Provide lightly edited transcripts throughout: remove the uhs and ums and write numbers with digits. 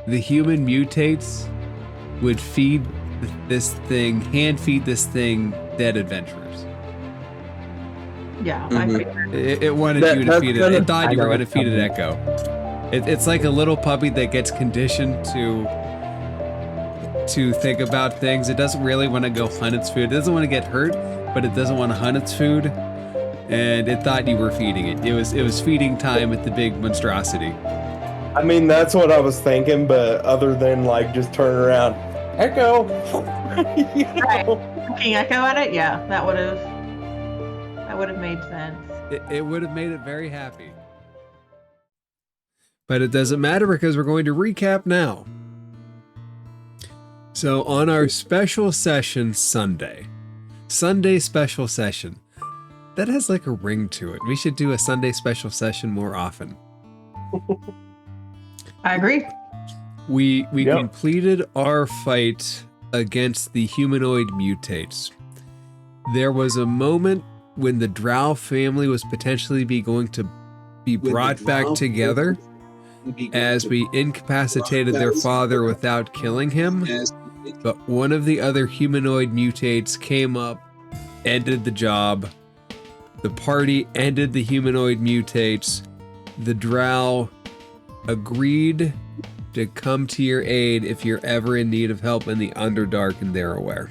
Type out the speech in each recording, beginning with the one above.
the human mutates would feed this thing, hand feed this thing dead adventurers. Yeah, I figured. It wanted you to feed it. It thought you were going to feed it Echo. It's like a little puppy that gets conditioned to think about things. It doesn't really want to go hunt its food. It doesn't want to get hurt, but it doesn't want to hunt its food. And it thought you were feeding it. It was feeding time at the big monstrosity. I mean, that's what I was thinking, but other than like just turn around, Echo. You know? Right. Looking Echo at it, yeah, that would have made sense. It would have made it very happy. But it doesn't matter because we're going to recap now. So on our special session Sunday special session, that has like a ring to it. We should do a Sunday special session more often. I agree. We completed our fight against the humanoid mutates. There was a moment when the Drow family was potentially going to be brought back together as we incapacitated their father without killing him. But one of the other humanoid mutates came up, ended the job. The party ended the humanoid mutates. The Drow agreed to come to your aid if you're ever in need of help in the Underdark and they're aware.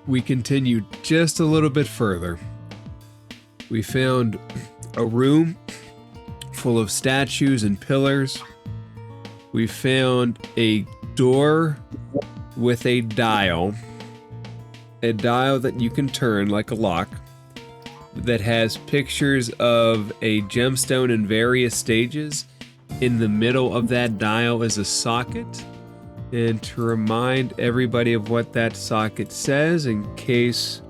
We continued just a little bit further. We found a room full of statues and pillars. We found a door with a dial that you can turn like a lock, that has pictures of a gemstone in various stages. In the middle of that dial is a socket. And to remind everybody of what that socket says in case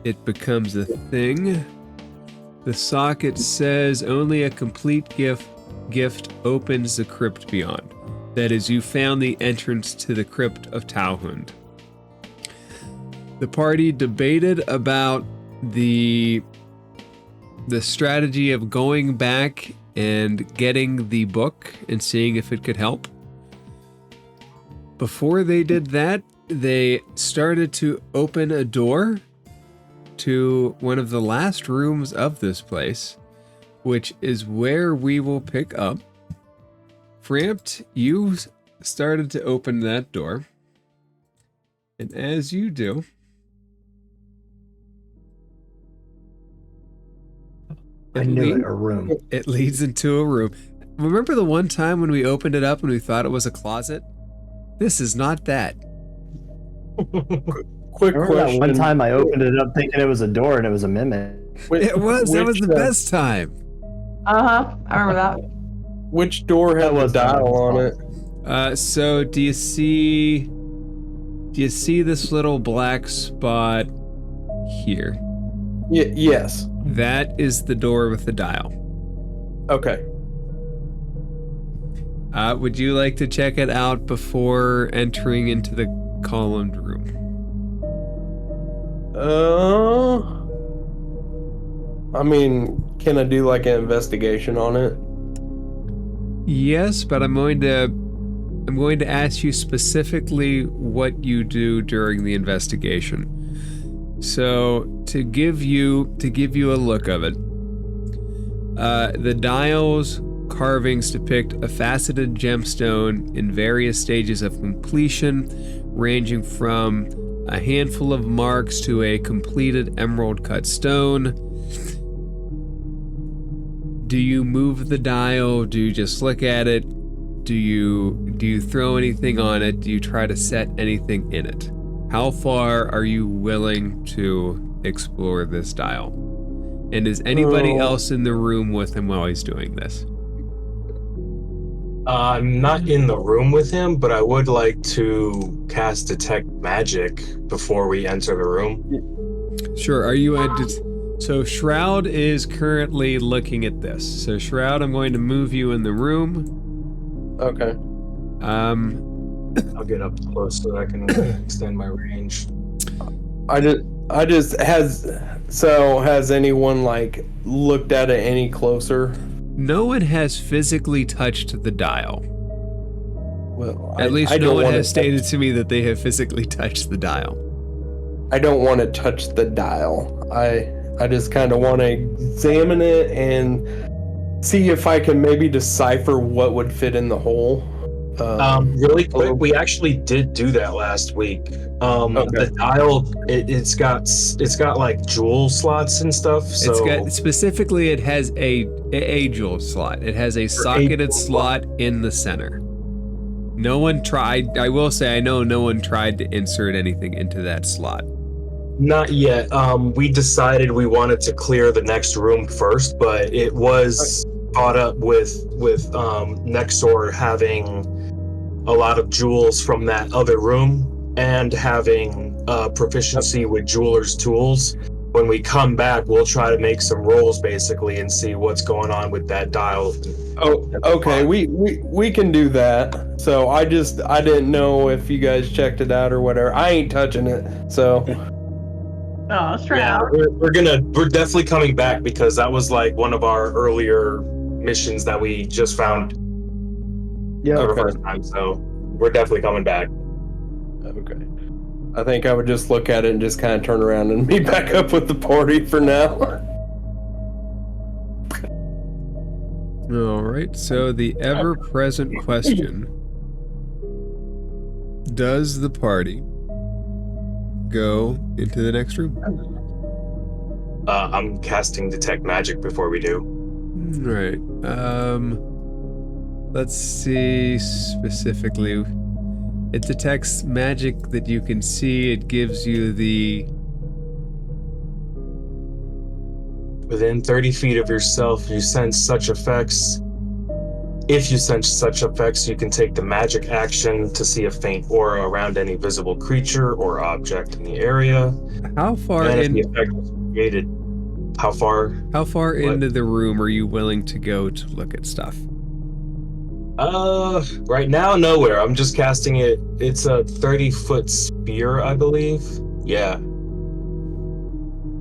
it becomes a thing, the socket says only a complete gift opens the crypt beyond. That is, you found the entrance to the crypt of Tauhund. The party debated about the strategy of going back and getting the book and seeing if it could help. Before they did that, they started to open a door to one of the last rooms of this place, which is where we will pick up. Frampt, you started to open that door. And as you do, I knew it, a room. It leads into a room. Remember the one time when we opened it up and we thought it was a closet? This is not that. Quick Remember question. that one time I opened it up thinking it was a door and it was a mimic? It was. That was the best time. I remember that. Which door had a dial on it? So do you see this little black spot here? Yes. That is the door with the dial. Okay. Would you like to check it out before entering into the columned room? I mean, can I do like an investigation on it? Yes, but I'm going to ask you specifically what you do during the investigation. So to give you a look of it, the dial's carvings depict a faceted gemstone in various stages of completion, ranging from a handful of marks to a completed emerald cut stone. Do you move the dial? Do you just look at it? Do you throw anything on it? Do you try to set anything in it? How far are you willing to explore this dial? And is anybody else in the room with him while he's doing this? I'm not in the room with him, but I would like to cast Detect Magic before we enter the room. Sure. Are you so Shroud is currently looking at this. So Shroud, I'm going to move you in the room. Okay. I'll get up close so I can extend my range. Has anyone like looked at it any closer? No one has physically touched the dial. Well, At least I no don't one wanna has stated to me that they have physically touched the dial. I don't want to touch the dial. I just kind of want to examine it and see if I can maybe decipher what would fit in the hole. Really quick, we actually did do that last week. The dial, it's got like jewel slots and stuff. So It's got specifically, it has a jewel slot. It has a socketed slot in the center. No one tried. I will say, I know no one tried to insert anything into that slot. not yet. We decided we wanted to clear the next room first, but it was caught up with next door having a lot of jewels from that other room and having proficiency with jeweler's tools. When we come back, we'll try to make some rolls basically and see what's going on with that dial. Oh, okay. We can do that. So I didn't know if you guys checked it out or whatever. I ain't touching it. So Oh, it's Yeah, out. we're definitely coming back because that was like one of our earlier missions that we just found Yeah. for the first time. So we're definitely coming back. okay. I think I would just look at it and just kind of turn around and meet back up with the party for now. All right. So the ever-present question: does the party go into the next room? I'm casting detect magic before we do. All right. Let's see specifically. It detects magic that you can see. It gives you the... Within 30 feet of yourself, you sense such effects. If you sense such effects, you can take the magic action to see a faint aura around any visible creature or object in the area. How far And if in... the effect was created, how far? How far into the room are you willing to go to look at stuff? Right now, nowhere. I'm just casting it. It's a 30-foot sphere, I believe. Yeah.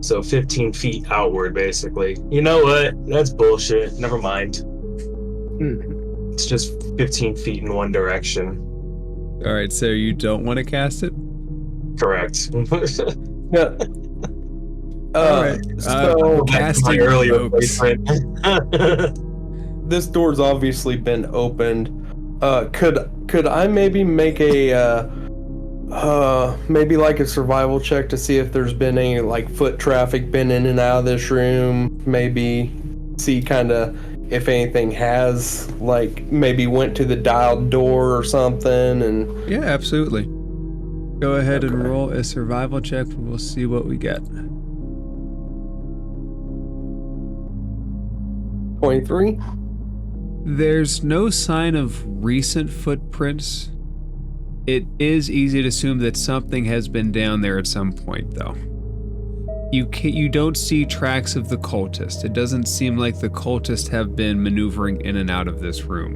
So 15 feet outward, basically. You know what? That's bullshit. Never mind. It's just 15 feet in one direction. All right, so you don't want to cast it? Correct. Yeah. All right. So Casting my earlier books. this door's obviously been opened. Could I maybe make a maybe like a survival check to see if there's been any like foot traffic been in and out of this room? Maybe see kind of if anything has like maybe went to the dialed door or something. And Yeah, absolutely. Go ahead and roll a survival check. We'll see what we get. 23. There's no sign of recent footprints. It is easy to assume that something has been down there at some point, though. You don't see tracks of the cultist. It doesn't seem like the cultists have been maneuvering in and out of this room.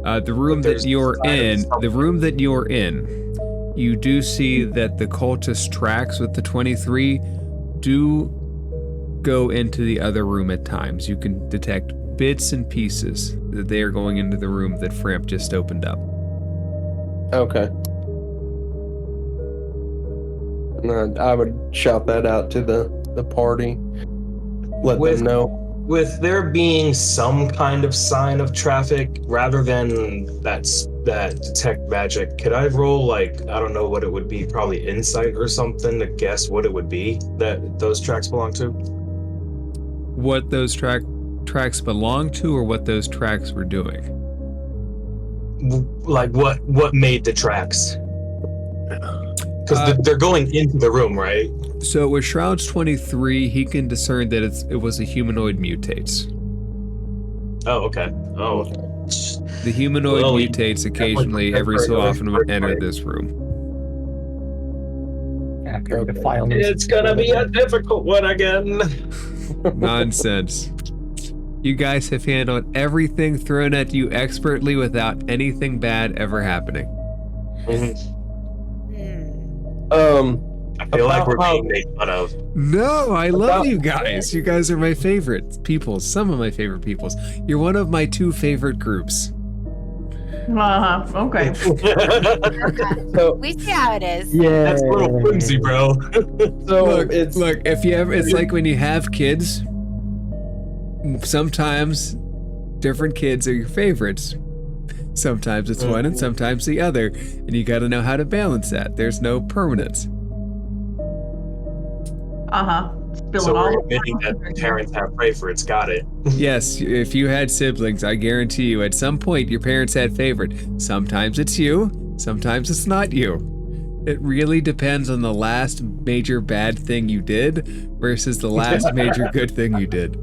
The room that you're in, you do see that the cultist tracks with the 23 do go into the other room at times. You can detect bits and pieces that they are going into the room that Framp just opened up. Okay. And I would shout that out to the party. Let them know. With there being some kind of sign of traffic, rather than that detect magic, could I roll like, I don't know what it would be, probably insight or something to guess what it would be that those tracks belong to? What those tracks belong to, or what those tracks were doing? Like what made the tracks? Because they're going into the room, right? So with Shroud's 23, he can discern that it was a humanoid mutates. Oh, okay. Oh. The humanoid Well, mutates occasionally, every so often, would enter this room. After defile news. It's gonna be a difficult one again. Nonsense. You guys have handled everything thrown at you expertly without anything bad ever happening. I feel like we're About how- being made fun of. No, I love About- you guys. You guys are my favorite peoples. Some of my favorite peoples. You're one of my 2 favorite groups. Okay. So, We see how it is. Yeah. That's a little flimsy, bro. so Look, it's look. If you ever, it's like when you have kids. Sometimes different kids are your favorites. Sometimes it's one and sometimes the other, and you got to know how to balance that. There's no permanence. Spilling So all we're over admitting my that parents have favorites. Got it. Yes, if you had siblings, I guarantee you, at some point your parents had favorite. Sometimes it's you, sometimes it's not you. It really depends on the last major bad thing you did versus the last major good thing you did.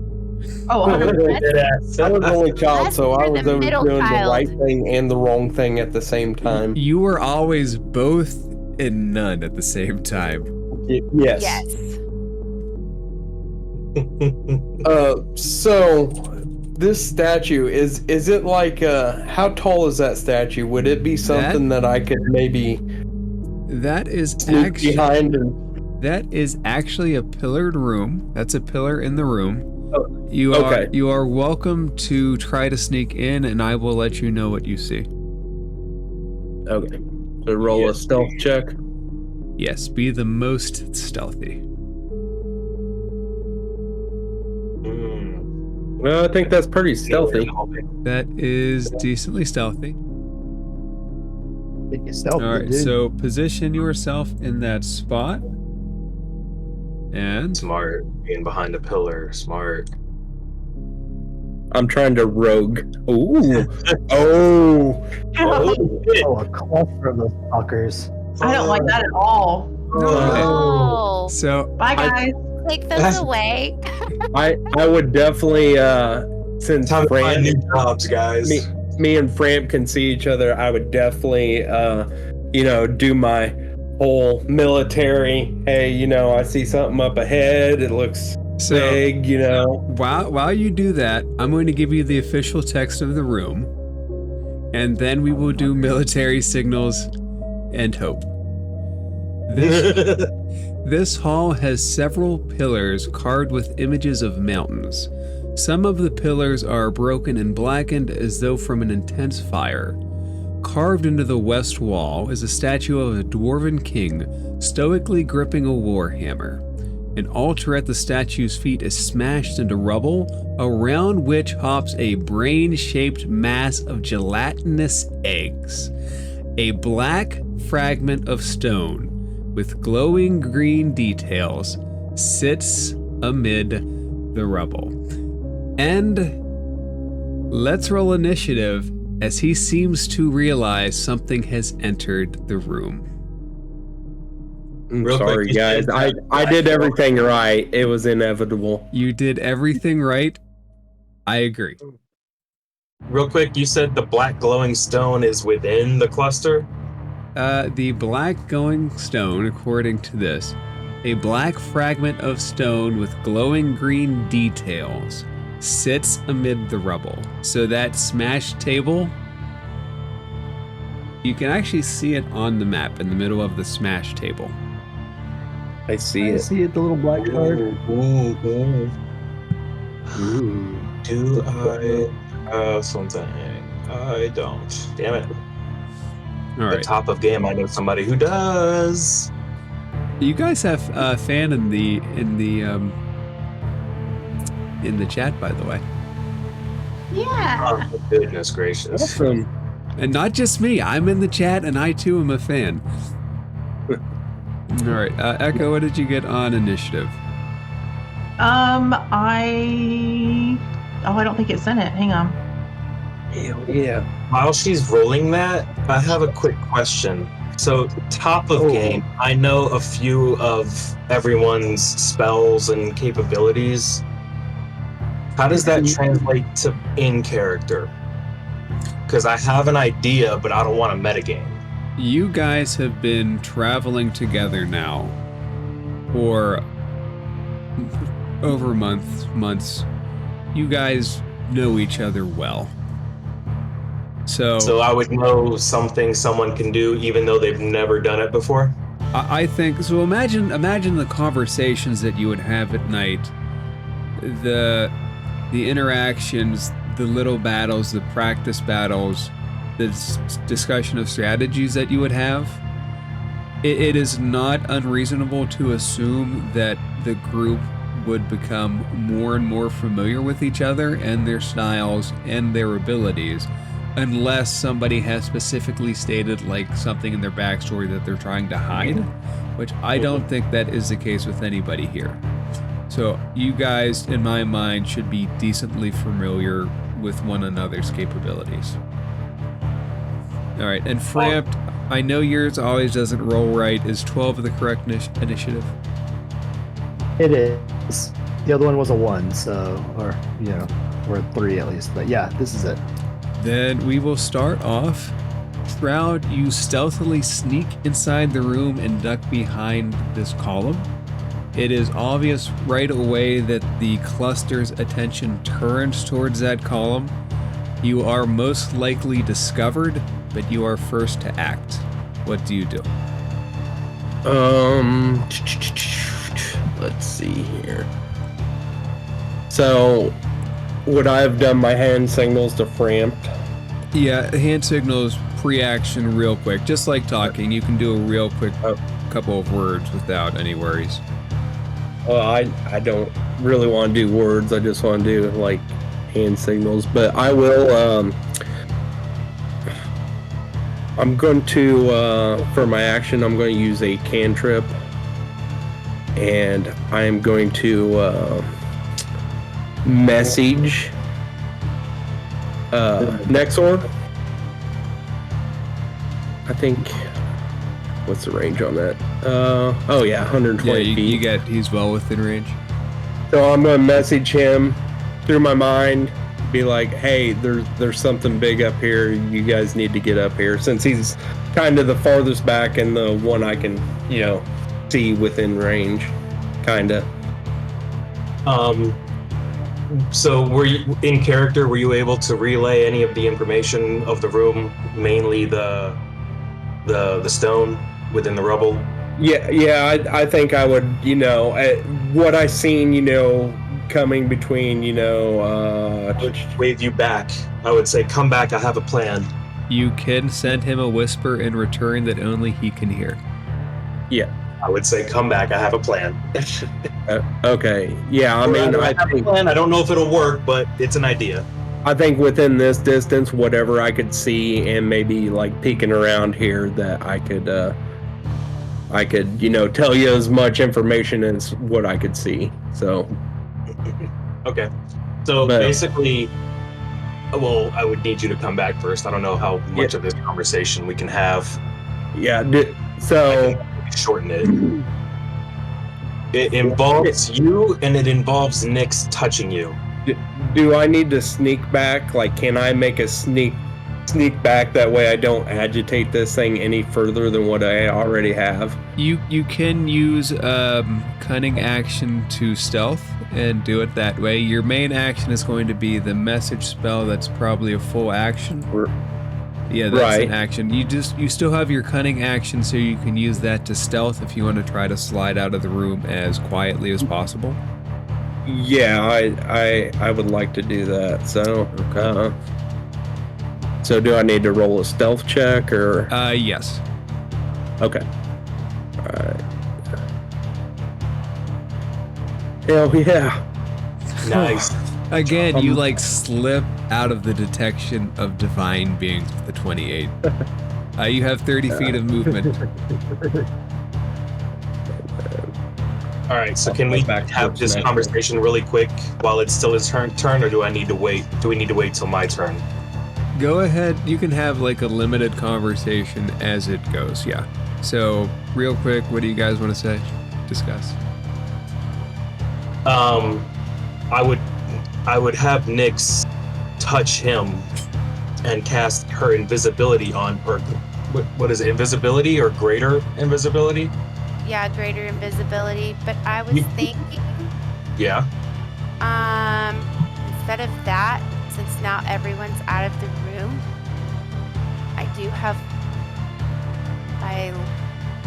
Oh, I 100%. was only child, That's so I for was the always middle doing the child. right thing and the wrong thing at the same time. You were always both and none at the same time. Yes. Yes. So this statue is it like how tall is that statue? Would it be something that I could maybe That is sneak actually behind and that is actually a pillared room. That's a pillar in the room. Oh, You okay. are welcome to try to sneak in, and I will let you know what you see. okay. So roll a stealth check. Yes, be the most stealthy. Well, I think that's pretty stealthy. That is decently stealthy. Make yourself, All right, dude. so position yourself in that spot. And Smart. Being behind a pillar. Smart. I'm trying to rogue. Ooh. Oh. Oh, a cluster of those fuckers. I don't like that at all. Oh, so Bye, guys. take those away. I would definitely since Time to find Fran, new jobs, guys. me and Fram can see each other, I would definitely do my whole military. Hey, I see something up ahead. It looks so big, while you do that, I'm going to give you the official text of the room, and then we will do military signals and hope. This hall has several pillars carved with images of mountains. Some of the pillars are broken and blackened as though from an intense fire. Carved into the west wall is a statue of a dwarven king stoically gripping a warhammer. An altar at the statue's feet is smashed into rubble, around which hops a brain-shaped mass of gelatinous eggs. A black fragment of stone with glowing green details sits amid the rubble. And let's roll initiative as he seems to realize something has entered the room. I'm Real quick, sorry, you guys. said I did everything right. It was inevitable. You did everything right. I agree. Real quick, you said the black glowing stone is within the cluster? The black glowing stone, according to this, a black fragment of stone with glowing green details sits amid the rubble. So that smashed table, you can actually see it on the map in the middle of the smashed table. I see I it. see it, the little black card. Ooh. Do I have something? I don't. Damn it. All The right. top of game, I know somebody who does. You guys have a fan in the chat, by the way. Yeah. Oh, goodness gracious. Awesome. And not just me. I'm in the chat, and I too am a fan. All right, Echo, what did you get on initiative? I don't think it sent it. Hang on. Hell yeah. While she's rolling that, I have a quick question. So, top of game, I know a few of everyone's spells and capabilities. How does that translate to in character? Because I have an idea, but I don't want a metagame. You guys have been traveling together now for over months. You guys know each other well. So So I would know something someone can do even though they've never done it before? I think so. Imagine the conversations that you would have at night, the interactions, the little battles, the practice battles, the discussion of strategies that you would have. It is not unreasonable to assume that the group would become more and more familiar with each other and their styles and their abilities, unless somebody has specifically stated like something in their backstory that they're trying to hide, which I don't think that is the case with anybody here. So you guys, in my mind, should be decently familiar with one another's capabilities. All right, and Framped, I know yours always doesn't roll right. Is 12 the correct initiative? It is. The other one was a 1, so, or, or a 3 at least. But yeah, this is it. Then we will start off. Shroud, you stealthily sneak inside the room and duck behind this column. It is obvious right away that the cluster's attention turns towards that column. You are most likely discovered, but you are first to act. What do you do? Let's see here. So, would I have done my hand signals to Framped? Yeah, hand signals pre-action real quick. Just like talking, you can do a real quick couple of words without any worries. Well, I don't really want to do words. I just want to do, like, hand signals. But I will, I'm going to, for my action, I'm going to use a cantrip. And I'm going to, message, Nexor. I think, what's the range on that? Oh yeah, 120 feet. He's well within range. So I'm gonna message him through my mind, be like, hey, there's something big up here. You guys need to get up here, since he's kind of the farthest back and the one I can, see within range, kinda. So were you in character? Were you able to relay any of the information of the room, mainly the stone within the rubble? Yeah, I think I would, what I seen, coming between, I would wave you back. I would say, come back, I have a plan. You can send him a whisper in return that only he can hear. Yeah. I would say, come back, I have a plan. Okay. Yeah, I mean, I think, I don't know if it'll work, but it's an idea. I think within this distance, whatever I could see and maybe like peeking around here, that I could, tell you as much information as what I could see. So. Okay. So basically, well, I would need you to come back first. I don't know how much of this conversation we can have. Yeah. So. Shorten it. It involves you, and it involves Nyx touching you. Do I need to sneak back? Like, can I make a sneak back, that way I don't agitate this thing any further than what I already have? You can use cunning action to stealth and do it that way. Your main action is going to be the message spell. That's probably a full action. Yeah, that's an action. You still have your cunning action, so you can use that to stealth if you want to try to slide out of the room as quietly as possible. Yeah, I would like to do that. So, so do I need to roll a stealth check or? Yes. Okay. All right. Hell yeah! Nice. Again, you like slip out of the detection of divine beings with the 28. You have 30 feet of movement. All right, so can we have this conversation really quick while it's still his turn, or do I need to wait? Do we need to wait till my turn? Go ahead. You can have like a limited conversation as it goes. Yeah. So real quick, what do you guys want to discuss? I would have Nyx touch him and cast her invisibility on, or what is it, invisibility or greater invisibility? Yeah, greater invisibility. But I was thinking, Yeah. Instead of that, since now everyone's out of the room, I do have my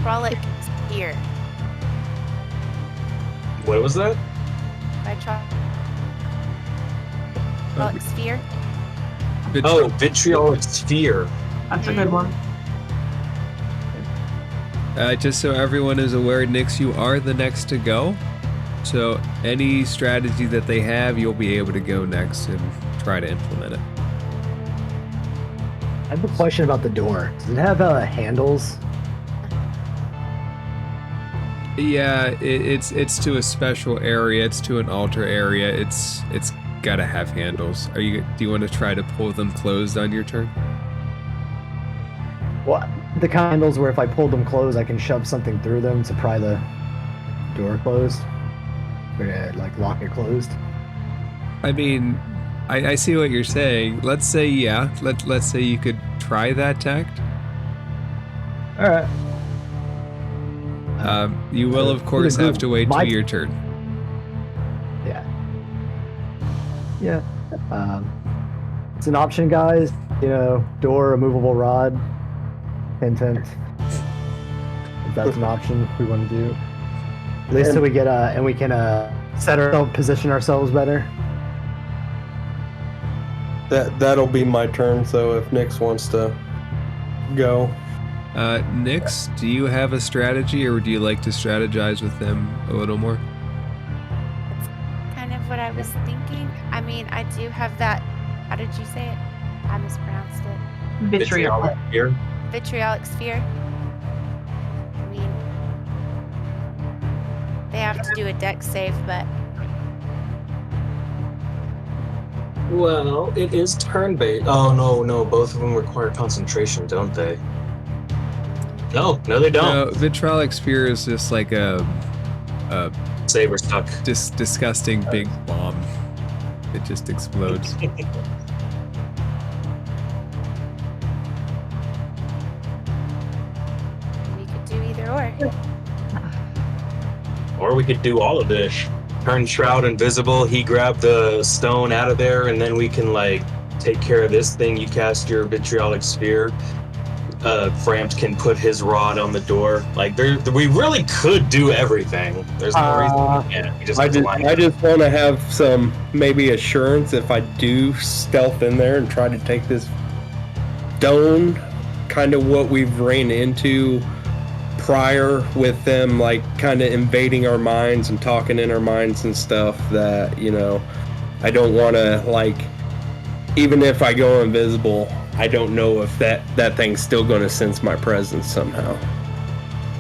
frolic sphere. What was that? Vitriolic sphere. Oh, vitriolic sphere. That's a good one. Just so everyone is aware, Nix, you are the next to go. So any strategy that they have, you'll be able to go next and try to implement it. I have a question about the door. Does it have handles? Yeah, it's to a special area. It's to an altar area. It's gotta have handles. Do you want to try to pull them closed on your turn? Well, the kind of handles where if I pulled them closed, I can shove something through them to pry the door closed, or like lock it closed. I mean, I see what you're saying. Let's say let's say you could try that tact. All right. You will of course have to wait till your turn. Yeah. Yeah. It's an option, guys. You know, door, removable rod, intent. If that's an option we want to do. At least so we get and we can position ourselves better. That'll be my turn. So if Nix wants to go, Nix, do you have a strategy, or would you like to strategize with them a little more? That's kind of what I was thinking. I mean, I do have that. How did you say it? I mispronounced it. Vitriolic. Sphere. Vitriolic sphere. I mean, they have to do a dex save, but Well, it is turn-based. Oh, no, both of them require concentration, don't they? No, they don't. No, vitriolic sphere is just like a Saber stuck. disgusting big bomb. It just explodes. we could do either or. Or we could do all of this. Turn Shroud invisible, he grabbed the stone out of there, and then we can, like, take care of this thing. You cast your vitriolic sphere. Frampt can put his rod on the door. Like, we really could do everything. There's no reason we can't. We just I have to just line I up. just want to have some maybe assurance if I do stealth in there and try to take this stone, kind of what we've ran into prior with them, like kind of invading our minds and talking in our minds and stuff, that, you know, I don't want to, like, even if I go invisible, I don't know if that thing's still going to sense my presence somehow.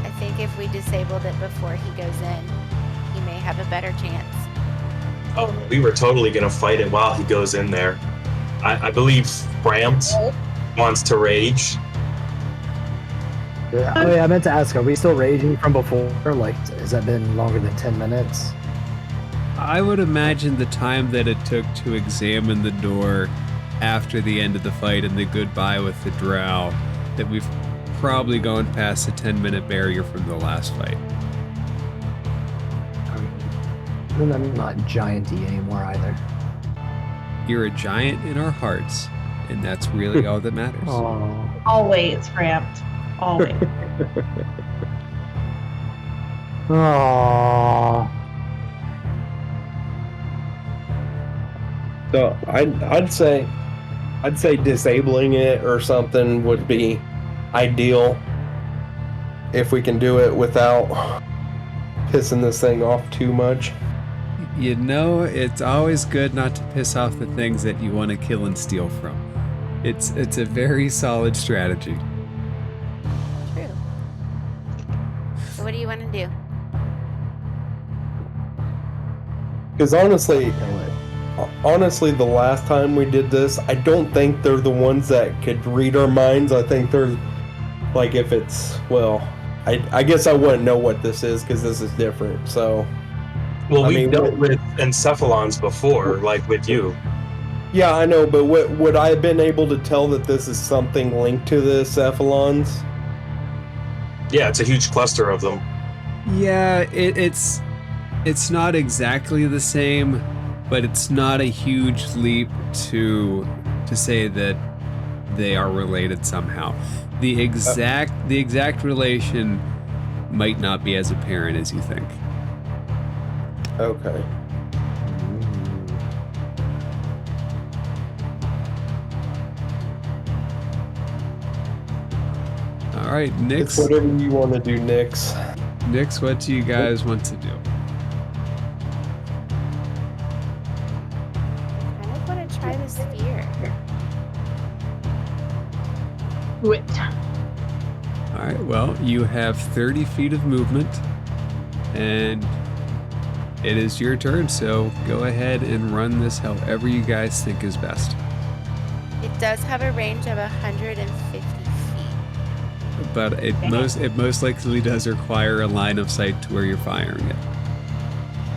I think if we disabled it before he goes in, he may have a better chance. Oh, we were totally gonna fight it while he goes in there. I believe Frampt wants to rage. Yeah. Oh yeah, I meant to ask, are we still raging from before? Like, has that been longer than 10 minutes? I would imagine the time that it took to examine the door after the end of the fight and the goodbye with the drow, that we've probably gone past the 10-minute barrier from the last fight. And I'm not gianty anymore either. You're a giant in our hearts, and that's really all that matters. Oh. Always, Frampt. Always. Oh. So I'd say disabling it or something would be ideal if we can do it without pissing this thing off too much. You know, it's always good not to piss off the things that you want to kill and steal from. It's a very solid strategy. True. So what do you want to do? Because honestly, the last time we did this, I don't think they're the ones that could read our minds. I think they're, like, if it's, well, I guess I wouldn't know what this is because this is different, so. Well, I we've mean, dealt with Encephalons before, like with you. Yeah, I know, but would I have been able to tell that this is something linked to the Encephalons? Yeah, it's a huge cluster of them. Yeah, it's not exactly the same, but it's not a huge leap to say that they are related somehow. The exact relation might not be as apparent as you think. Okay. All right, It's Nyx. whatever you want to do, Nyx. Nyx, what do you guys want to do? I kind of want to try the sphere. Do it. All right, well, you have 30 feet of movement, and it is your turn, so go ahead and run this however you guys think is best. It does have a range of 150 feet. But it most likely does require a line of sight to where you're firing it.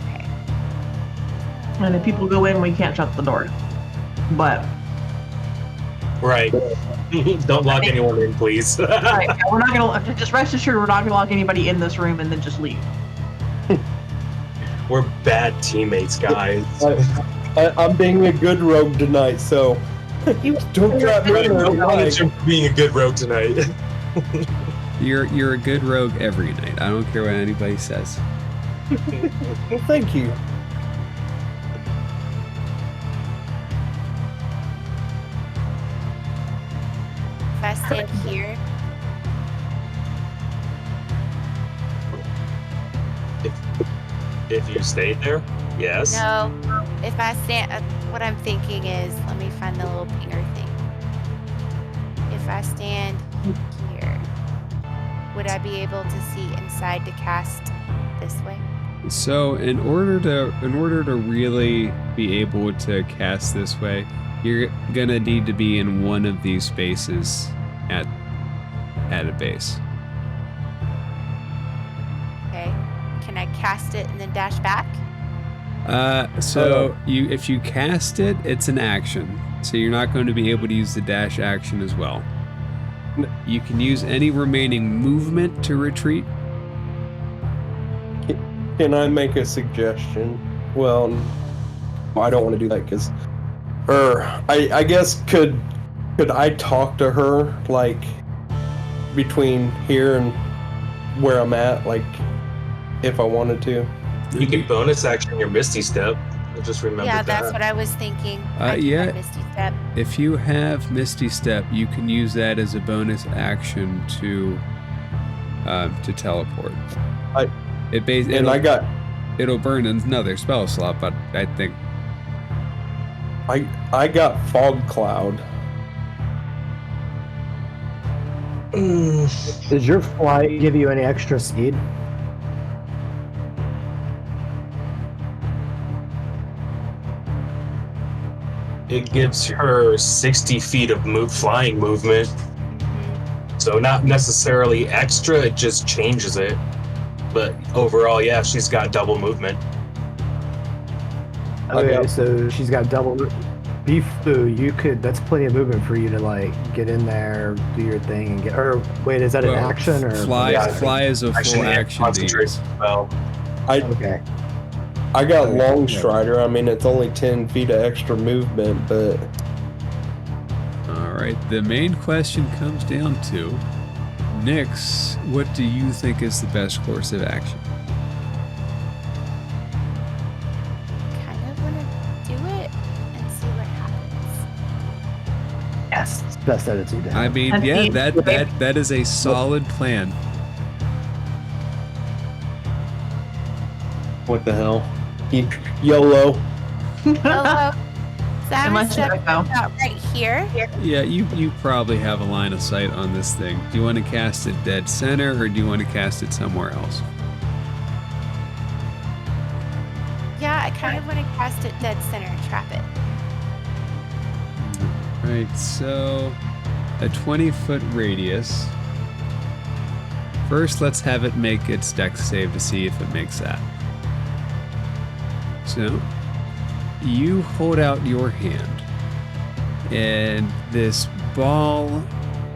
Okay. And if people go in, we can't shut the door. But Right. Don't lock anyone in, please. right, we're not gonna just rest assured we're not gonna lock anybody in this room and then just leave. We're bad teammates, guys. I'm being a good rogue tonight, so don't trap me in Don't a punish him for being a good rogue tonight. You're a good rogue every night. I don't care what anybody says. Well, thank you. If I stand here, If you stayed there, yes. no. If I stand, what I'm thinking is, let me find the little pinger thing. If I stand here, would I be able to see inside to cast this way? So in order to really be able to cast this way, you're gonna need to be in one of these spaces at a base. Okay. Can I cast it and then dash back? If you cast it, it's an action. So you're not going to be able to use the dash action as well. You can use any remaining movement to retreat. Can I make a suggestion? Well, I don't want to do that because, I guess could I talk to her like between here and where I'm at, like if I wanted to? You can bonus action your Misty Step. I just remembered Yeah, that. that's what I was thinking. I can yeah. have Misty Step. If you have Misty Step, you can use that as a bonus action to teleport. It'll burn another spell slot, but I think I got Fog Cloud. Does your flight give you any extra speed? It gives her 60 feet of flying movement. So not necessarily extra, it just changes it. But overall, yeah, she's got double movement. Okay, so she's got double. Beefoo, that's plenty of movement for you to like get in there, do your thing, and get. Or wait, is that an action or fly? Yeah, Fly is a full action. Concentration spell. Okay. I got Long Strider. I mean, it's only 10 feet of extra movement, but All right. The main question comes down to, Nyx, what do you think is the best course of action? Kind of want to do it and see what happens. Yes, it's best attitude to have. I mean, yeah, that is a solid plan. what the hell? YOLO. Hello. So I'm Unless gonna I go. step out right here. Yeah, you probably have a line of sight on this thing. Do you want to cast it dead center, or do you want to cast it somewhere else? Yeah, I kind of want to cast it dead center and trap it. Right, so a 20-foot radius. First, let's have it make its dex save to see if it makes that. So, you hold out your hand, and this ball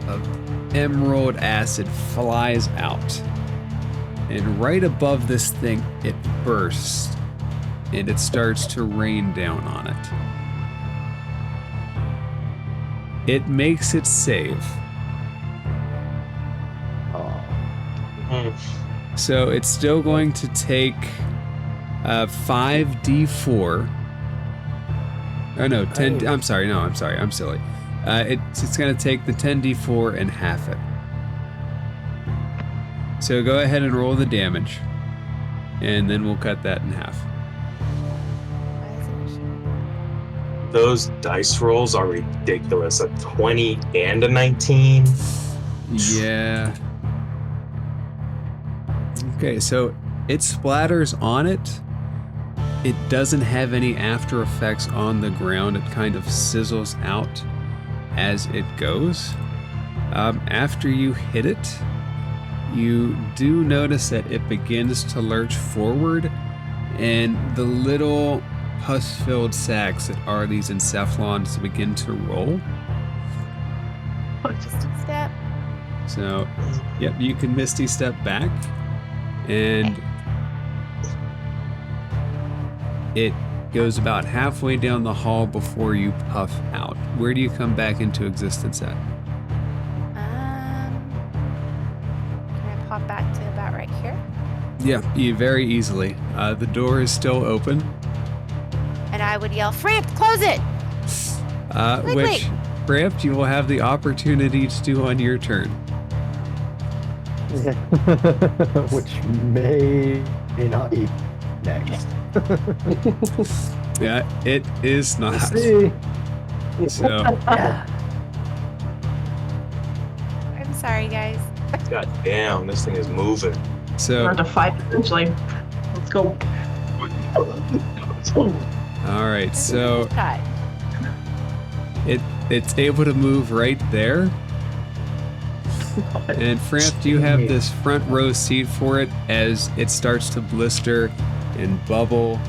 of emerald acid flies out. And right above this thing, it bursts, and it starts to rain down on it. It makes its save. Oh. So it's still going to take 5d4. Oh no, 10. I'm sorry. No, I'm sorry. I'm silly. It's going to take the 10d4 and half it. So go ahead and roll the damage, and then we'll cut that in half. Those dice rolls are ridiculous. A 20 and a 19. Yeah. Okay, so it splatters on it. It doesn't have any after effects on the ground. It kind of sizzles out as it goes. After you hit it, you do notice that it begins to lurch forward, and the little pus-filled sacs that are these encephalons begin to roll. Just a step. So, yep, you can Misty Step back, and it goes about halfway down the hall before you puff out. Where do you come back into existence at? Can I pop back to about right here? Yeah, you very easily. The door is still open. And I would yell, Framp, close it! Which, Framp, you will have the opportunity to do on your turn. Which may not be next. Yeah, it is not. Let's see. So, I'm sorry, guys. God damn, this thing is moving. We're so, going to fight eventually. Let's go. all right. So Cut. it's able to move right there. And Framp, you have this front row seat for it as it starts to blister and bubble.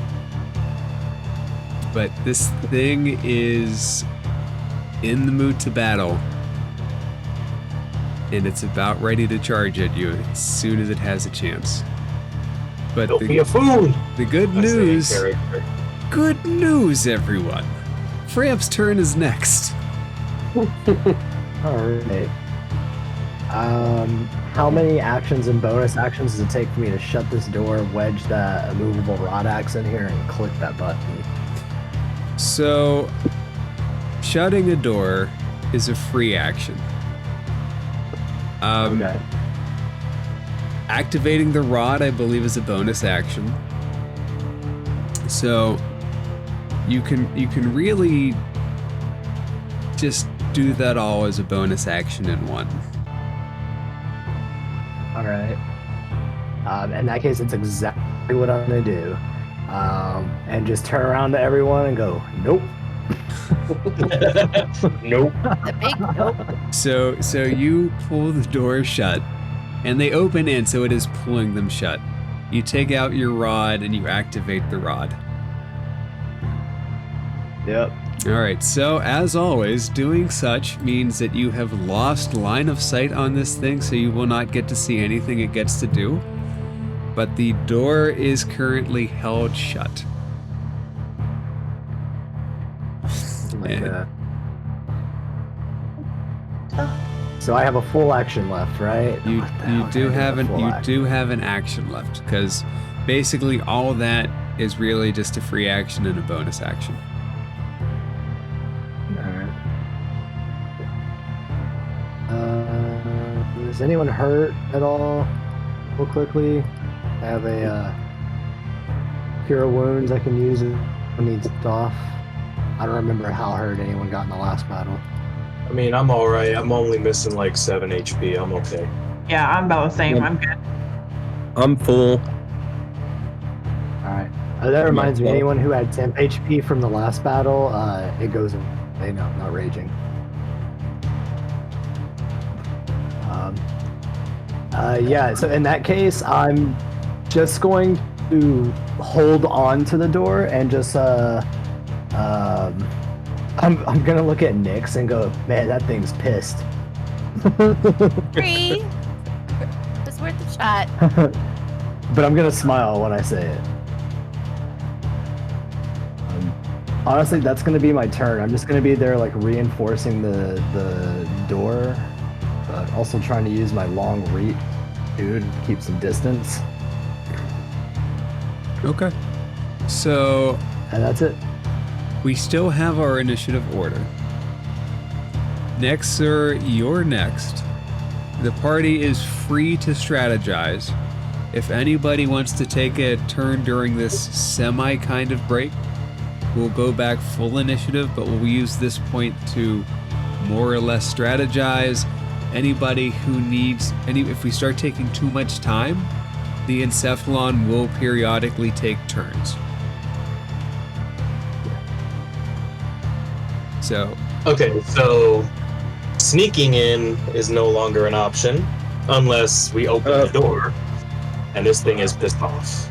But this thing is in the mood to battle. And it's about ready to charge at you as soon as it has a chance. But Don't be a fool! the good That's the news, character. good news, everyone. Framp's turn is next. Alright. How many actions and bonus actions does it take for me to shut this door, wedge that immovable rod axe in here, and click that button? So, shutting a door is a free action. Okay. Activating the rod, I believe, is a bonus action. So, you can really just do that all as a bonus action in one. Alright. In that case, it's exactly what I'm going to do. And just turn around to everyone and go, nope. Nope. The big nope. So you pull the door shut, and they open in, so it is pulling them shut. You take out your rod and you activate the rod. Yep. Alright, so as always, doing such means that you have lost line of sight on this thing, so you will not get to see anything it gets to do. But the door is currently held shut. Like And- that. So I have a full action left, right? You What the hell you do can I do have with an a full you action? do have an action left, because basically all of that is really just a free action and a bonus action. Alright. Is anyone hurt at all? Real quickly. I have a cure wounds I can use if it needs it off. I don't remember how hurt anyone got in the last battle. I mean, I'm alright. I'm only missing like 7 HP. I'm okay. Yeah, I'm about the same. Yep. I'm good. I'm full. Alright. That reminds me, well- anyone who had 10 HP from the last battle, it goes away now, not raging. Yeah, so in that case, I'm just going to hold on to the door and just, I'm gonna look at Nyx and go, man, that thing's pissed. Free. It was worth a shot. But I'm gonna smile when I say it. Honestly, that's gonna be my turn. I'm just gonna be there, like reinforcing the door, but also trying to use my long reach dude, keep some distance, Okay. So and that's it. we still have our initiative order. Next, sir, you're next. The party is free to strategize. If anybody wants to take a turn during this semi kind of break, we'll go back full initiative, but we'll use this point to more or less strategize. Anybody who needs if we start taking too much time, the Encephalon will periodically take turns. So, Okay, so sneaking in is no longer an option unless we open the door and this thing is pissed off.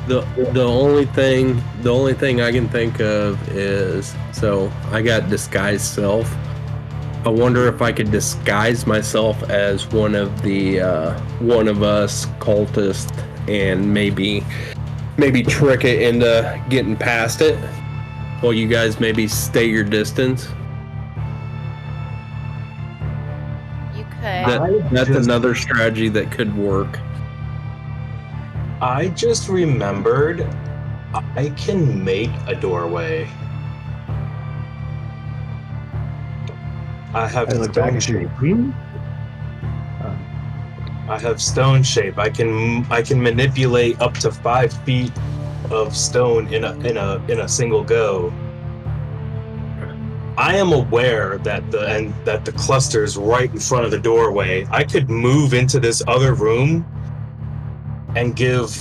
The only thing I can think of is, so I got disguise self. I wonder if I could disguise myself as one of us cultists and maybe trick it into getting past it while you guys maybe stay your distance. You could. That's another strategy that could work. I just remembered I can make a doorway. I have I look back stone and see shape. green. I have stone shape. I can manipulate up to 5 feet of stone in a single go. I am aware that the cluster's right in front of the doorway. I could move into this other room and give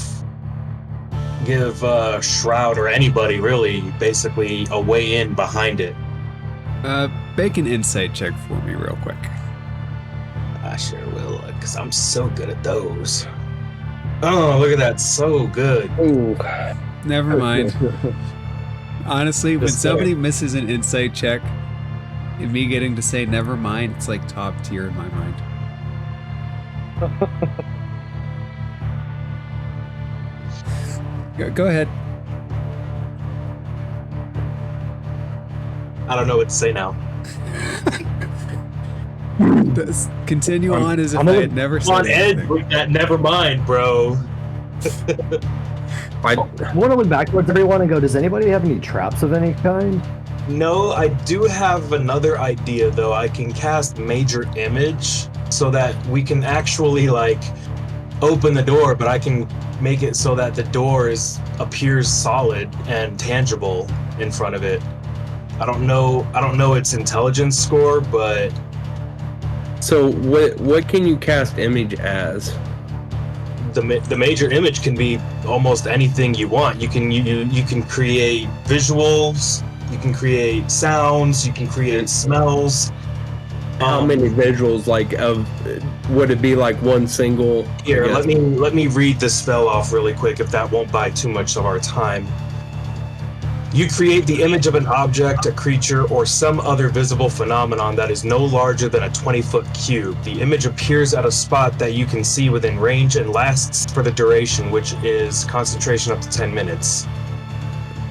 Shroud or anybody really basically a way in behind it. make an insight check for me real quick. I sure will, because I'm so good at those. Oh, look at that, so good. Ooh. Never mind. Honestly, when Just somebody misses an insight check, and me getting to say never mind, it's like top tier in my mind. Go ahead. I don't know what to say now. Continue on as if I'm I a- had never I'm said on edge anything. with that never mind, bro. I want to look back towards everyone and go, does anybody have any traps of any kind? No, I do have another idea though. I can cast Major Image so that we can actually like open the door, but I can make it so that the door appears solid and tangible in front of it. I don't know its intelligence score, but So what can you cast image as? the major image can be almost anything you want. You can create visuals, you can create sounds, you can create smells. How many visuals, like, of would it be like one single? Here, I guess? let me read this spell off really quick if that won't buy too much of our time. You create the image of an object, a creature, or some other visible phenomenon that is no larger than a 20-foot cube. The image appears at a spot that you can see within range and lasts for the duration, which is concentration up to 10 minutes.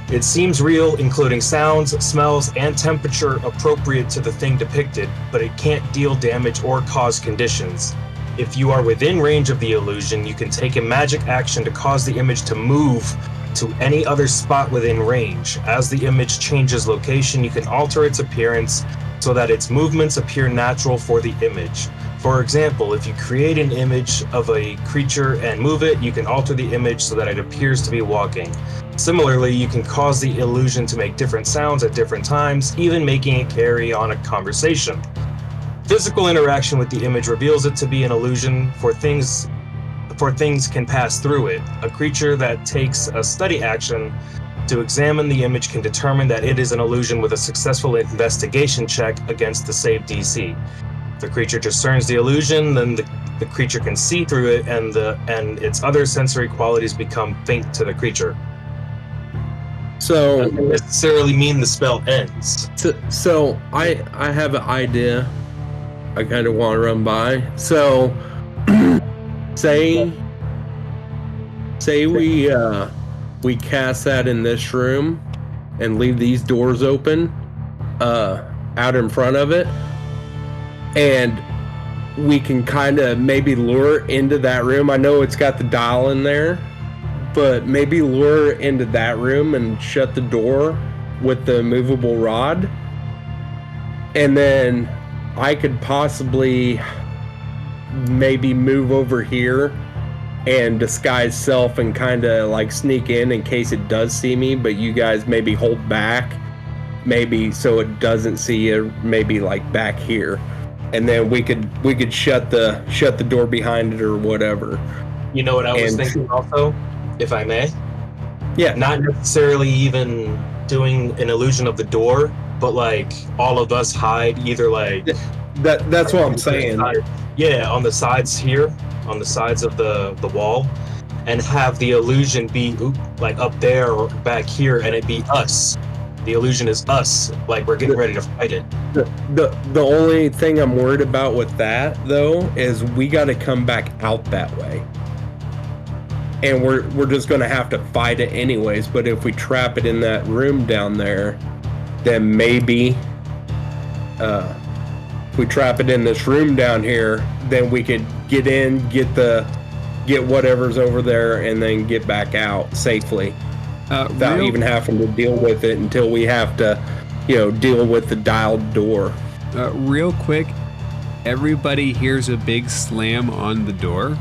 It seems real, including sounds, smells, and temperature appropriate to the thing depicted, but it can't deal damage or cause conditions. If you are within range of the illusion, you can take a magic action to cause the image to move to any other spot within range. As the image changes location, you can alter its appearance so that its movements appear natural for the image. For example, if you create an image of a creature and move it, you can alter the image so that it appears to be walking. Similarly, you can cause the illusion to make different sounds at different times, even making it carry on a conversation. Physical interaction with the image reveals it to be an illusion, for things can pass through it. A creature that takes a study action to examine the image can determine that it is an illusion with a successful investigation check against the save DC. If the creature discerns the illusion, then the creature can see through it, and its other sensory qualities become faint to the creature. So Doesn't necessarily mean the spell ends. So I have an idea I kind of want to run by. So say we cast that in this room and leave these doors open out in front of it, and we can kind of maybe lure into that room. I know it's got the dial in there, but maybe lure into that room and shut the door with the movable rod. And then I could possibly maybe move over here and disguise self and kind of like sneak in case it does see me, but you guys maybe hold back, maybe so it doesn't see you, maybe like back here, and then we could shut the door behind it or whatever. You know what I was thinking also, if I may? Yeah. Not necessarily even doing an illusion of the door, but like all of us hide either like that's what I'm saying. Yeah, on the sides here, on the sides of the wall, and have the illusion be like up there or back here, and it be us. The illusion is us, like we're getting ready to fight it. The only thing I'm worried about with that though is we got to come back out that way, and we're just gonna have to fight it anyways. But if we trap it in that room down there, then maybe if we trap it in this room down here, then we could get in, get whatever's over there, and then get back out safely without even having to deal with it until we have to, deal with the dialed door. Real quick, everybody hears a big slam on the door,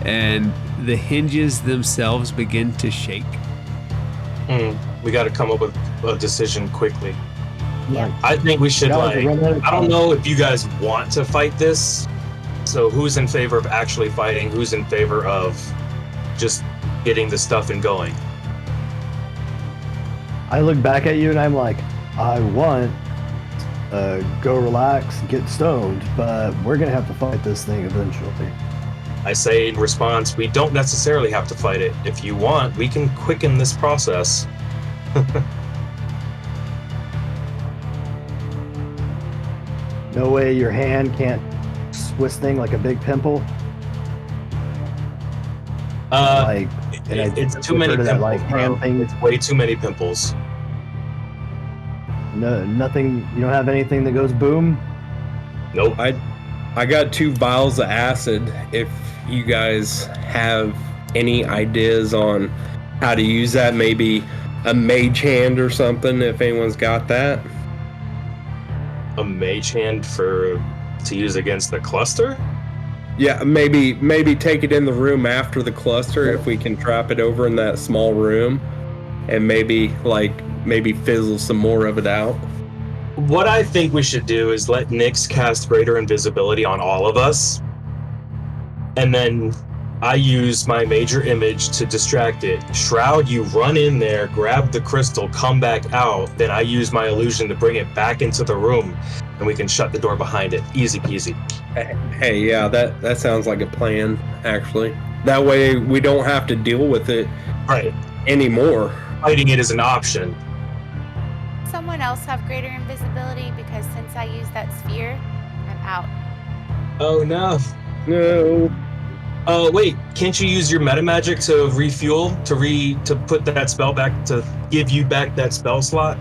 and the hinges themselves begin to shake. We got to come up with a decision quickly. Yeah. I think we should I don't know if you guys want to fight this. So who's in favor of actually fighting? Who's in favor of just getting the stuff and going? I look back at you and I'm like, I want go relax, get stoned, but we're gonna have to fight this thing eventually. I say in response, we don't necessarily have to fight it. If you want, we can quicken this process. No way your hand can't twist thing like a big pimple. It's too many pimples, like hand thing. It's way too many pimples. No, nothing. You don't have anything that goes boom. Nope. I got 2 vials of acid. If you guys have any ideas on how to use that, maybe a mage hand or something, if anyone's got that. A mage hand to use against the cluster? Yeah, maybe take it in the room after the cluster if we can trap it over in that small room, and maybe fizzle some more of it out. What I think we should do is let Nyx cast greater invisibility on all of us, and then I use my major image to distract it. Shroud, you run in there, grab the crystal, come back out, then I use my illusion to bring it back into the room, and we can shut the door behind it. Easy peasy. Hey, yeah, that sounds like a plan, actually. That way we don't have to deal with it anymore. Fighting it is an option. Someone else have greater invisibility, because since I used that sphere, I'm out. Oh no. No. Wait, can't you use your meta magic to refuel, to put that spell back, to give you back that spell slot?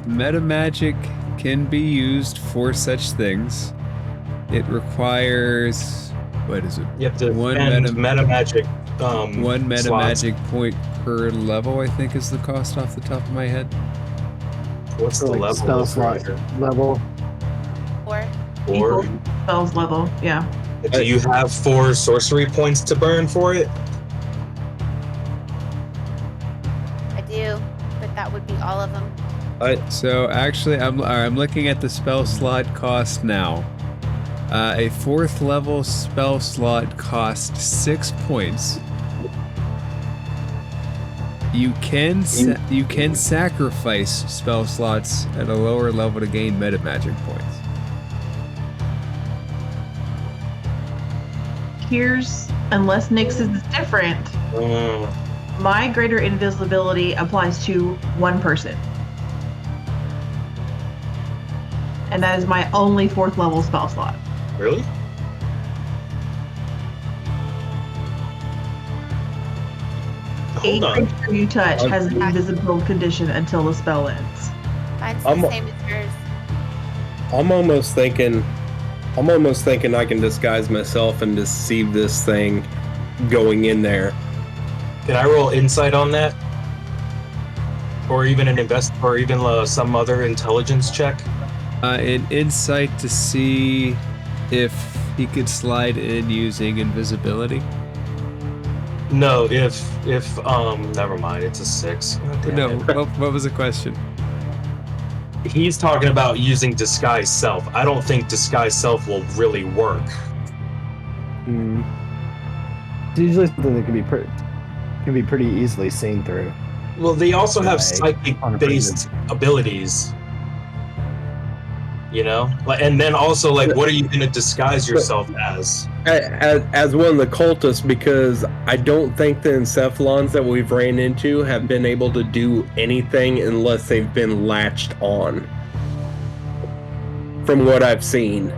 Meta magic can be used for such things. It requires, what is it? You have to one spend meta magic. One meta slots. magic point per level, I think, is the cost off the top of my head. What's the level? Spell slot level. 4. 4. Spells level, yeah. Do you have 4 sorcery points to burn for it? I do, but that would be all of them. So actually, I'm looking at the spell slot cost now. A 4th level spell slot costs 6 points. You can sacrifice spell slots at a lower level to gain meta magic points. Unless Nyx is different, my greater invisibility applies to one person. And that is my only 4th level spell slot. Really? Each Hold on. creature you touch has an invisible condition until the spell ends. Mine's the same as yours. I'm almost thinking I'm almost thinking I can disguise myself and deceive this thing going in there. Can I roll insight on that? Or even some other intelligence check? An insight to see if he could slide in using invisibility. No, if never mind, it's a 6. Oh, damn No, it. what was the question? He's talking about using disguise self. I don't think disguise self will really work. It's usually something that can be pretty easily seen through. Well, they also have Like, psychic-based abilities. You know? And then also, like, what are you going to disguise yourself as? As one of the cultists, because I don't think the Encephalons that we've ran into have been able to do anything unless they've been latched on. From what I've seen.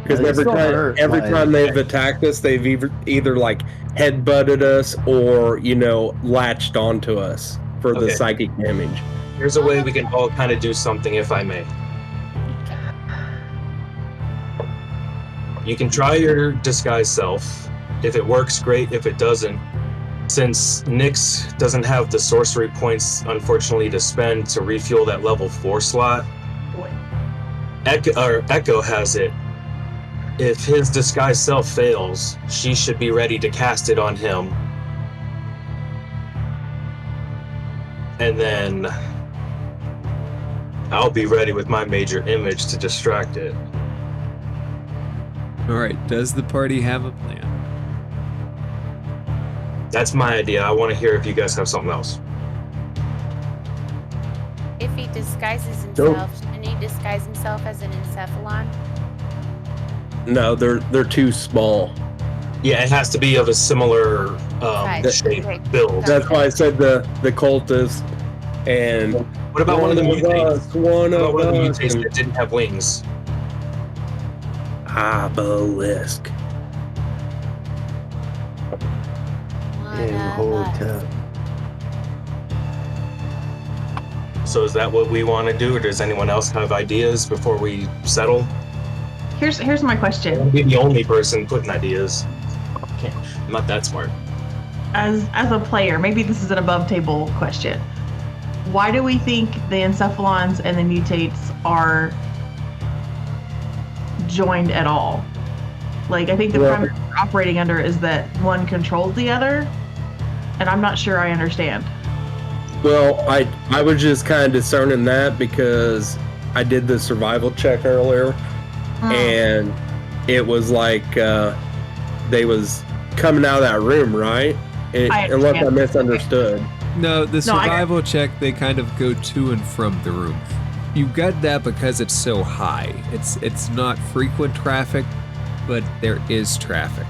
Because every time they've attacked us, they've either like headbutted us or, latched onto us for the psychic damage. Here's a way we can all kind of do something, if I may. You can try your disguise self. If it works, great. If it doesn't, since Nyx doesn't have the sorcery points, unfortunately, to spend to refuel that level 4 slot, Echo has it. If his disguise self fails, she should be ready to cast it on him. And then I'll be ready with my major image to distract it. Alright, does the party have a plan? That's my idea. I want to hear if you guys have something else. If he disguises himself, shouldn't he disguise himself as an Encephalon? No, they're too small. Yeah, it has to be of a similar shape, build. That's why I said the cultist. And what about one of the mutates? One of the mutates that didn't have wings? Obelisk. So is that what we want to do, or does anyone else have ideas before we settle? Here's my question. I'll be the only person putting ideas. I'm not that smart. As a player, maybe this is an above table question. Why do we think the Encephalons and the mutates are joined at all? Like, I think the premise we're operating under is that one controls the other, and I'm not sure I understand. Well, I was just kind of discerning that because I did the survival check earlier, and it was like they was coming out of that room, right? Unless I misunderstood. No, the survival check, they kind of go to and from the room. You got that because it's so high. It's not frequent traffic, but there is traffic.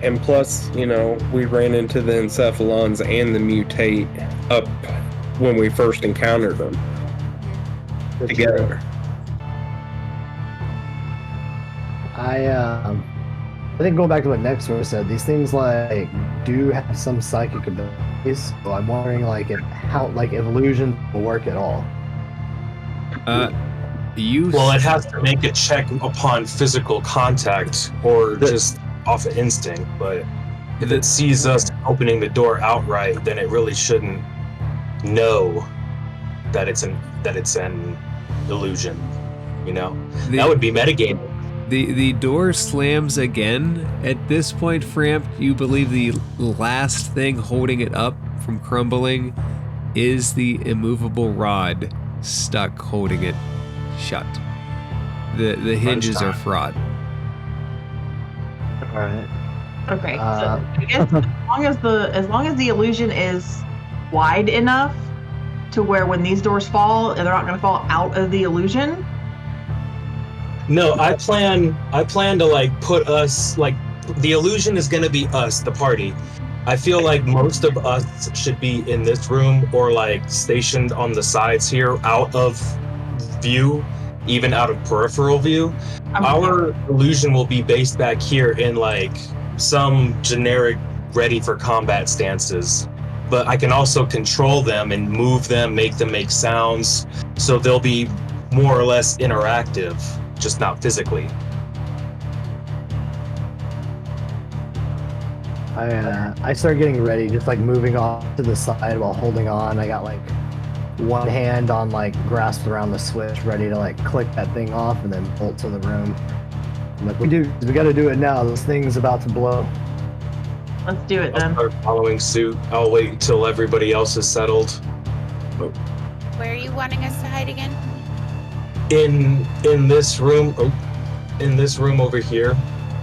And plus, we ran into the Encephalons and the mutate up when we first encountered them together. I think going back to what Nexor said, these things do have some psychic abilities. So I'm wondering how illusion will work at all. Well, it has to make a check upon physical contact or just off of instinct. But if it sees us opening the door outright, then it really shouldn't know that it's an illusion. That would be metagaming. The door slams again. At this point, Framp, you believe the last thing holding it up from crumbling is the immovable rod stuck holding it shut. The hinges are fraud. All right. Okay. So I guess as long as the illusion is wide enough to where when these doors fall, they're not going to fall out of the illusion. No, I plan to put us the illusion is going to be us, the party. I feel like most of us should be in this room or stationed on the sides here, out of view, even out of peripheral view. Our illusion will be based back here in some generic ready for combat stances. but I can also control them and move them, make them make sounds, so they'll be more or less interactive, just not physically. I start getting ready, just like moving off to the side while holding on. I got like one hand on like grasped around the switch, ready to like click that thing off and then bolt to the room. I'm like, we got to do it now. This thing's about to blow. Let's do it I'll then. start following suit. I'll wait until everybody else is settled. Where are you wanting us to hide again? In this room, in this room over here,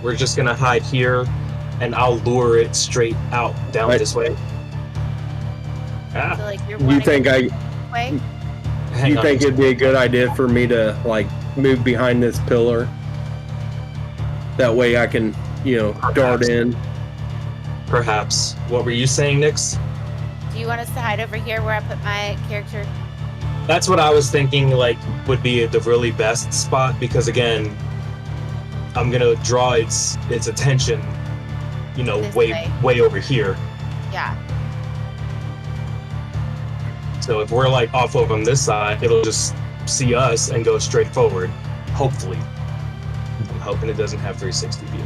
we're just gonna hide here, and I'll lure it straight out down this way. I feel like you're You wanting think us way? Hang you on. think it'd be a good idea for me to like move behind this pillar? That way I can, dart in. Perhaps. What were you saying, Nix? Do you want us to hide over here where I put my character? That's what I was thinking, like, would be the really best spot, because again, I'm gonna draw its attention, This way. way over here. Yeah. So if we're like off of on this side, it'll just see us and go straight forward. Hopefully. I'm hoping it doesn't have 360 view.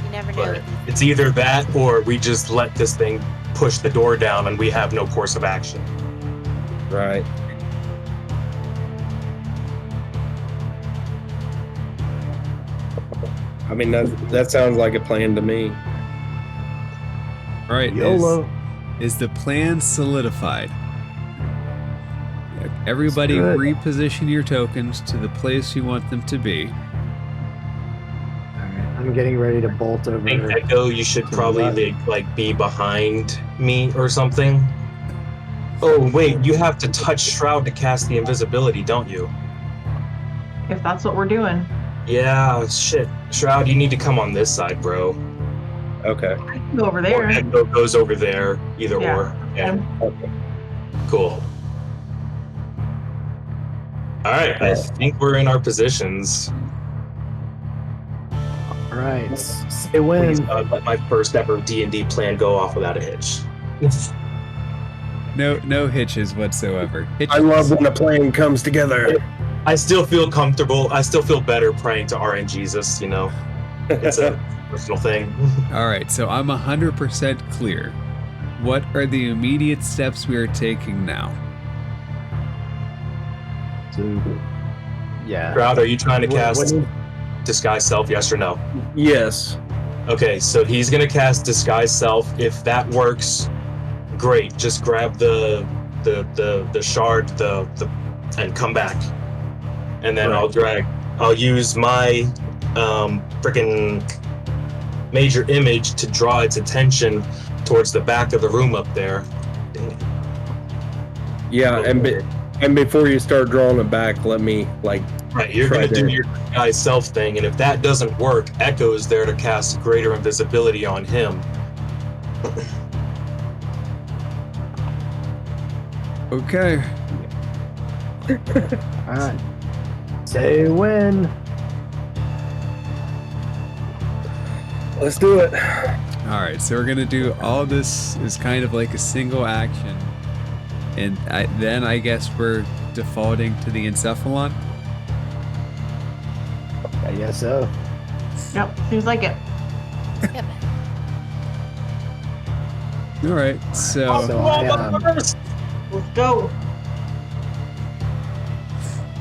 You never But know. it's either that or we just let this thing push the door down and we have no course of action. Right. I mean, that sounds like a plan to me. All right. YOLO. Is the plan solidified? Everybody Let's do it. reposition your tokens to the place you want them to be. Alright, I'm getting ready to bolt over. I think, Echo, you should probably like be behind me or something. Oh, wait, you have to touch Shroud to cast the invisibility, don't you? If that's what we're doing. Yeah, shit. Shroud, you need to come on this side, bro. Okay. I can go over Or there. Echo goes over there, either Yeah. or. Yeah, Okay. cool. Alright, I think we're in our positions. Alright, say Please when. let my first ever D&D plan go off without a hitch. No hitches whatsoever. Hitches. I love when a plan comes together. I still feel comfortable. I still feel better praying to RNGesus, It's a personal thing. All right, so I'm 100% clear. What are the immediate steps we are taking now? So, yeah. Shroud, are you trying to What- cast what- Disguise Self, yes or no? Yes. Okay, so he's gonna cast Disguise Self. If that works, great. Just grab the shard, and come back. And then Right. I'll use my freaking major image to draw its attention towards the back of the room up there. Dang it. Yeah, and before you start drawing it back, let me like. Right, you're Try gonna do that. your Disguise Self thing, and if that doesn't work, Echo is there to cast greater invisibility on him. Okay. Alright. Say when. Let's do it. All right, so we're gonna do all this is kind of like a single action, and then I guess we're defaulting to the Encephalon. I guess so. Yep, seems like it. Yep. All right, so So Let's go.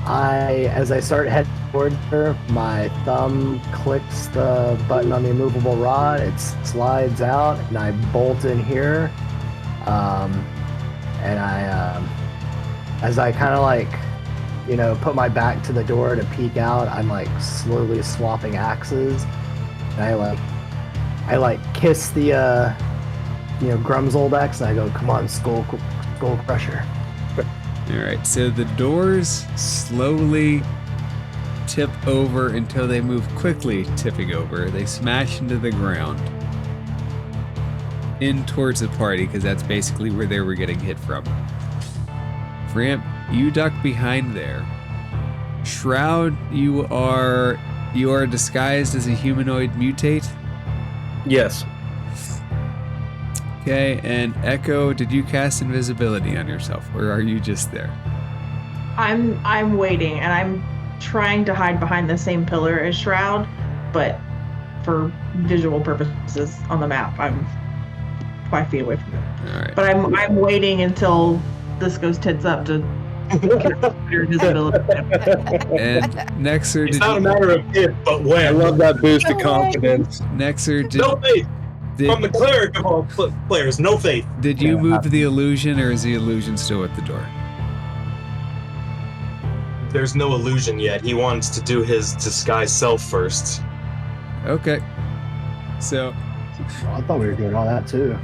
as I start heading toward her, my thumb clicks the button on the immovable rod. It slides out, and I bolt in here. And I, as I kind of like, put my back to the door to peek out, I'm like slowly swapping axes. And I like kiss the, Grum's old axe, and I go, "Come on, Skull Crusher." all right, so the doors slowly tip over until they move quickly, tipping over. They smash into the ground, in towards the party, because that's basically where they were getting hit from. Ramp, you duck behind there. Shroud, you are disguised as a humanoid mutate. Yes. Okay, and Echo, did you cast invisibility on yourself, or are you just there? I'm waiting, and I'm trying to hide behind the same pillar as Shroud, but for visual purposes on the map, I'm 5 feet away from it. All right. But I'm waiting until this goes tits up to get your invisibility. And Nexer, It's did not a you? matter of if, but when. I love that boost of confidence. Nexer, No faith from the did cleric of all players. No faith. you move the illusion, or is the illusion still at the door? There's no illusion yet. He wants to do his disguise self first. Okay. So, I thought we were doing all that too.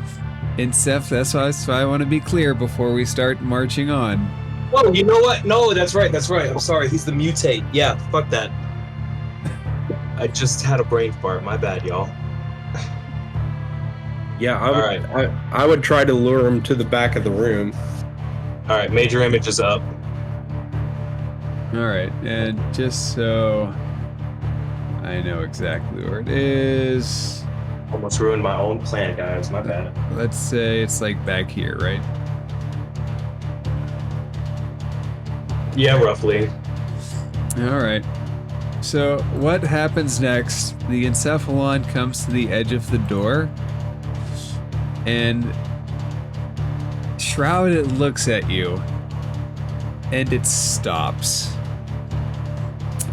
that's why I want to be clear before we start marching on. Oh, you know what? No, that's right. I'm sorry. He's the mutate. Yeah, fuck that. I just had a brain fart. My bad, y'all. Yeah, I would try to lure him to the back of the room. All right, major image is up. All right, and just so I know exactly where it is, Almost ruined my own plan, guys. My bad. let's say it's like back here, right? Yeah, roughly. All right. So what happens next? The Encephalon comes to the edge of the door, and Shroud, it looks at you, and it stops.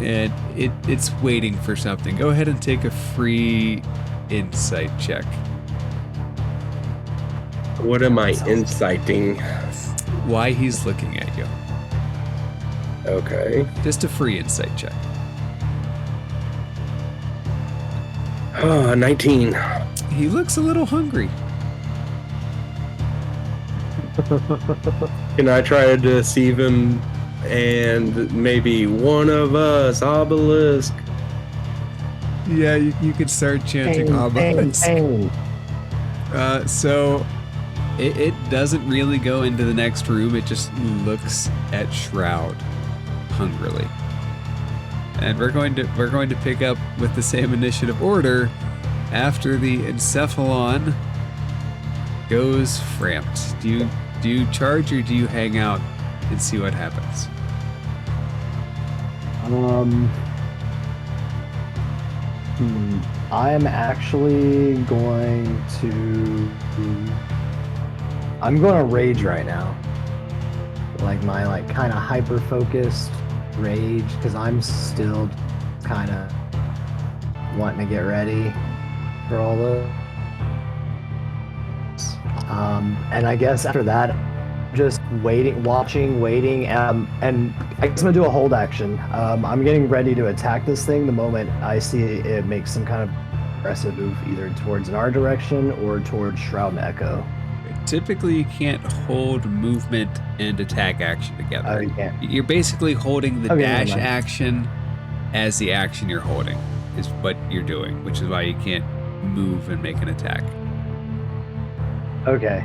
And it's waiting for something. Go ahead and take a free insight check. What am I inciting? Why he's looking at you. Okay. Just a free insight check. 19. He looks a little hungry. Can I try to deceive him and maybe one of us, Obelisk? Yeah, you could start chanting Obelisk. So it doesn't really go into the next room. It just looks at Shroud hungrily. And we're going to pick up with the same initiative order after the Encephalon goes Framped. Do you charge, or do you hang out and see what happens? I'm actually going to. I'm going to rage right now. Like my kind of hyper focused rage, because I'm still kind of wanting to get ready for all this. And I guess after that, just waiting, and I guess I'm gonna do a hold action. I'm getting ready to attack this thing the moment I see it make some kind of aggressive move, either towards our direction or towards Shroud and Echo. Typically, you can't hold movement and attack action together. Oh, you can't. You're basically holding the Okay, dash never mind. action as the action you're holding is what you're doing, which is why you can't move and make an attack. Okay.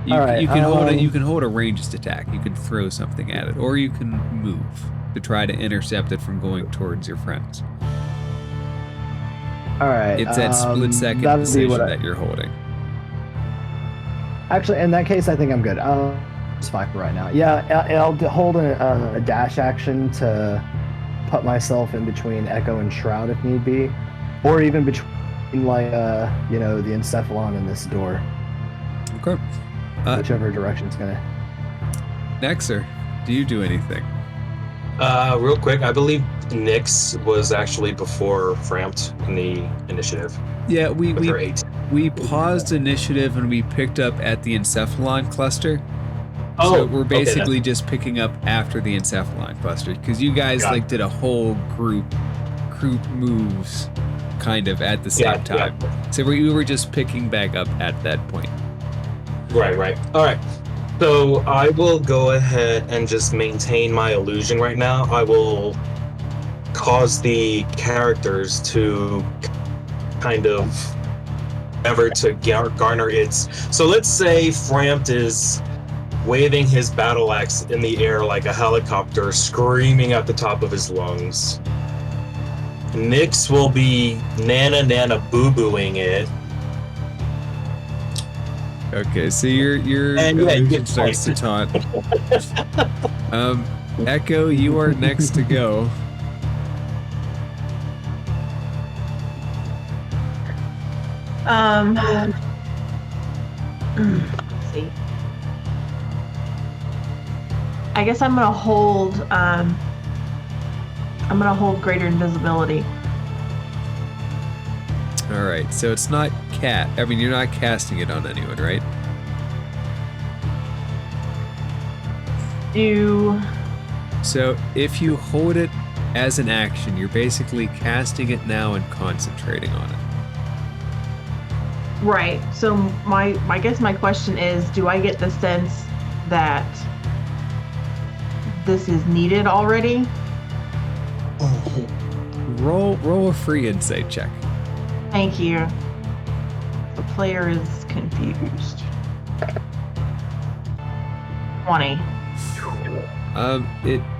You, All right, you can hold it. You can hold a ranged attack. You can throw something at it, or you can move to try to intercept it from going towards your friends. All right. It's that split second that'd be decision what that you're holding. Actually, in that case, I think I'm good. It's fine for right now. Yeah, I'll hold a dash action to put myself in between Echo and Shroud if need be, or even between the Encephalon and this door, Okay. whichever direction it's gonna. Nexer, do you do anything? Real quick, I believe Nyx was actually before Framped in the initiative. Yeah, With her 8. we paused initiative and we picked up at the Encephalon Cluster. Oh, So we're okay, basically just picking up after the Encephalon Cluster, because you guys Got it. did a whole group moves kind of at the same time. So we were just picking back up at that point. Right. All right. So I will go ahead and just maintain my illusion right now. I will cause the characters to kind of ever to garner its. So let's say Framped is waving his battle axe in the air like a helicopter, screaming at the top of his lungs. Nyx will be nana boo-booing it. Okay, so your And yeah, you illusion get starts to taunt. Echo, you are next to go. Let's see. I guess I'm gonna hold greater invisibility. All right, so it's not you're not casting it on anyone, right? So if you hold it as an action, you're basically casting it now and concentrating on it. Right. So I guess my question is, do I get the sense that this is needed already? Roll a free insight check. Thank you. The player is confused. 20.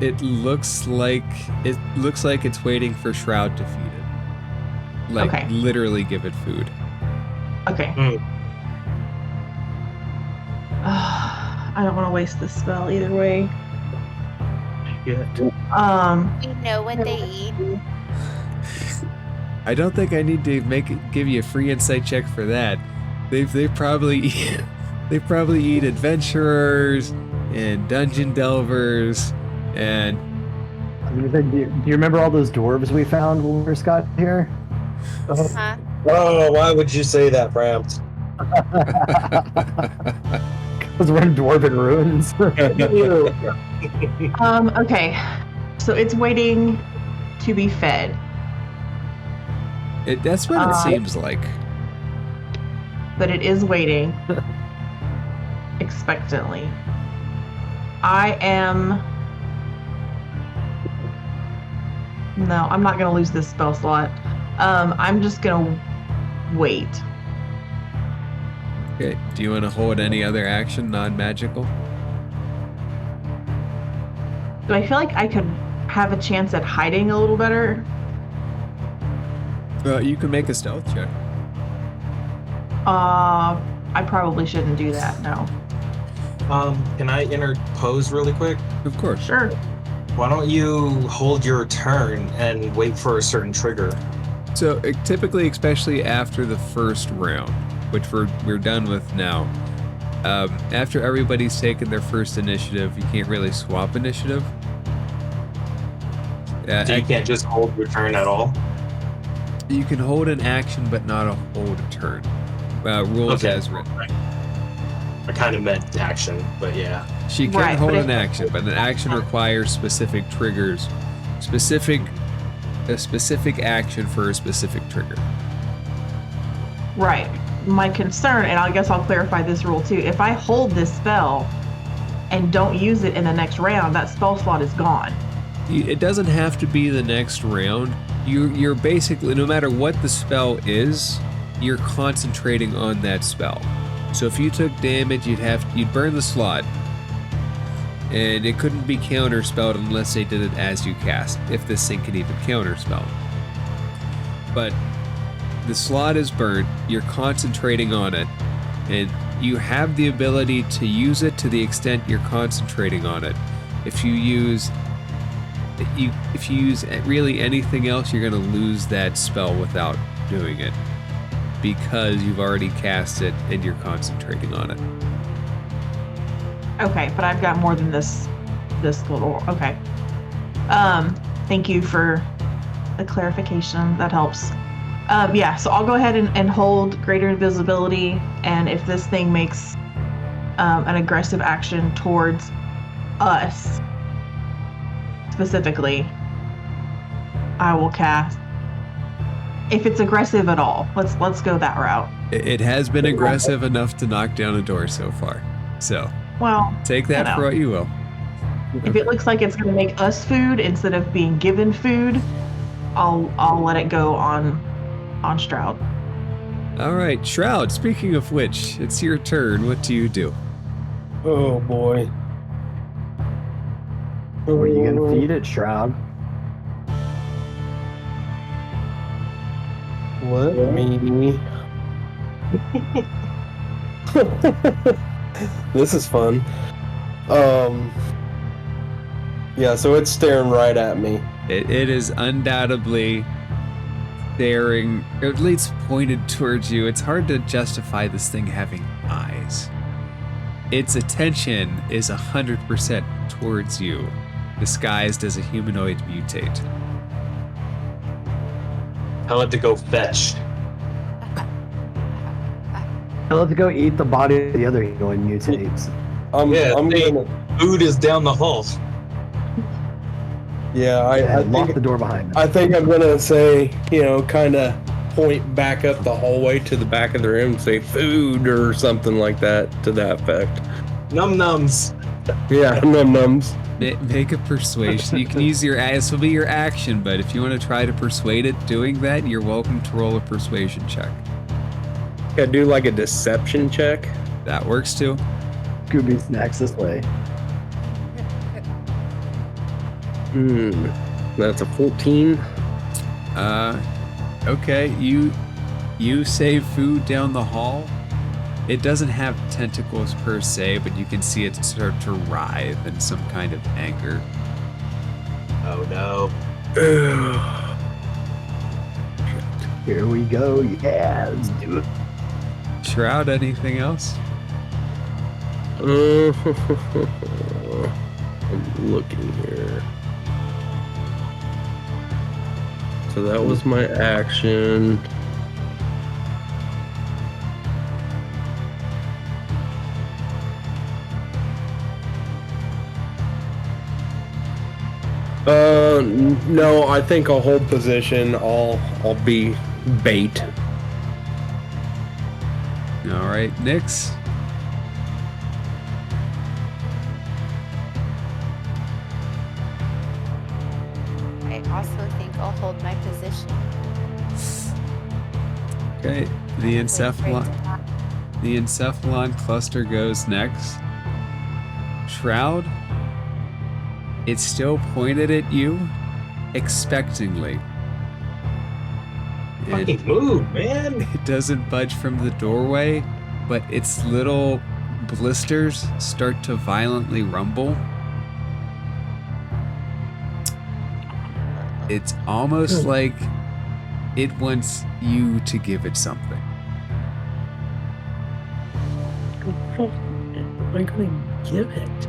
It looks like it's waiting for Shroud to feed it. Like Okay. literally give it food. Okay. I don't want to waste this spell either way. Yeah. Do you know what they eat? I don't think I need to give you a free insight check for that. They probably eat adventurers and dungeon delvers and. Do you remember all those dwarves we found when we first got here? Huh? Oh, why would you say that, Bramps? Because we're in dwarven ruins. Okay. So it's waiting to be fed. That's what it seems like. But it is waiting expectantly. No, I'm not going to lose this spell slot. I'm just going to wait. Okay. Do you want to hold any other action, non-magical? Do I feel like I could have a chance at hiding a little better? You can make a stealth check. I probably shouldn't do that, no. Can I interpose really quick? Of course. Sure. Why don't you hold your turn and wait for a certain trigger? So typically, especially after the first round, which we're done with now, after everybody's taken their first initiative, you can't really swap initiative. So you can't just hold your turn at all? You can hold an action, but not a hold a turn. Rules Okay. as written. Right. I kind of meant action, but yeah. She can Right, hold but an action, but an action requires specific triggers, a specific action for a specific trigger. Right. My concern, and I guess I'll clarify this rule too, if I hold this spell and don't use it in the next round, that spell slot is gone. It doesn't have to be the next round. You're basically, no matter what the spell is, you're concentrating on that spell. So if you took damage, you'd burn the slot, and it couldn't be counterspelled unless they did it as you cast, if this thing can even counterspell. But the slot is burnt, you're concentrating on it, and you have the ability to use it to the extent you're concentrating on it. If you use really anything else, you're going to lose that spell without doing it, because you've already cast it and you're concentrating on it. Okay, but I've got more than this little, okay. Thank you for the clarification, that helps. Yeah, so I'll go ahead and hold greater invisibility, and if this thing makes an aggressive action towards us specifically, I will cast. If it's aggressive at all, let's go that route. It has been aggressive enough to knock down a door so far, so Well, take that for what you will. if it looks like it's going to make us food instead of being given food, I'll let it go on Shroud. All right, Shroud, speaking of which, it's your turn. What do you do? Oh boy. What are you gonna feed it, Shroud? Let me This is fun. Yeah, so it's staring right at me. It is undoubtedly staring, or at least pointed towards you. It's hard to justify this thing having eyes. Its attention is 100% towards you, disguised as a humanoid mutate. Tell it to go fetch. I'll have to go eat the body of the other humanoid mutates. I'm they- gonna. Food is down the hall. Yeah, I Lock think the door behind them. I think I'm gonna say, kind of point back up the hallway to the back of the room and say food or something like that to that effect. Num nums. Yeah, nums. Make a persuasion. You can use this will be your action, but if you want to try to persuade it doing that, you're welcome to roll a persuasion check. Gotta do like a deception check. That works too. Scooby snacks this way. That's a 14. Okay, you save food down the hall. It doesn't have tentacles per se, but you can see it start to writhe in some kind of anger. Oh no. Here we go. Yeah, let's do it. Shroud, anything else? I'm looking here. So that was my action. No, I think I'll hold position. I'll be bait. All right, Nyx. I also think I'll hold my position. Okay, the Encephalon Cluster goes next. Shroud, it's still pointed at you, expectingly. Fucking move, man. It doesn't budge from the doorway, but its little blisters start to violently rumble. It's almost like it wants you to give it something. Am I gonna give it?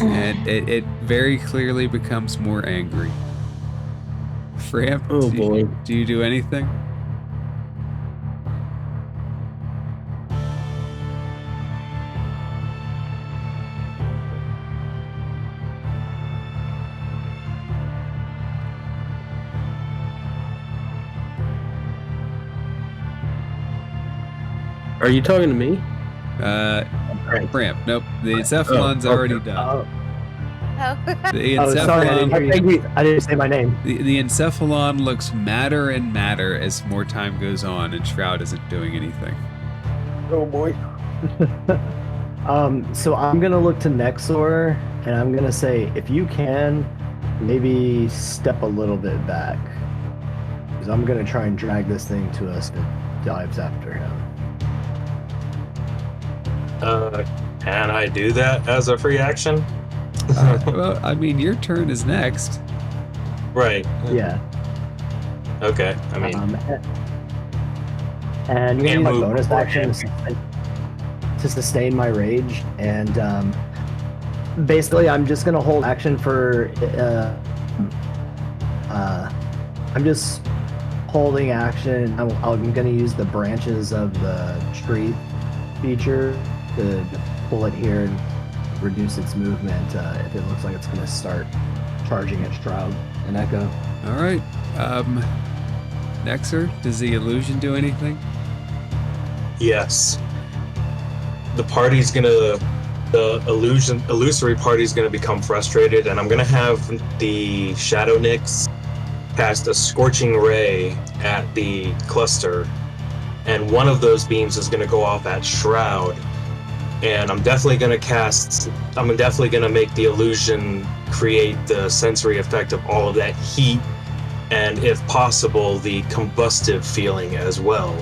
And it very clearly becomes more angry. Framp, Oh, boy. Do you do anything? Are you talking to me? Framp, nope. The Encephalon's already done. Oh, The Oh, sorry, I Encephalon, didn't, hear you. I didn't say my name. the Encephalon looks madder and madder as more time goes on, and Shroud isn't doing anything. Oh boy. So I'm gonna look to Nexor, and I'm gonna say, if you can, maybe step a little bit back, because I'm gonna try and drag this thing to us that dives after him. Can I do that as a free action? Well, I mean, your turn is next. Right. Yeah. Okay. I mean, And you're gonna Can't use my move bonus before action to sustain my rage, and basically I'm just gonna hold action for. I'm just holding action. I'm gonna use the branches of the tree feature to pull it here and reduce its movement if it looks like it's gonna start charging at Shroud and Echo. All right. Nexer, does the illusion do anything? yes. The illusory party's gonna become frustrated, and I'm gonna have the Shadow Nyx cast a scorching ray at the cluster, and one of those beams is gonna go off at Shroud. And I'm definitely gonna make the illusion create the sensory effect of all of that heat, and if possible, the combustive feeling as well.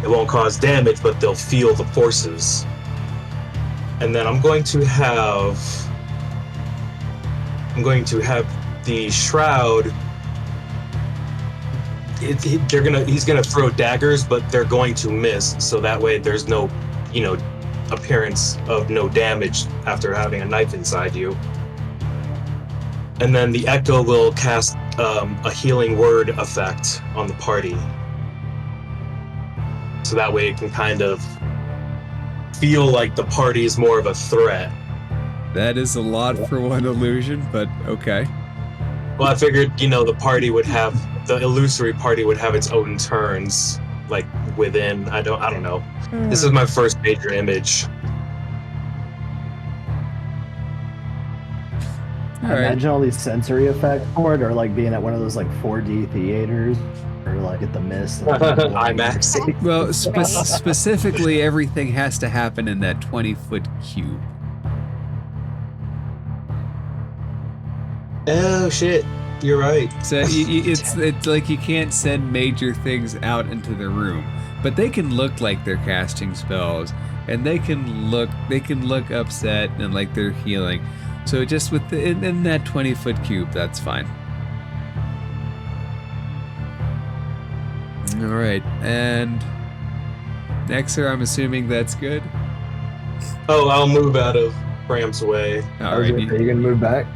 It won't cause damage, but they'll feel the forces. And then I'm going to have the shroud. He's gonna throw daggers, but they're going to miss. So that way, there's no, appearance of no damage after having a knife inside you. And then the echo will cast a healing word effect on the party. So that way, it can kind of feel like the party is more of a threat. That is a lot for one illusion, but okay. Well, I figured, the illusory party would have its own turns, like within. I don't know. This is my first major image. All right. Imagine all these sensory effects for it, or like being at one of those like 4D theaters, or like at the Mist. IMAX. Well, specifically, everything has to happen in that 20-foot cube. Oh shit! You're right. So it's like you can't send major things out into the room, but they can look like they're casting spells, and they can look upset and like they're healing. So just in that 20-foot cube, that's fine. All right, and Nexer, I'm assuming that's good. Oh, I'll move out of Bram's way. All right, Are you gonna move back?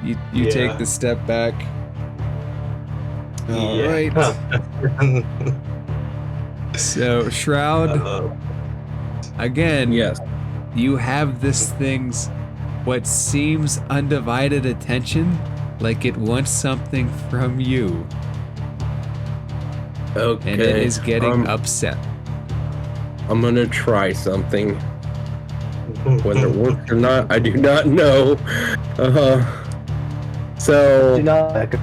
you take the step back. All right. So Shroud, again, Yes. you have this thing's what seems undivided attention, like it wants something from you, Okay. and it is getting upset. I'm gonna try something. Whether it works or not, I do not know. So Do not.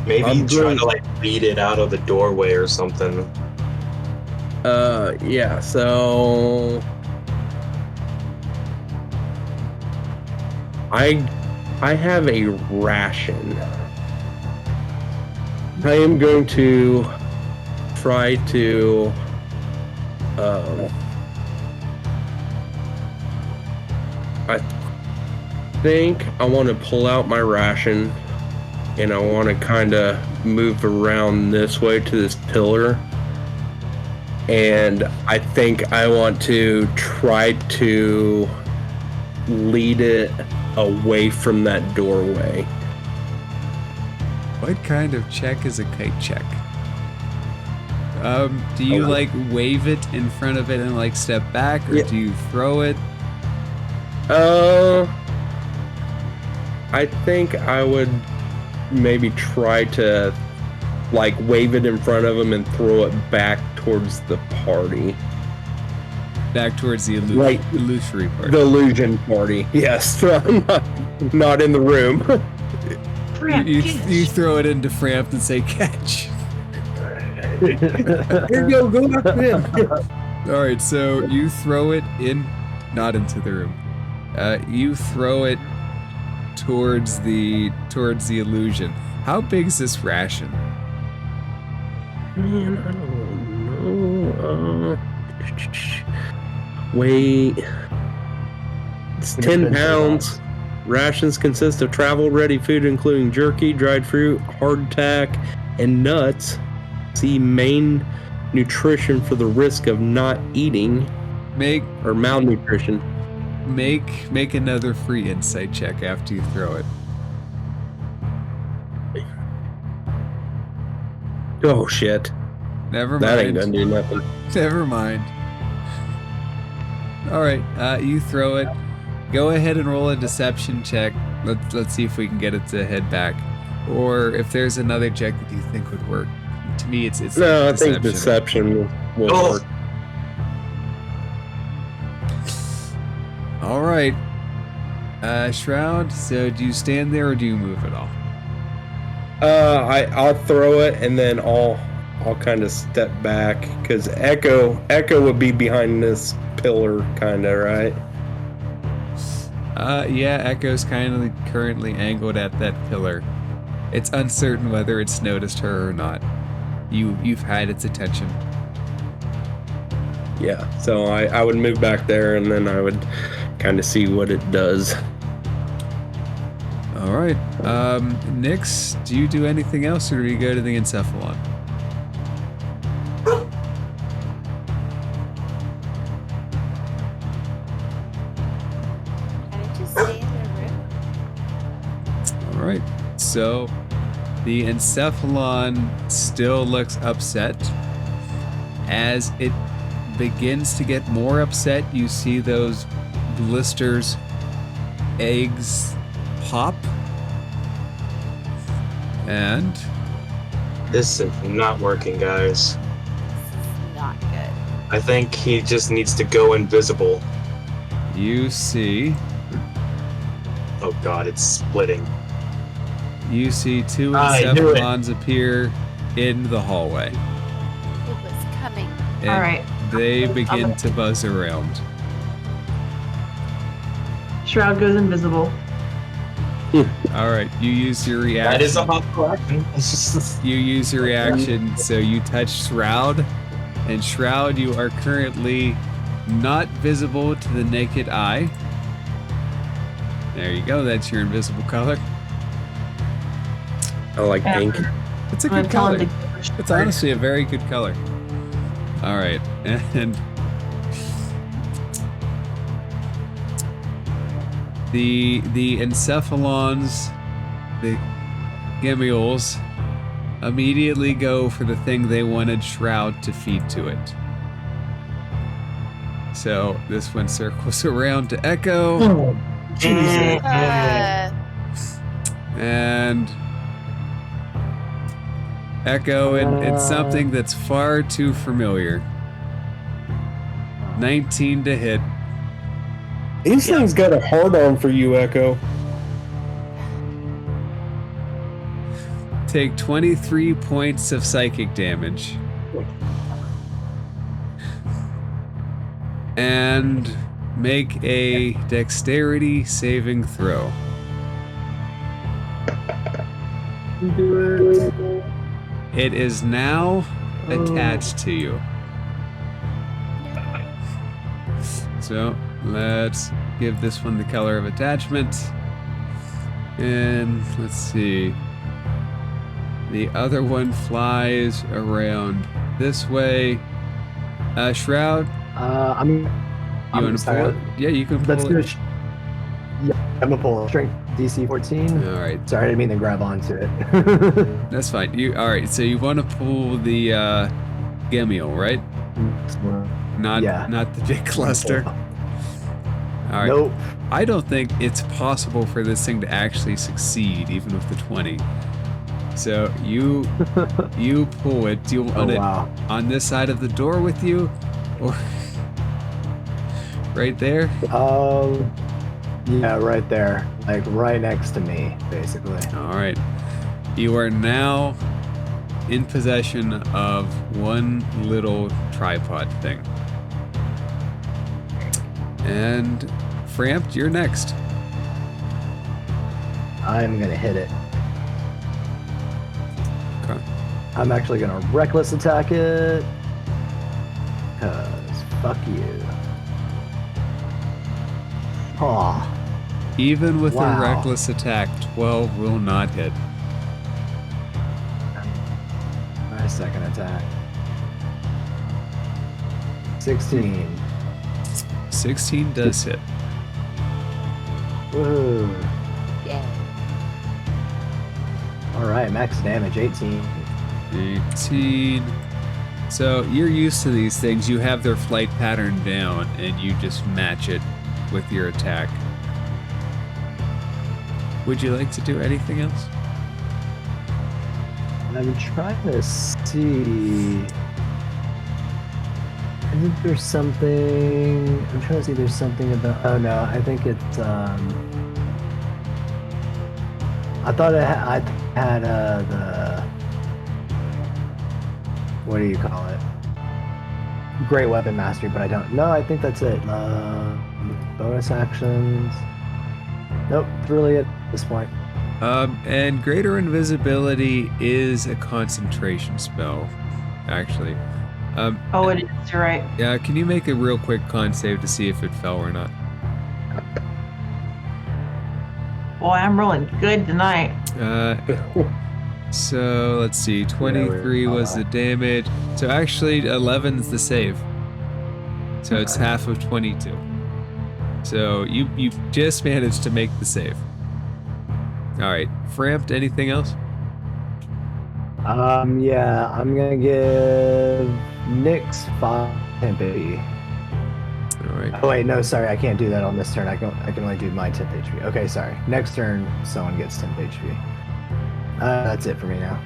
Maybe I'm try good. to lead it out of the doorway or something. yeah, so I have a ration. I am going to try to I think I want to pull out my ration and I want to kind of move around this way to this pillar. And I think I want to try to lead it away from that doorway. What kind of check is a kite check? Do you wave it in front of it and step back, or do you throw it? I think I would maybe try to wave it in front of him and throw it back towards the party. Back towards the illusory part. The illusion party. Yes. Not in the room. You throw it into Framp and say catch. Here you go after him. Alright, so you throw it not into the room. You throw it towards the illusion. How big is this ration? Man, I don't know. Weight. It's 10 pounds. Rations consist of travel-ready food, including jerky, dried fruit, hardtack, and nuts. See main nutrition for the risk of not eating or malnutrition. Make another free insight check after you throw it. Oh shit. Never mind. That ain't gonna do nothing. Never mind. Alright, you throw it. Go ahead and roll a deception check. Let's see if we can get it to head back. Or if there's another check that you think would work. To me, it's No, I think deception will work. Alright. Shroud, so do you stand there or do you move at all? I'll throw it and then I'll kind of step back because Echo would be behind this pillar, kind of, right? Yeah, Echo's currently angled at that pillar. It's uncertain whether it's noticed her or not. You've had its attention. Yeah, so I would move back there, and then I would kind of see what it does. All right. Nix, do you do anything else, or do you go to the Encephalon? Can I just stay in the room? All right. So the Encephalon still looks upset. As it begins to get more upset, you see those blisters, eggs pop. And This is not working, guys. This is not good. I think he just needs to go invisible. you see Oh god, it's splitting. two I knew it. Encephalons appear in the hallway. It was coming. And All right. they begin to buzz around. Shroud goes invisible. All right, you use your reaction. That is a hot action. You use your reaction, so you touch Shroud, and Shroud, you are currently not visible to the naked eye. There you go, that's your invisible color. I like pink. It's a I'm good gonna tell color. him to It's honestly a very good color. All right, and the Encephalons, the Gemmules, immediately go for the thing they wanted Shroud to feed to it. So this one circles around to Echo, Oh, Jesus. and Echo, and it's something that's far too familiar. 19 to hit. These things got a hard on for you, Echo. Take 23 points of psychic damage. And make a dexterity saving throw. Do it. It is now attached to you. So let's give this one the color of attachment. And let's see. The other one flies around this way. Shroud, I'm you want to pull it? Yeah, you can pull Let's it. do it. Yeah, I'm gonna pull strength DC 14. All right, Sorry, I didn't mean to grab onto it. that's fine. All right, so you want to pull the Gemmuel, right? Not the big cluster. All right. Nope. I don't think it's possible for this thing to actually succeed, even with the 20. So you pull it. Do you want it wow. on this side of the door with you, or right there? Yeah, right there, like right next to me, basically. All right. You are now in possession of one little tripod thing. And Frampt, you're next. I'm gonna hit it. Okay. I'm actually gonna reckless attack it. Cause fuck you. Aw. Even with a Wow. reckless attack, 12 will not hit. My second attack. 16. 16 does hit. Woohoo. Yeah. Alright, max damage 18. 18. So you're used to these things. You have their flight pattern down, and you just match it with your attack. Would you like to do anything else? I'm trying to see. I think there's something. I'm trying to see. There's something about. Oh no, I think it's. I thought I had the. What do you call it? Great weapon mastery, but I don't. No, I think that's it. Bonus actions. Nope, that's really it at this point. And greater invisibility is a concentration spell, actually. Oh, it is. You're right. Yeah, can you make a real quick con save to see if it fell or not? Boy, I'm rolling good tonight. So let's see, 23 was the damage. So actually 11 is the save. So it's half of 22. So you just managed to make the save. All right, Frampt, anything else? Yeah, I'm gonna give Nyx 5 temp HP. All right. Oh wait, no, sorry, I can't do that on this turn. I can only do my 10 HP. Okay, sorry. Next turn, someone gets 10 HP. That's it for me now.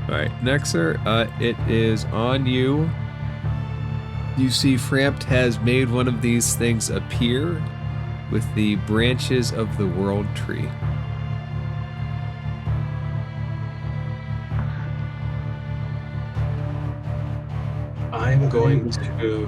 All right, Nexer, it is on you. You see Frampt has made one of these things appear with the branches of the world tree. I'm going to.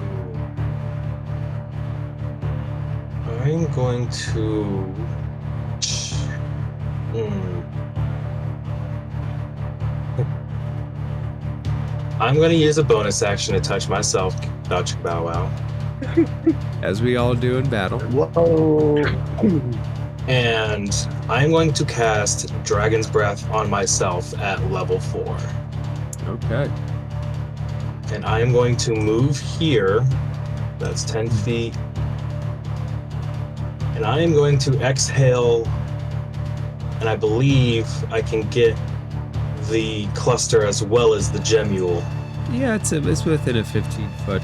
I'm going to use a bonus action to touch myself. Touch Bow Wow. As we all do in battle. Whoa. And I'm going to cast Dragon's Breath on myself at level 4. Okay. And I am going to move here. That's 10 feet. And I am going to exhale. And I believe I can get the cluster as well as the gemule. Yeah, it's within a 15-foot.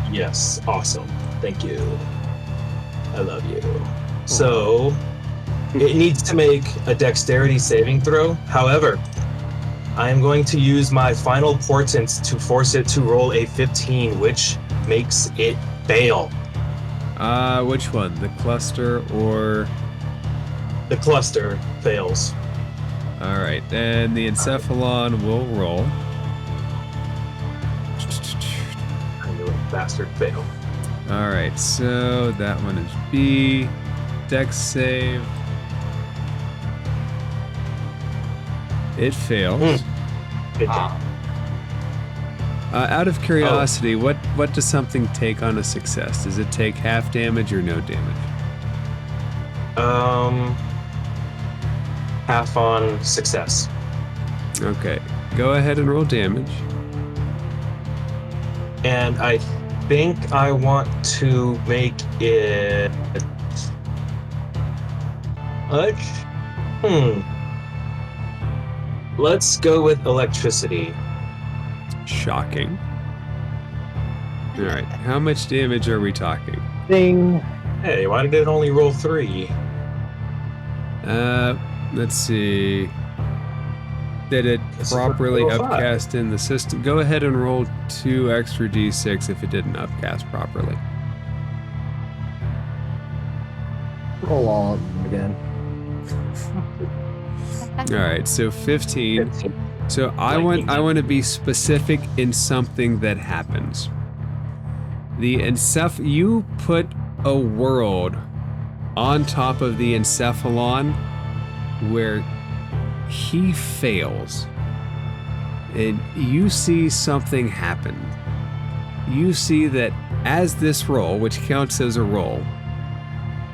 Yes, awesome. Thank you. I love you. So, it needs to make a dexterity saving throw. However, I am going to use my final portent to force it to roll a 15, which makes it fail. Which one? The cluster or... The cluster fails. All right, and the Encephalon will roll. I knew it. Bastard fail. All right, so that one is B. Dex save. It fails. Good job. Out of curiosity, what does something take on a success? Does it take half damage or no damage? Half on success. Okay, go ahead and roll damage. And I think I want to make it... Let's go with electricity. Shocking. All right, how much damage are we talking? Ding. Hey, why did it only roll 3? Let's see. Did it properly roll 5. upcast in the system? Go ahead and roll 2 extra d6 if it didn't upcast properly. Roll all of them again. All right, so 15. So I want to be specific in something that happens. You put a world on top of the Encephalon where he fails, and you see something happen. You see that as this roll, which counts as a roll,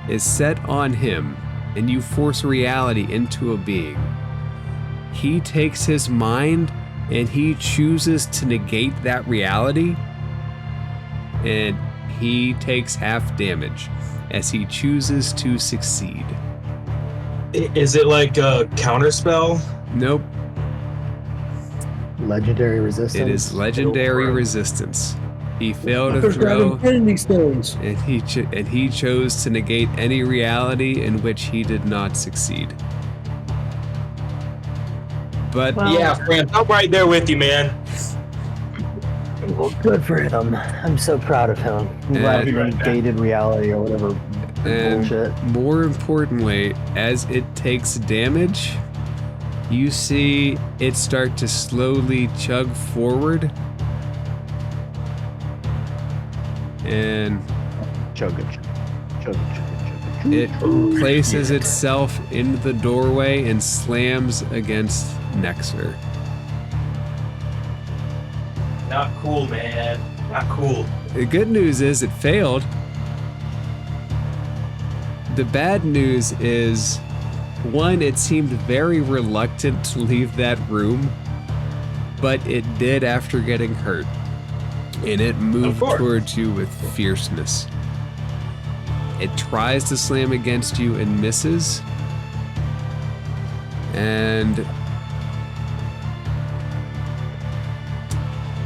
is set on him, and you force reality into a being, he takes his mind and he chooses to negate that reality, and he takes half damage as he chooses to succeed. Is it like a counterspell? Nope. Legendary resistance. It is legendary resistance. He failed to throw, and he chose to negate any reality in which he did not succeed. But Yeah, Fran, I'm right there with you, man. Well, good for him. I'm so proud of him. I'm glad he negated reality or whatever bullshit. And more importantly, as it takes damage, you see it start to slowly chug forward. And it places itself in the doorway and slams against Nexer. Not cool, man. Not cool. The good news is it failed. The bad news is, one, it seemed very reluctant to leave that room, but it did after getting hurt. And it moved course. towards you with fierceness. It tries to slam against you and misses. And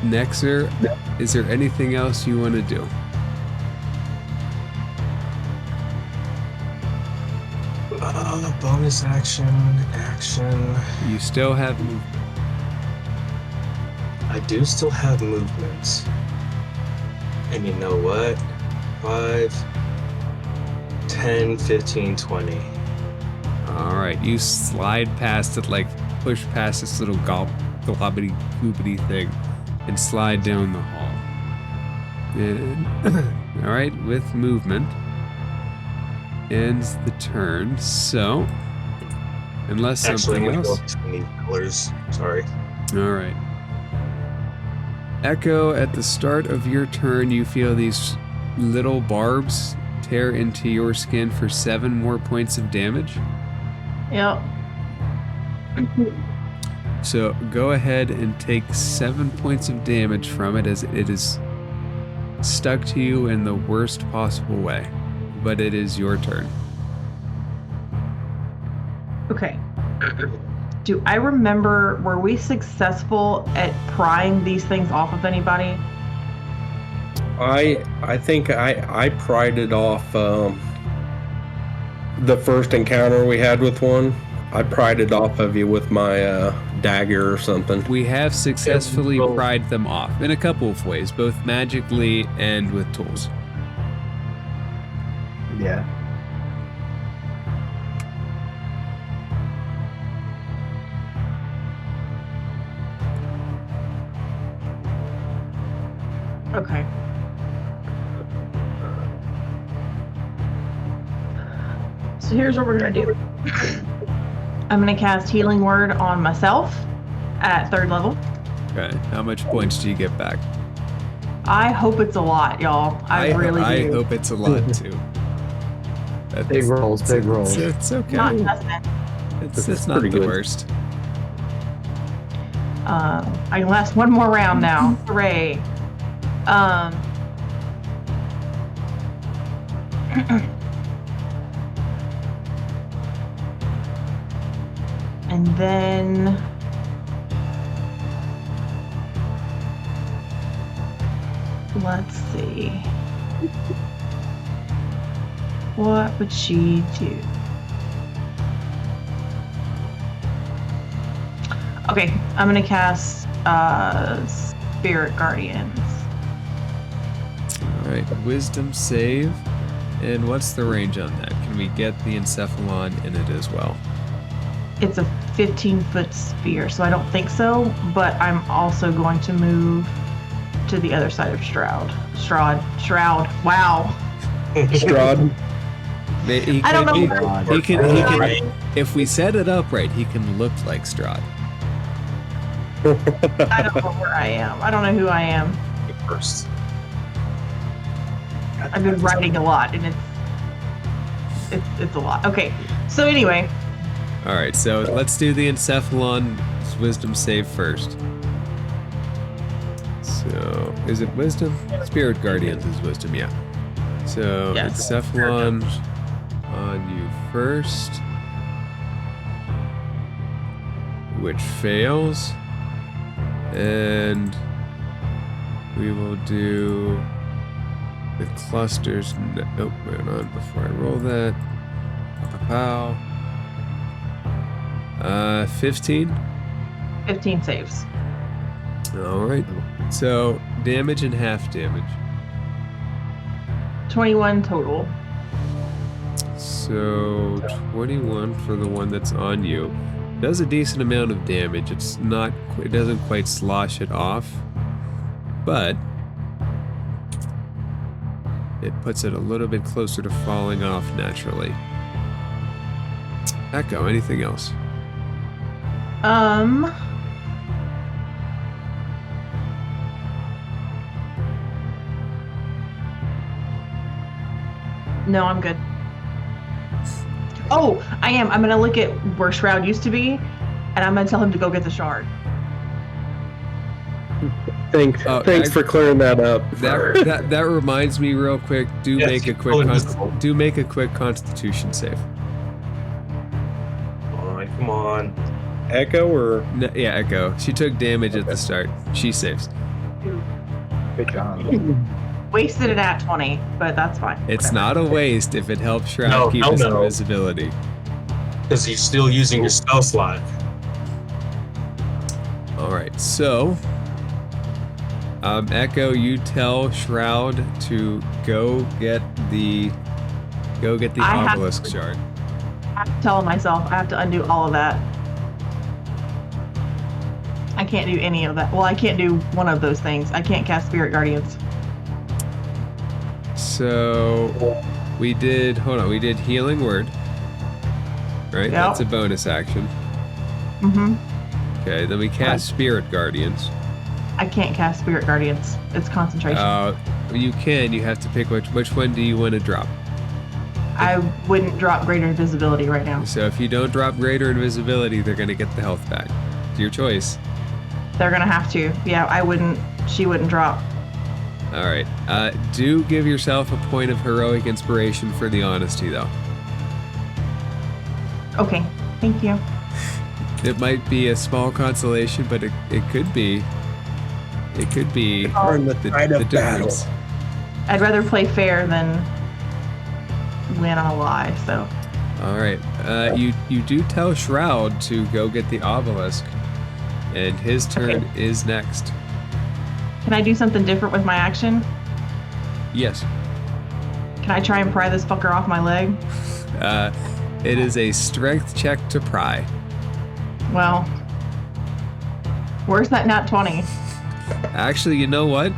Nexer, is there anything else you want to do? Bonus action. You still have movement. I do still have movements. And you know what? 5, 10, 15, 20. Alright, you slide past it, like push past this little globbity goobity thing and slide down the hall. And alright, with movement ends the turn, so unless Actually, something I'm gonna else. go between these pillars. Sorry. Alright. Echo, at the start of your turn, you feel these little barbs tear into your skin for 7 more points of damage. Yep. So go ahead and take 7 points of damage from it, as it is stuck to you in the worst possible way. But it is your turn. Okay. Do I remember, were we successful at prying these things off of anybody? I think I pried it off the first encounter we had with one. I pried it off of you with my dagger or something. We have successfully Yeah, well- pried them off in a couple of ways, both magically and with tools. Yeah. Okay. So here's what we're gonna do. I'm gonna cast Healing Word on myself at 3rd level. Okay. How much points do you get back? I hope it's a lot, y'all. I really I do. hope it's a lot too. That's- Big rolls, big rolls. It's okay. Not nothing. It's not the pretty good. worst. I can last one more round now. Hooray. And then let's see. What would she do? Okay, I'm gonna cast Spirit Guardians. Alright, wisdom save. And what's the range on that? Can we get the Encephalon in it as well? It's a 15-foot sphere, so I don't think so, but I'm also going to move to the other side of Shroud. Wow. Strahd. He I don't could know be- where- He can, if we set it up right, he can look like Strahd. I don't know where I am. I don't know who I am. First. I've been writing a lot, and it's a lot. Okay, so anyway, Alright, so let's do the Encephalon's wisdom save first. So, is it wisdom? Spirit Guardians is wisdom, yeah. So, Yes. Encephalon on you first. Which fails. And we will do the clusters. Nope, wait on before I roll that. Pow. 15. 15 saves. All right. So damage and half damage. 21 total. So 21 for the one that's on you. Does a decent amount of damage. It's not. It doesn't quite slosh it off, but it puts it a little bit closer to falling off naturally. Echo. Anything else? No, I'm good. Oh, I am. I'm gonna look at where Shroud used to be, and I'm gonna tell him to go get the shard. Thanks for clearing that up. That reminds me real quick. Yes, Make a he's quick still invisible. do make a quick Constitution save. Come on. Echo or No, yeah, Echo. She took damage at the start. She saves. Good job. Wasted it at 20, but that's fine. It's not a waste if it helps Shroud No, keep hell his no. invisibility. Because you're still using your spell slot. All right, so Echo, you tell Shroud to go get the Obelisk Shard. I have to tell myself I have to undo all of that. I can't do any of that. Well, I can't do one of those things. I can't cast Spirit Guardians. So we did Healing Word. Right? Yep. That's a bonus action. Mm-hmm. Okay, then we cast Spirit Guardians. I can't cast Spirit Guardians. It's concentration. You can. You have to pick which one do you want to drop. I wouldn't drop Greater Invisibility right now. So if you don't drop Greater Invisibility, they're gonna get the health back. It's your choice. They're gonna have to. Yeah, I wouldn't. She wouldn't drop. All right. Do give yourself a point of heroic inspiration for the honesty, though. Okay. Thank you. It might be a small consolation, but it could be. It could be on the side of difference. I'd rather play fair than win on a lie. So. All right. You do tell Shroud to go get the obelisk, and his turn is next. Can I do something different with my action? Yes. Can I try and pry this fucker off my leg? It is a strength check to pry. Well, where's that nat 20? Actually, you know what?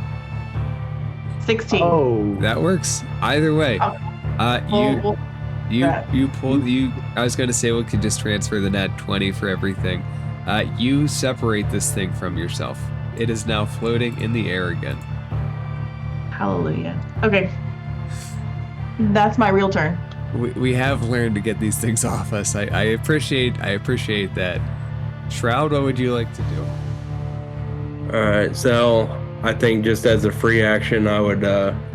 16. Oh, That works. Either way. Well, You pull you. I was going to say we could just transfer the nat 20 for everything. You separate this thing from yourself. It is now floating in the air again. Hallelujah. Okay. That's my real turn. We have learned to get these things off us. I appreciate that. Shroud, what would you like to do? Alright, so I think just as a free action I would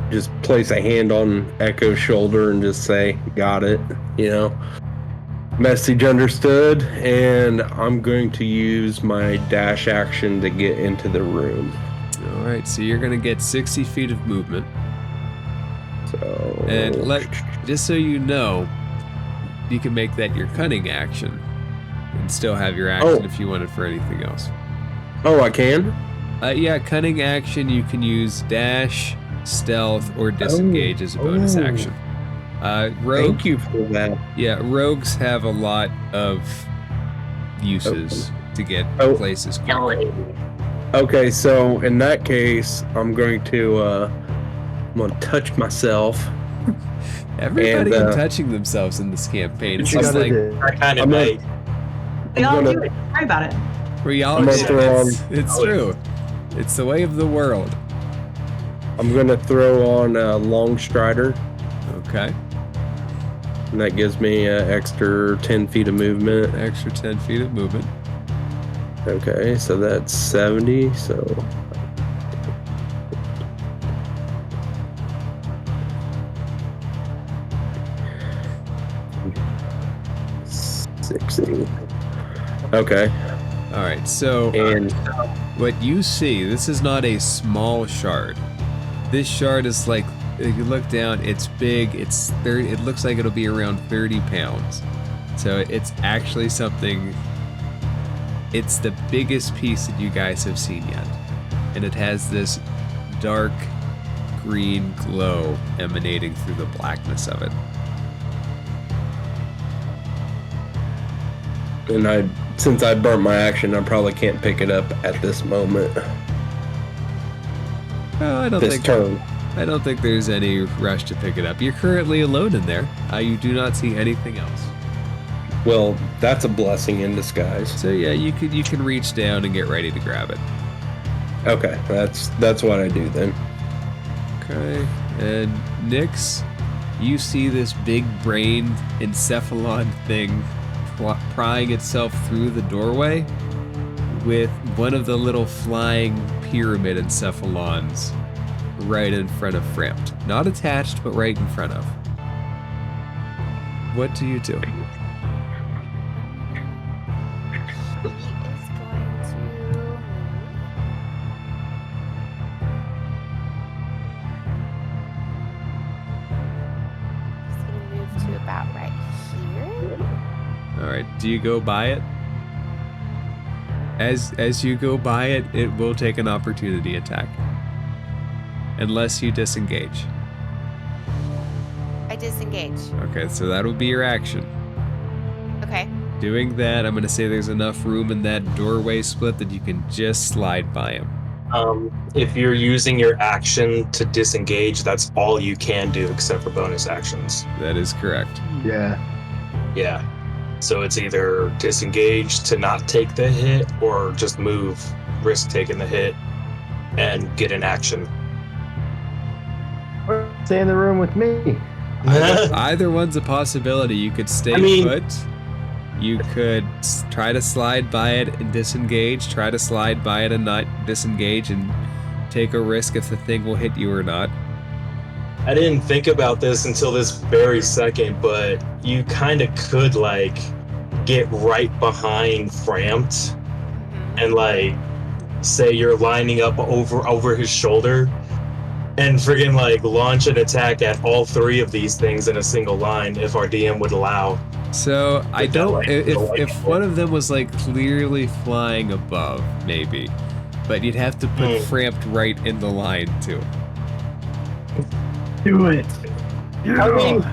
just place a hand on Echo's shoulder and just say, got it, Message understood, and I'm going to use my dash action to get into the room. All right, so you're going to get 60 feet of movement. So, And just so you know, you can make that your cunning action and still have your action if you want it for anything else. Oh, I can? Yeah, cunning action, you can use dash, stealth, or disengage as a bonus action. Rogue, Thank you for that. yeah, rogues have a lot of uses to get places quickly. Okay, so in that case, I'm going to touch myself. Everybody And, touching themselves in this campaign. It's you just gotta like do. I kind of I'm might. We all gonna- do it. Don't worry about it. we all I'm gonna do. throw It's true. It's the way of the world. I'm going to throw on Long Strider, Okay. and that gives me extra 10 feet of movement. Extra 10 feet of movement. Okay, so that's 70, so... $60. Okay, All right. So and what you see, this is not a small shard. This shard is like, if you look down, it's big. It's 30. It looks like it'll be around 30 pounds. So it's actually something. It's the biggest piece that you guys have seen yet, and it has this dark green glow emanating through the blackness of it. and since I burnt my action, I probably can't pick it up at this moment. Oh, I This turn. I don't think there's any rush to pick it up. You're currently alone in there. You do not see anything else. Well, that's a blessing in disguise. So yeah, you can reach down and get ready to grab it. Okay, that's what I do then. Okay. And Nyx, you see this big brain encephalon thing prying itself through the doorway with one of the little flying pyramid encephalons right in front of Frampt. Not attached, but right in front of. What do you do? He is going to move. He's going to move to about right here. All right, do you go by it? As you go by it, it will take an opportunity attack. Unless you disengage. I disengage. Okay, so that'll be your action. Okay. Doing that, I'm gonna say there's enough room in that doorway split that you can just slide by him. If you're using your action to disengage, that's all you can do except for bonus actions. That is correct. Yeah. Yeah. So it's either disengage to not take the hit, or just move, risk taking the hit, and get an action. Stay in the room with me. Either one's a possibility. You could stay put. You could try to slide by it and disengage. Try to slide by it and not disengage and take a risk if the thing will hit you or not. I didn't think about this until this very second, but you kind of could like get right behind Frampt and like say you're lining up over his shoulder and friggin' like launch an attack at all three of these things in a single line if our DM would allow. So I don't. like, If one of them was like clearly flying above, maybe, but you'd have to put Frampt right in the line too. Do it. I mean,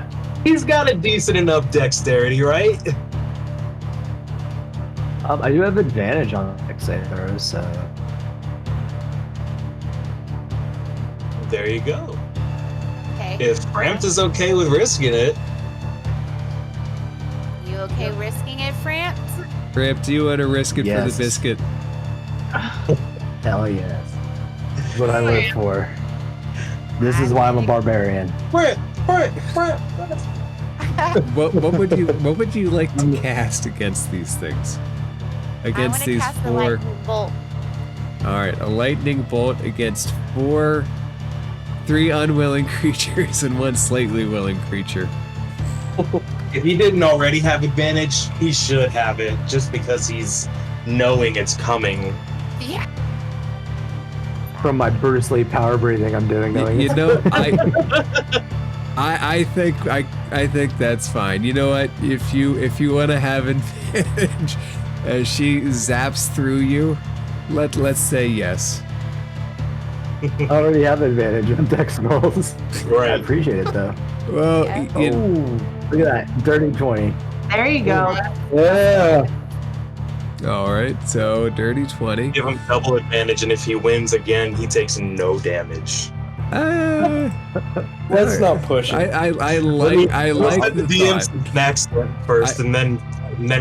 he's got a decent enough dexterity, right? I do have advantage on dex saving throws, so There you go. Okay. If Frampt is okay with risking it, You okay risking it, Frampt? Frampt, do you want to risk it for Yes. the biscuit? hell yes. That's what I live for. This is why I'm a barbarian. Frampt. What would you like to cast against these things? Against I want to these cast the four. lightning bolt. All right, a lightning bolt against 3 unwilling creatures and 1 slightly willing creature. If he didn't already have advantage, he should have it just because he's knowing it's coming. Yeah. From my Bruce Lee power breathing I'm doing. You know, I think that's fine. You know what? If you want to have advantage as she zaps through you, let's say yes. I already have advantage on dex rolls. I Right. appreciate it though. Well, Yeah. Look at that. Dirty 20. There you go. Yeah. all right. So dirty 20. Give him double advantage, and if he wins again, he takes no damage. Let's not push it. I like The the DM thought. snacks it first, and then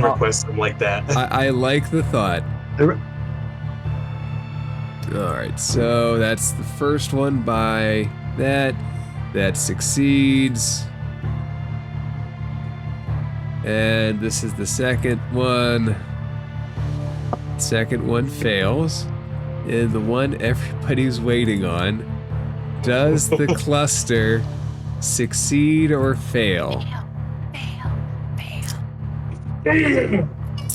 request him like that. I like the thought. All right, so that's the first one by that. That succeeds. And this is the second one. Second one fails. And the one everybody's waiting on. Does the cluster succeed or fail? Fail.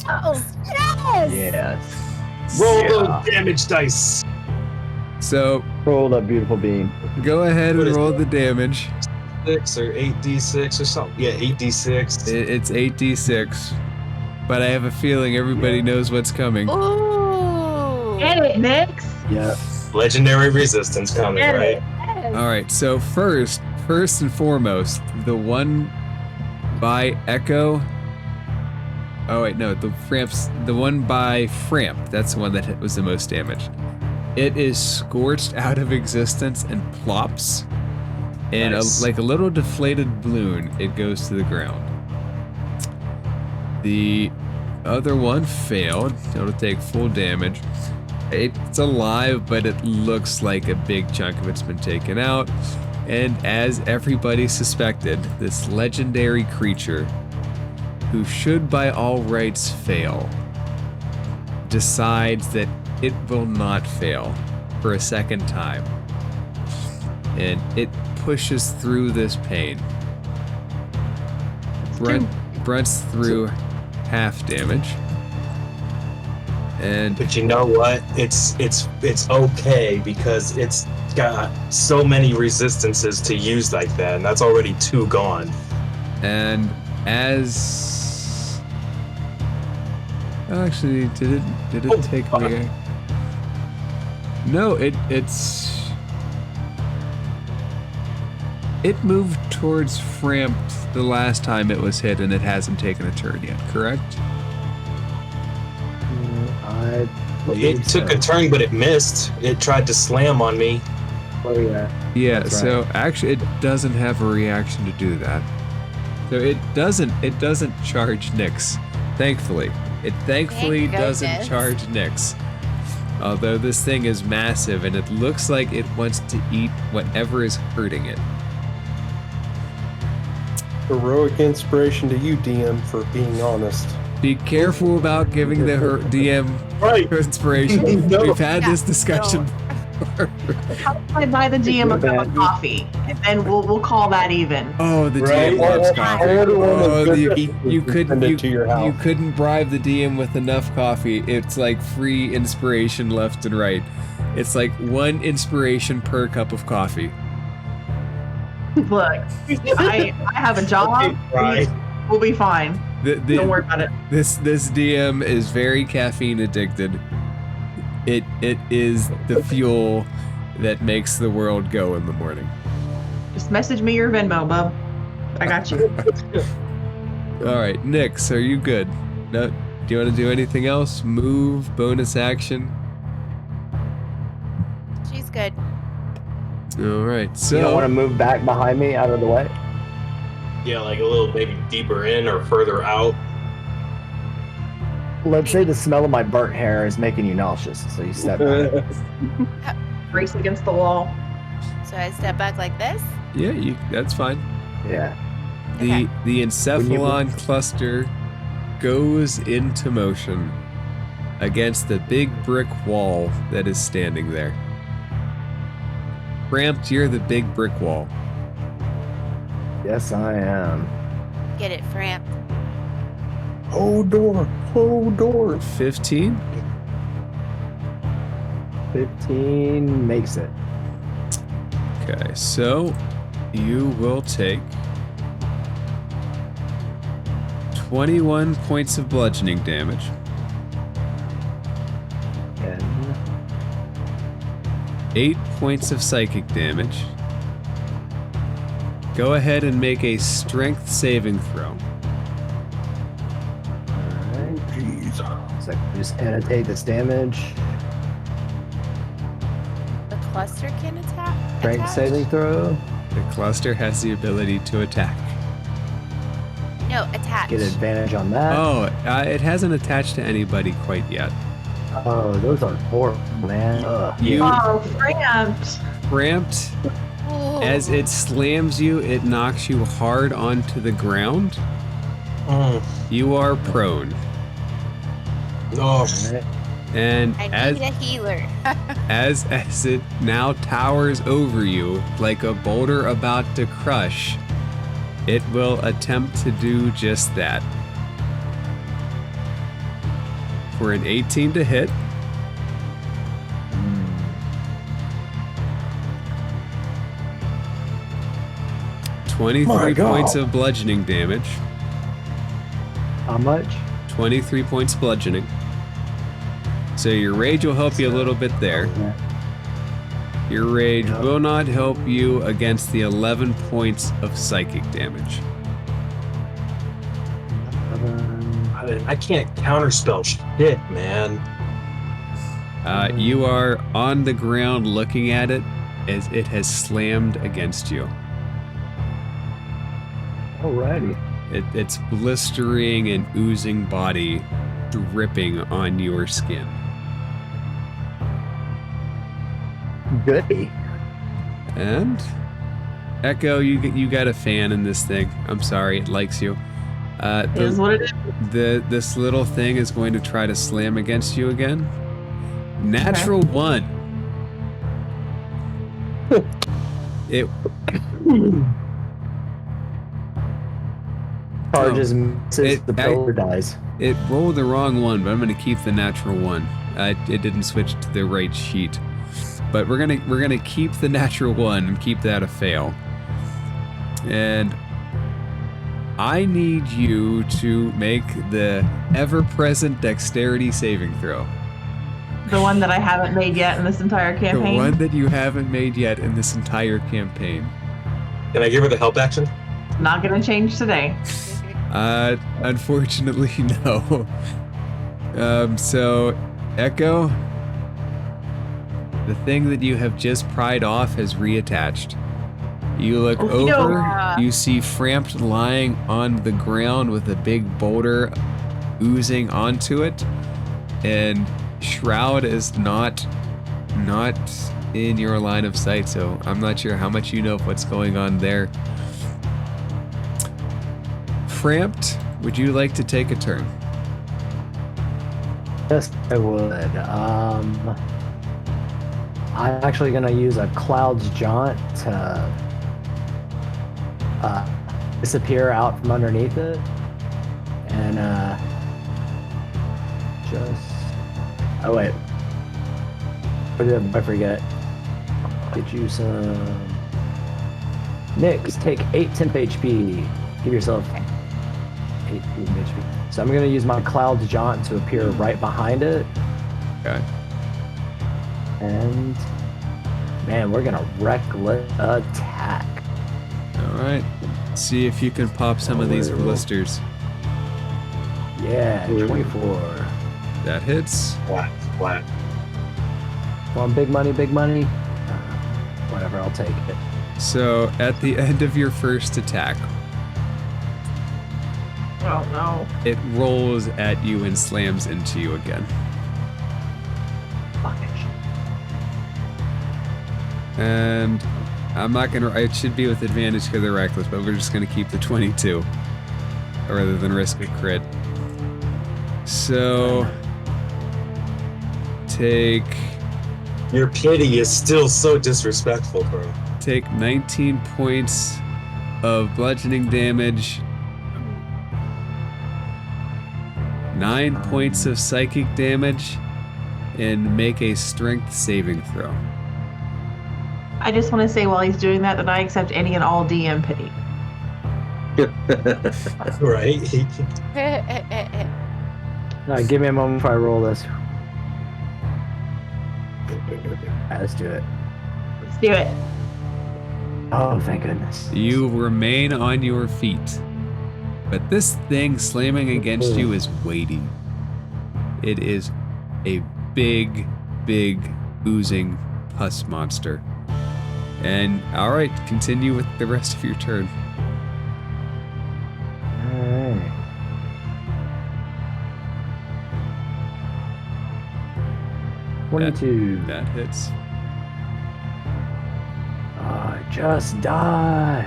Oh, yes! Yes. Roll Yeah. those damage dice. So Roll that beautiful beam. go ahead What and is roll that? the damage. 6 or 8d6 or something. Yeah, 8d6. It's 8d6. But I have a feeling everybody knows what's coming. Ooh. Get it, Nix. Yeah. Legendary resistance coming, Get right? it. Yes. All right, so first and foremost, the one by Echo. Oh wait, no, the one by Frampt. That's the one that was the most damaged. It is scorched out of existence and plops, and Nice. like a little deflated balloon, it goes to the ground. The other one failed. It'll take full damage. It's alive, but it looks like a big chunk of it's been taken out. And as everybody suspected, this legendary creature, who should by all rights fail, decides that it will not fail for a second time. And it pushes through this pain. Brunts through half damage. And But you know what? It's okay because it's got so many resistances to use like that, and that's already 2 gone. And as actually, did it take me? No, it moved towards Frampt the last time it was hit, and it hasn't taken a turn yet. Correct? It took a turn, but it missed. It tried to slam on me. Oh yeah. Yeah. That's So right. actually, it doesn't have a reaction to do that. So it doesn't charge Nyx. Thankfully, it thankfully Thank doesn't goodness. charge Nyx. Although this thing is massive and it looks like it wants to eat whatever is hurting it. Heroic inspiration to you, DM, for being honest. Be careful about giving the DM Right. inspiration. No. We've had this Yeah, discussion. How about I buy the GM a cup of coffee, and then we'll call that even. Oh, the Right. DM loves Or- coffee. or one of Oh, the you send couldn't it to your house. you couldn't bribe the DM with enough coffee. It's like free inspiration left and right. It's like 1 inspiration per cup of coffee. Look, I have a job. Okay, right. We'll be fine. Don't worry about it. This DM is very caffeine addicted. It is the fuel that makes the world go in the morning. Just message me your Venmo, bub. I got you. All right, Nyx, are you good? No, do you want to do anything else? Move, bonus action. She's good. All right, You don't want so to move back behind me out of the way? Yeah, like a little maybe deeper in or further out. Let's say the smell of my burnt hair is making you nauseous, so you step back. Race against the wall. So I step back like this. yeah, that's fine. Yeah. The Okay. the Encephalon Cluster goes into motion against the big brick wall that is standing there. Ramped, you're the big brick wall. Yes, I am. Get it, Framp. Hold door. 15? 15 makes it. Okay, so you will take 21 points of bludgeoning damage. And 8 points of psychic damage. Go ahead and make a strength saving throw. alright. Jeez. So I can just annotate this damage. The cluster can attack. Strength attach? saving throw. The cluster has the ability to attack. No, attach. Get advantage on that. Oh, it hasn't attached to anybody quite yet. Oh, those are horrible, man. Ugh. You Oh, cramped. cramped. Ooh. As it slams you, it knocks you hard onto the ground. Mm. You are prone. Oh, Alright. And I as need a healer. as it now towers over you like a boulder about to crush, it will attempt to do just that. For an 18 to hit, 23 My God. points of bludgeoning damage. How much? 23 points bludgeoning. So your rage will help you a little bit there. Your rage Yep. will not help you against the 11 points of psychic damage. I can't counterspell shit, man. You are on the ground looking at it as it has slammed against you. Alrighty. Its blistering and oozing body dripping on your skin. Goody. And Echo, you got a fan in this thing. I'm sorry, it likes you. It is what it is. This little thing is going to try to slam against you again. Natural 1. It Charges, misses, the pillar dies. It rolled the wrong one, but I'm going to keep the natural 1. It didn't switch to the right sheet, but we're gonna keep the natural 1 and keep that a fail. And I need you to make the ever-present dexterity saving throw. The one that I haven't made yet in this entire campaign. The one that you haven't made yet in this entire campaign. Can I give her the help action? Not gonna change today. Unfortunately, no. So, Echo, the thing that you have just pried off has reattached. You look over, you see Frampt lying on the ground with a big boulder oozing onto it, and Shroud is not in your line of sight, so I'm not sure how much you know of what's going on there. Frampt, would you like to take a turn? Yes, I would. I'm actually gonna use a Cloud's Jaunt to disappear out from underneath it, and oh wait, I forget. Get you some. Nyx, take 8 temp HP. Give yourself 8 HP. So I'm gonna use my Cloud's Jaunt to appear right behind it. Okay. And man, we're gonna reckless attack. Alright. See if you can pop some of these blisters. Yeah, 24. That hits. Flat. Come on, big money, big money. Whatever, I'll take it. So at the end of your first attack, Oh no. it rolls at you and slams into you again. Fuck it. And I'm not gonna. It should be with advantage because they're reckless, but we're just gonna keep the 22 rather than risk a crit. So take Your pity is still so disrespectful, bro. take 19 points of bludgeoning damage, 9 points of psychic damage, and make a strength saving throw. I just want to say while he's doing that I accept any and all DM pity. Right? Alright, give me a moment before I roll this. Alright, let's do it. Let's do it. Oh, thank goodness. You remain on your feet, but this thing slamming against you is weighty. It is a big, oozing pus monster. And alright, continue with the rest of your turn. Alright. That 22. hits. Just die.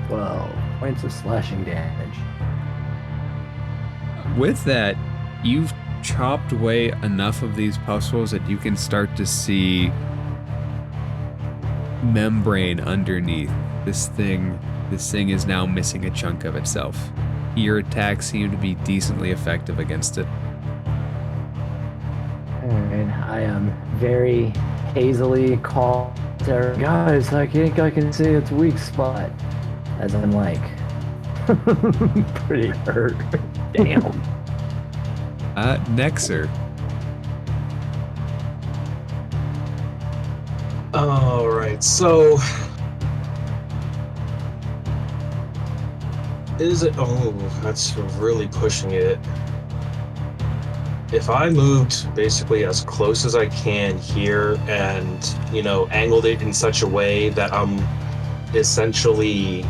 12 points of slashing damage. With that, you've chopped away enough of these pustules that you can start to see membrane underneath. This thing is now missing a chunk of itself. Your attacks seem to be decently effective against it. And I am very hazily called to guys, I think I can see its weak spot. As I'm like pretty hurt. Damn. Nexer. Alright, so is it that's really pushing it. If I moved basically as close as I can here and, angled it in such a way that I'm essentially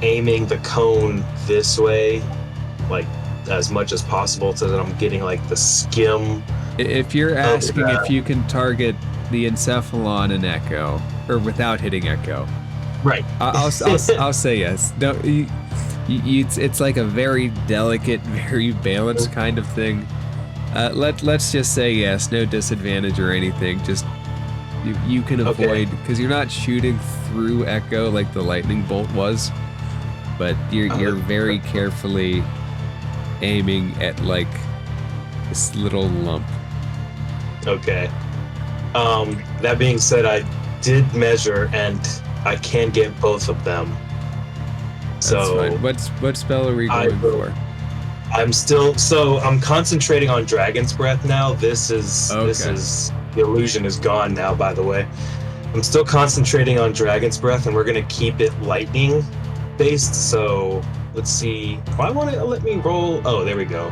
aiming the cone this way, like as much as possible so that I'm getting like the skim. If you're asking if you can target the Encephalon and Echo, or without hitting Echo. Right. I'll say yes. No, it's like a very delicate, very balanced kind of thing. Let's just say yes, no disadvantage or anything. Just you can avoid, because you're not shooting through Echo like the lightning bolt was, but you're very carefully aiming at like this little lump. Okay. That being said, I did measure and I can get both of them. That's So fine. What spell are we going for? I'm concentrating on Dragon's Breath now. This is the illusion is gone now, by the way. I'm still concentrating on Dragon's Breath, and we're gonna keep it lightning based. So let's see. Why won't it let me roll? Oh, there we go.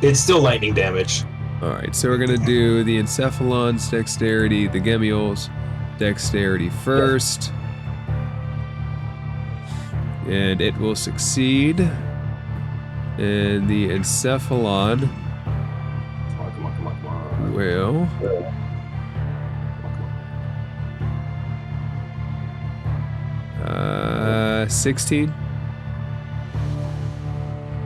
It's still lightning damage. All right, so we're gonna do the Encephalon's dexterity, the Gemmule's dexterity first, and it will succeed. And the Encephalon Come on. will 16.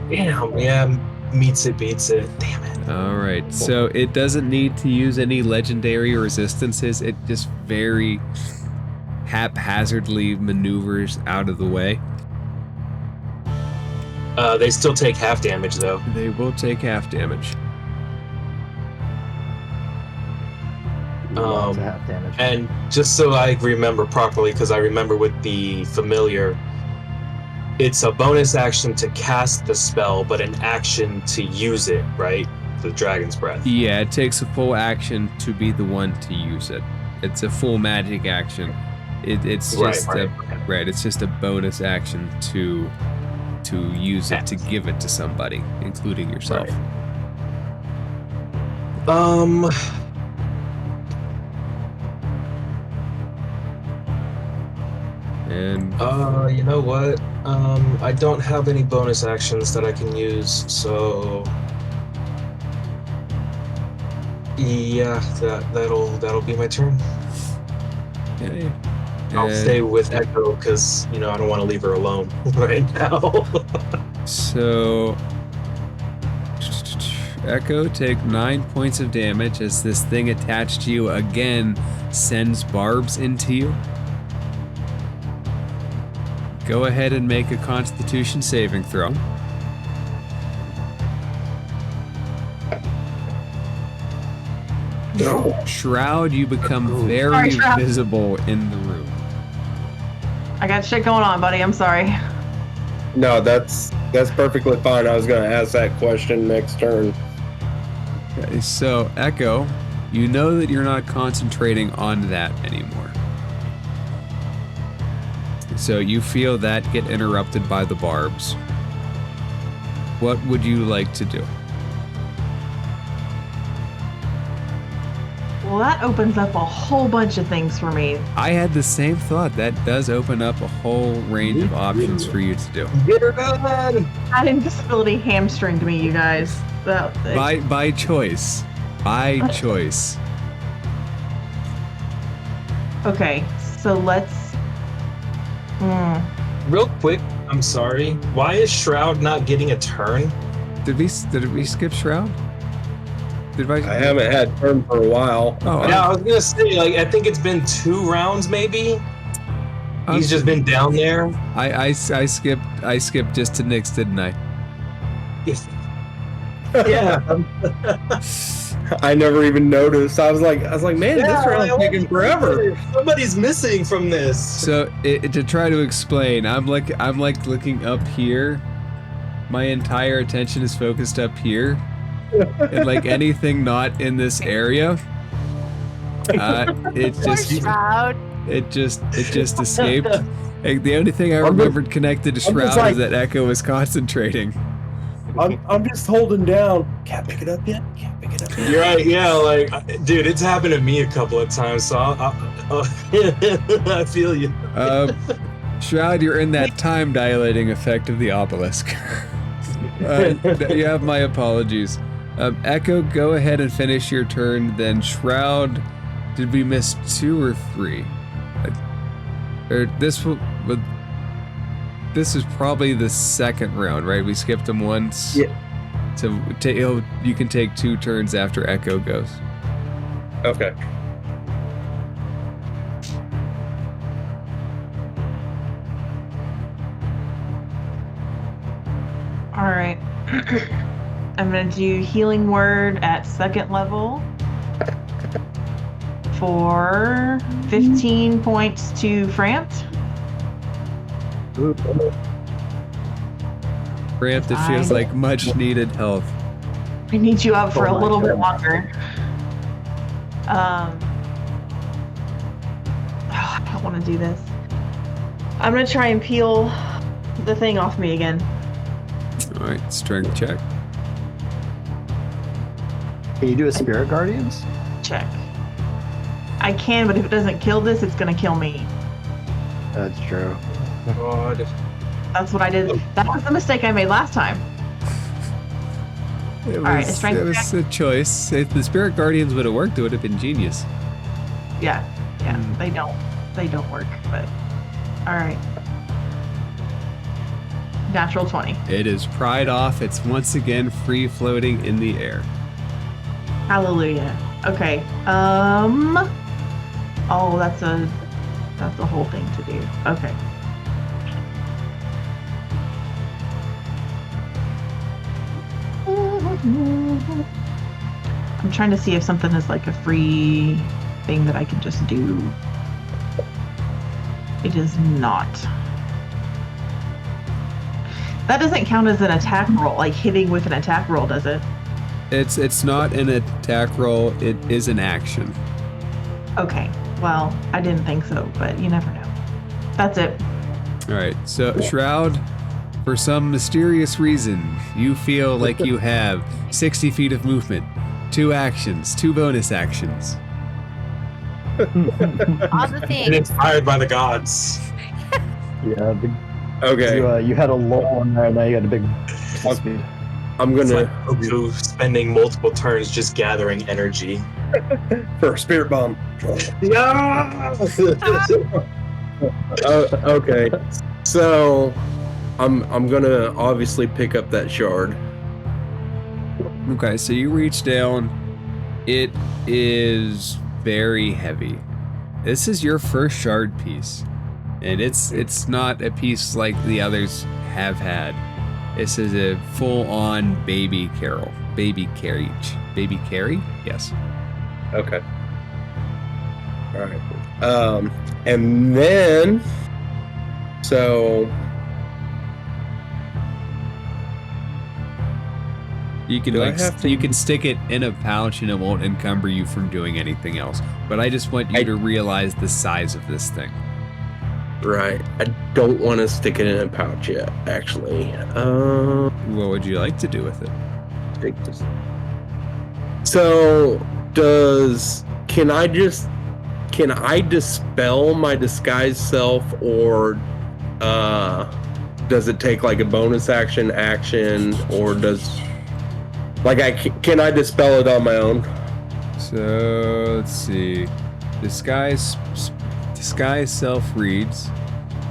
Damn, yeah, meets it, beats it. Damn it. All right, so it doesn't need to use any legendary resistances. It just very haphazardly maneuvers out of the way. They still take half damage, though. They will take half damage. Lots of half damage. And just so I remember properly, because I remember with the familiar, it's a bonus action to cast the spell, but an action to use it, right? The Dragon's Breath. Yeah, it takes a full action to be the one to use it. It's a full magic action. It's just it's just a bonus action to use it, to give it to somebody, including yourself. Right. And you know what? I don't have any bonus actions that I can use, so yeah, that'll be my turn. okay. I'll stay with Echo because I don't want to leave her alone right now. So Echo, take 9 points of damage as this thing attached to you again sends barbs into you. Go ahead and make a Constitution saving throw. No. Shroud, you become very Sorry, Shroud. visible in the room. I got shit going on, buddy. I'm sorry. No, that's perfectly fine. I was going to ask that question next turn. Okay, so Echo, you know that you're not concentrating on that anymore. So you feel that get interrupted by the barbs. What would you like to do? Well, that opens up a whole bunch of things for me. I had the same thought. That does open up a whole range of options for you to do. Get her done! That invisibility hamstringed me, you guys. By choice. By choice. Okay, so let's. Real quick, I'm sorry. Why is Shroud not getting a turn? Did we skip Shroud? I haven't had turn for a while. Oh, Yeah, I was gonna say, I think it's been 2 rounds, maybe. He's just been down there. I skipped just to Nyx, didn't I? Yeah. I never even noticed. I was like, man, this round's taking forever. Somebody's missing from this. So to try to explain, I'm like looking up here. My entire attention is focused up here, and like anything not in this area, it just escaped. Like, the only thing I remembered connected to Shroud is that Echo was concentrating. I'm just holding down. Can't pick it up yet. Can't pick it up yet. You're right, yeah, dude, it's happened to me a couple of times, so I feel you. Shroud, you're in that time dilating effect of the obelisk. You have my apologies. Echo, go ahead and finish your turn. Then Shroud, Did we miss 2 or 3? Or this will, but this is probably the second round, right? We skipped them once. Yeah. So you can take 2 turns after Echo goes. Okay. All right. I'm gonna do healing word at 2nd level for 15 points to France. Grant, it feels like much needed health. I need you up for Oh a my little bit goodness. longer. I don't want to do this. I'm gonna try and peel the thing off me again. All right, strength check. Can you do a Spirit Guardians? Check. I can, but if it doesn't kill this, it's gonna kill me. That's true. God. That's what I did. That was the mistake I made last time. It was, right, a strength it was a choice. If the Spirit Guardians would have worked, it would have been genius. Yeah, they don't work, but all right. Natural 20. It is pried off. It's once again free floating in the air. Hallelujah. Okay. Oh, that's a whole thing to do. Okay. I'm trying to see if something is like a free thing that I can just do. It is not. That doesn't count as an attack roll, like hitting with an attack roll, does it? It's not an attack roll. It is an action. Okay. Well, I didn't think so, but you never know. That's it. All right. So Shroud, for some mysterious reason, you feel like you have 60 feet of movement, 2 actions, 2 bonus actions. All the And things. inspired by the gods. Yeah. Okay. You had a lull in there, and now you got a big speed. I'm It's gonna like Goku spending multiple turns just gathering energy. for a spirit bomb. Yeah. Okay. So I'm gonna obviously pick up that shard. Okay, so you reach down. It is very heavy. This is your first shard piece, and it's not a piece like the others have had. This is a full-on baby carriage. Baby carry? Yes. Okay. All right. And then so You can Do I like have to- you can stick it in a pouch and it won't encumber you from doing anything else. But I just want you to realize the size of this thing. right. I don't want to stick it in a pouch yet, actually. What would you like to do with it? Take this. So can I dispel my disguised self, or does it take like a bonus action, or can I dispel it on my own? So let's see. Disguise self reads.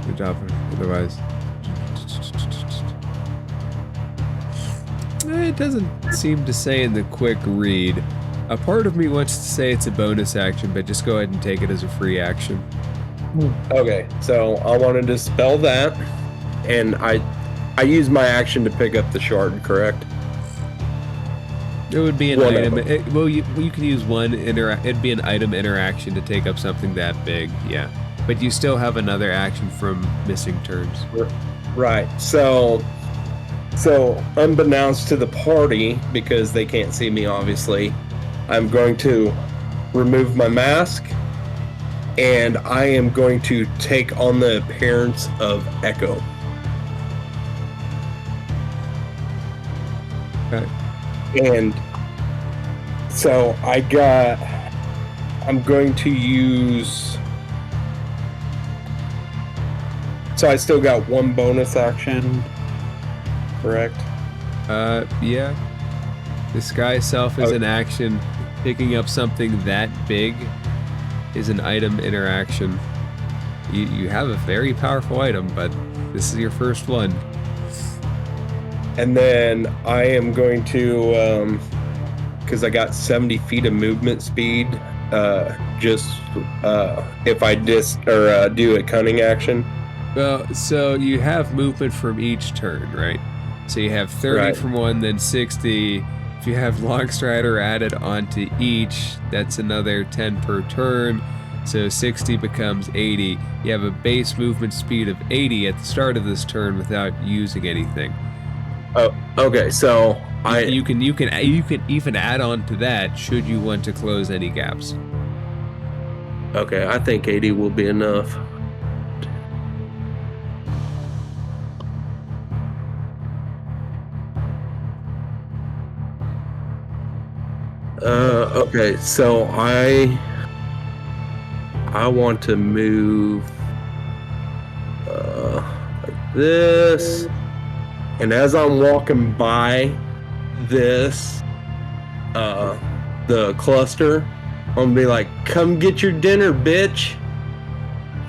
Good job. Otherwise, it doesn't seem to say in the quick read. A part of me wants to say it's a bonus action, but just go ahead and take it as a free action. Okay, so I want to dispel that, and I use my action to pick up the shard, correct? It would be an One item. of You can use one it'd be an item interaction to take up something that big, yeah. But you still have another action from missing turns. Right. So unbeknownst to the party, because they can't see me obviously, I'm going to remove my mask, and I am going to take on the appearance of Echo. Okay. And so I'm going to use, so I still got 1 bonus action, correct? Yeah. Disguise self is an action. Picking up something that big is an item interaction. You have a very powerful item, but this is your first one. And then I am going to, because I got 70 feet of movement speed, if I do a cunning action. Well, so you have movement from each turn, right? So you have 30 Right. from one, then 60. If you have Longstrider added onto each, that's another 10 per turn. So 60 becomes 80. You have a base movement speed of 80 at the start of this turn without using anything. Oh, okay. So You can even add on to that should you want to close any gaps. Okay, I think 80 will be enough. Okay, so I want to move like this, and as I'm walking by this the cluster, I'm gonna be like, "Come get your dinner, bitch,"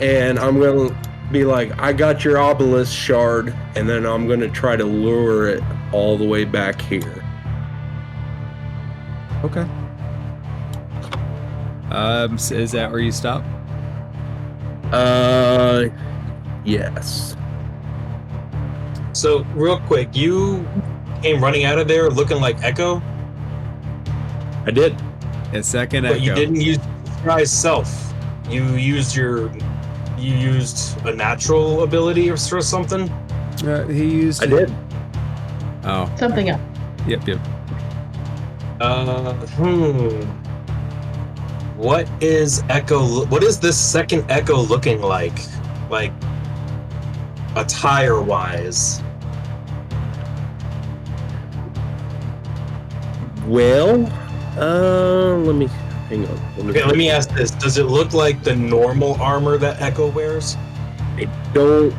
and I'm gonna be like, "I got your Obelisk Shard," and then I'm gonna try to lure it all the way back here. Okay. So is that where you stop? Yes. So, real quick, you came running out of there looking like Echo, I did. A second but echo. you didn't use disguise self. You used a natural ability or something. He used. I did. Oh. Something else. Yep. What is Echo? What is this second Echo looking like? Like attire wise? Well, let me hang on. Okay, let me ask this: does it look like the normal armor that Echo wears? I don't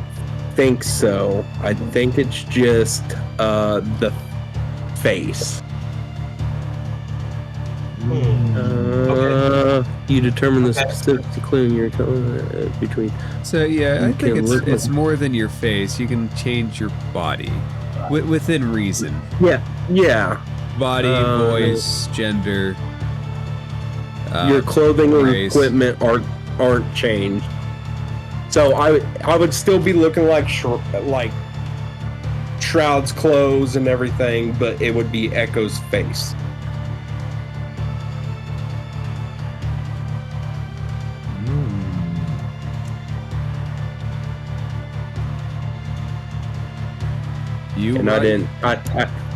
think so. I think it's just the face. You determine the specifics, including your color between. So yeah, I You think can look it's like- more than your face. You can change your body within reason. Yeah. Body, voice, gender. Your clothing or race. equipment aren't changed. So I would still be looking like Shroud's clothes and everything, but it would be Echo's face.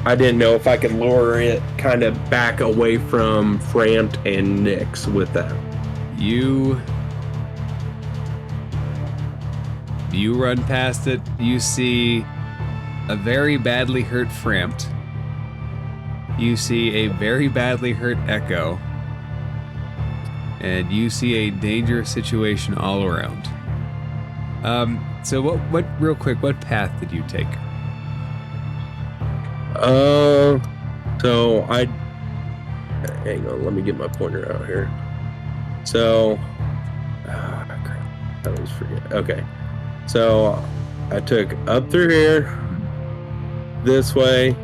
I didn't know if I could lure it kind of back away from Framped and Nyx with that. You run past it. You see a very badly hurt Framped. You see a very badly hurt Echo. And you see a dangerous situation all around. So what real quick, what path did you take? So hang on, let me get my pointer out here. So, crap, I always forget. Okay, so I took up through here, this way,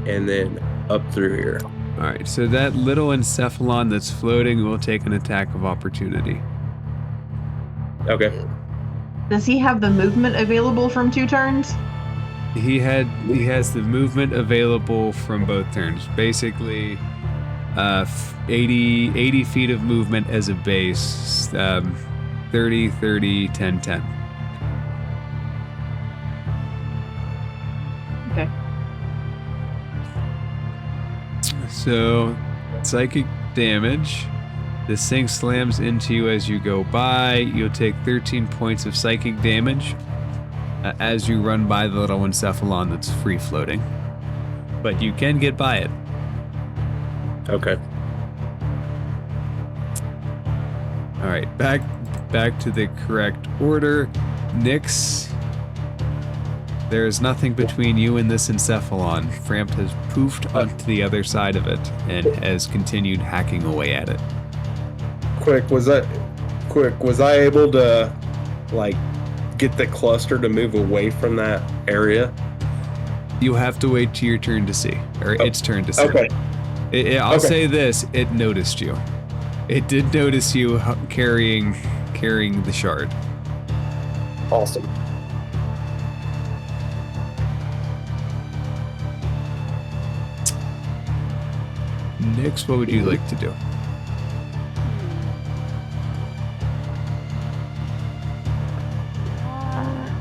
and then up through here. All right, so that little Encephalon that's floating will take an attack of opportunity. Okay. Does he have the movement available from 2 turns? He has the movement available from both turns. Basically, 80 feet of movement as a base. 30, 30, 10, 10. Okay. So, psychic damage. This thing slams into you as you go by. You'll take 13 points of psychic damage as you run by the little Encephalon that's free floating. But you can get by it. Okay. All right, back to the correct order. Nyx, there is nothing between you and this Encephalon. Frampt has poofed onto the other side of it and has continued hacking away at it. Quick, was quick, was I able to, like, get the cluster to move away from that area? You have to wait till your turn to see, or its turn to see. Okay. I'll say this: it noticed you. It did notice you carrying the shard. Awesome. Nix, what would you like to do?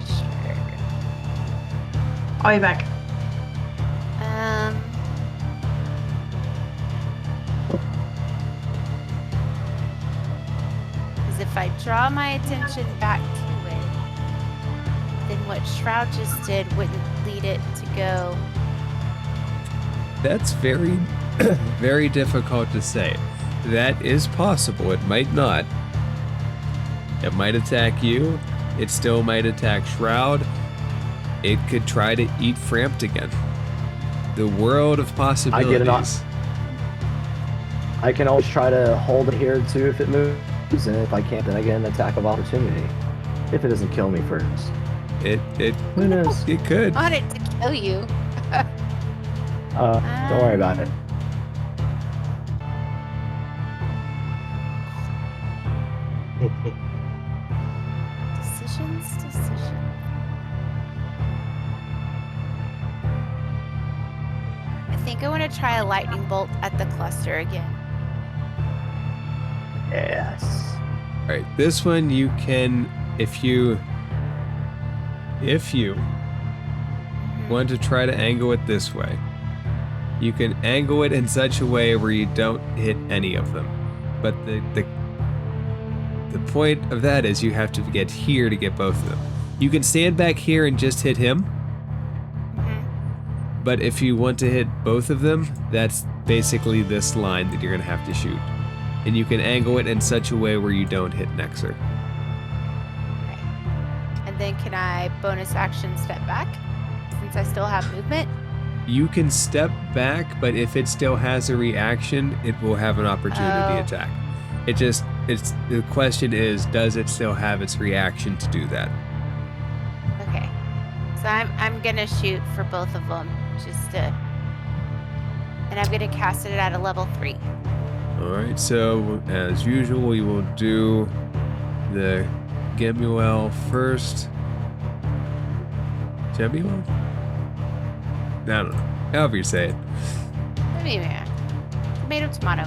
Sure. I'll be back. Because if I draw my attention back to it, then what Shroud just did wouldn't lead it to go. That's very, very difficult to say. That is possible. It might not. It might attack you. It still might attack Shroud. It could try to eat Frampt again. The world of possibilities. I can always try to hold it here too if it moves, and if I can't, then I get an attack of opportunity. If it doesn't kill me first. Who knows? It could. I want it to kill you. Don't worry about it. Decisions. I think I want to try a lightning bolt at the cluster again. Yes. All right, this one you can, if you want to try to angle it this way, you can angle it in such a way where you don't hit any of them. But the point of that is you have to get here to get both of them. You can stand back here and just hit him. But if you want to hit both of them, that's basically this line that you're going to have to shoot. And you can angle it in such a way where you don't hit Nexer. Okay. And then can I bonus action step back? Since I still have movement? You can step back, but if it still has a reaction, it will have an opportunity attack. The question is, does it still have its reaction to do that? Okay. So I'm gonna shoot for both of them, and I'm gonna cast it at a level 3. All right. So as usual, we will do the Gemuel first. Gemuel? I don't know. However you say it. Tomato.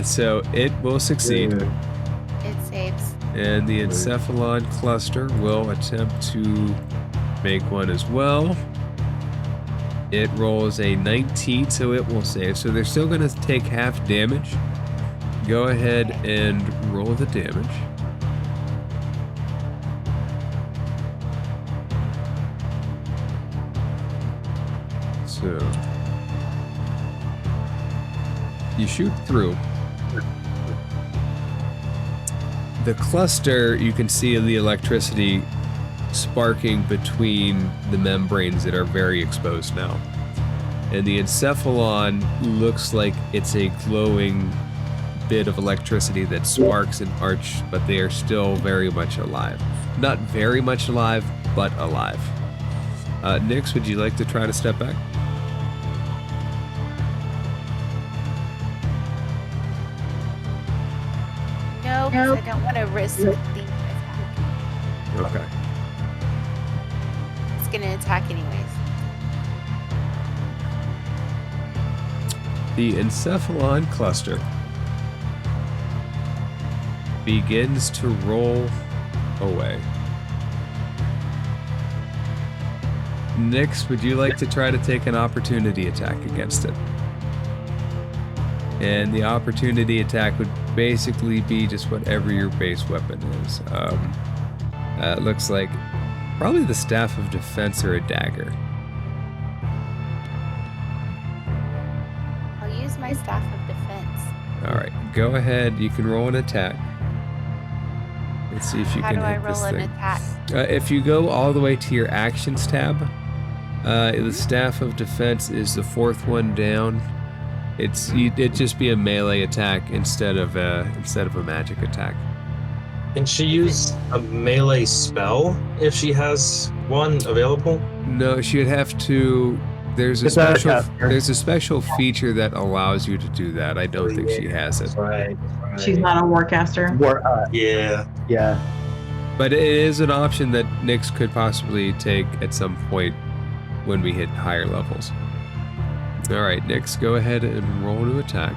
So it will succeed. It saves. And the Encephalon Cluster will attempt to make one as well. It rolls a 19, so it will save. So they're still going to take half damage. Go ahead and roll the damage. So you shoot through. The cluster, you can see the electricity sparking between the membranes that are very exposed now. And the Encephalon looks like it's a glowing bit of electricity that sparks and arch, but they are still very much alive. Not very much alive, but alive. Nix, would you like to try to step back? No, because I don't want to risk the attack. Okay. It's gonna attack anyways. The Encephalon Cluster begins to roll away. Nix, would you like to try to take an opportunity attack against it? And the opportunity attack would basically be just whatever your base weapon is. It looks like probably the Staff of Defense or a dagger. I'll use my Staff of Defense. Alright, go ahead. You can roll an attack. Let's see if you How can do I hit this roll an thing. attack? If you go all the way to your Actions tab, the Staff of Defense is the 4th one down. It'd just be a melee attack instead of a magic attack. Can she use a melee spell if she has one available? No, she would have to. There's a It's not a special caster. there's a special feature that allows you to do that. I don't think she has it, Right. She's not a warcaster. Yeah. Yeah. but it is an option that Nyx could possibly take at some point when we hit higher levels. All right, Nyx, go ahead and roll to attack.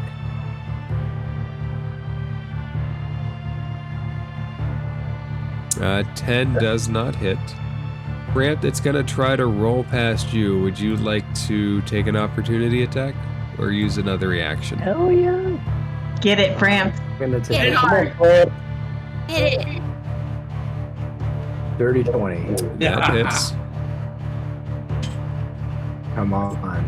Uh, 10 does not hit. Brant, it's gonna try to roll past you. Would you like to take an opportunity attack or use another reaction? Hell yeah. Get it, Fram. I'm gonna take Get it. hard. Hit it. Dirty 20. That hits. Come on.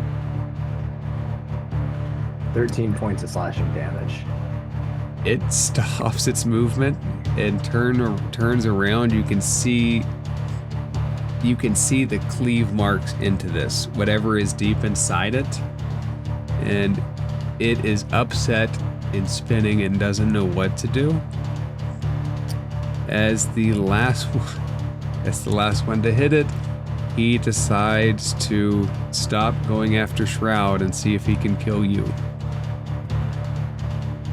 13 points of slashing damage. It stops its movement and turns around. You can see the cleave marks into this, whatever is deep inside it, and it is upset and spinning and doesn't know what to do. As the last one to hit it, he decides to stop going after Shroud and see if he can kill you.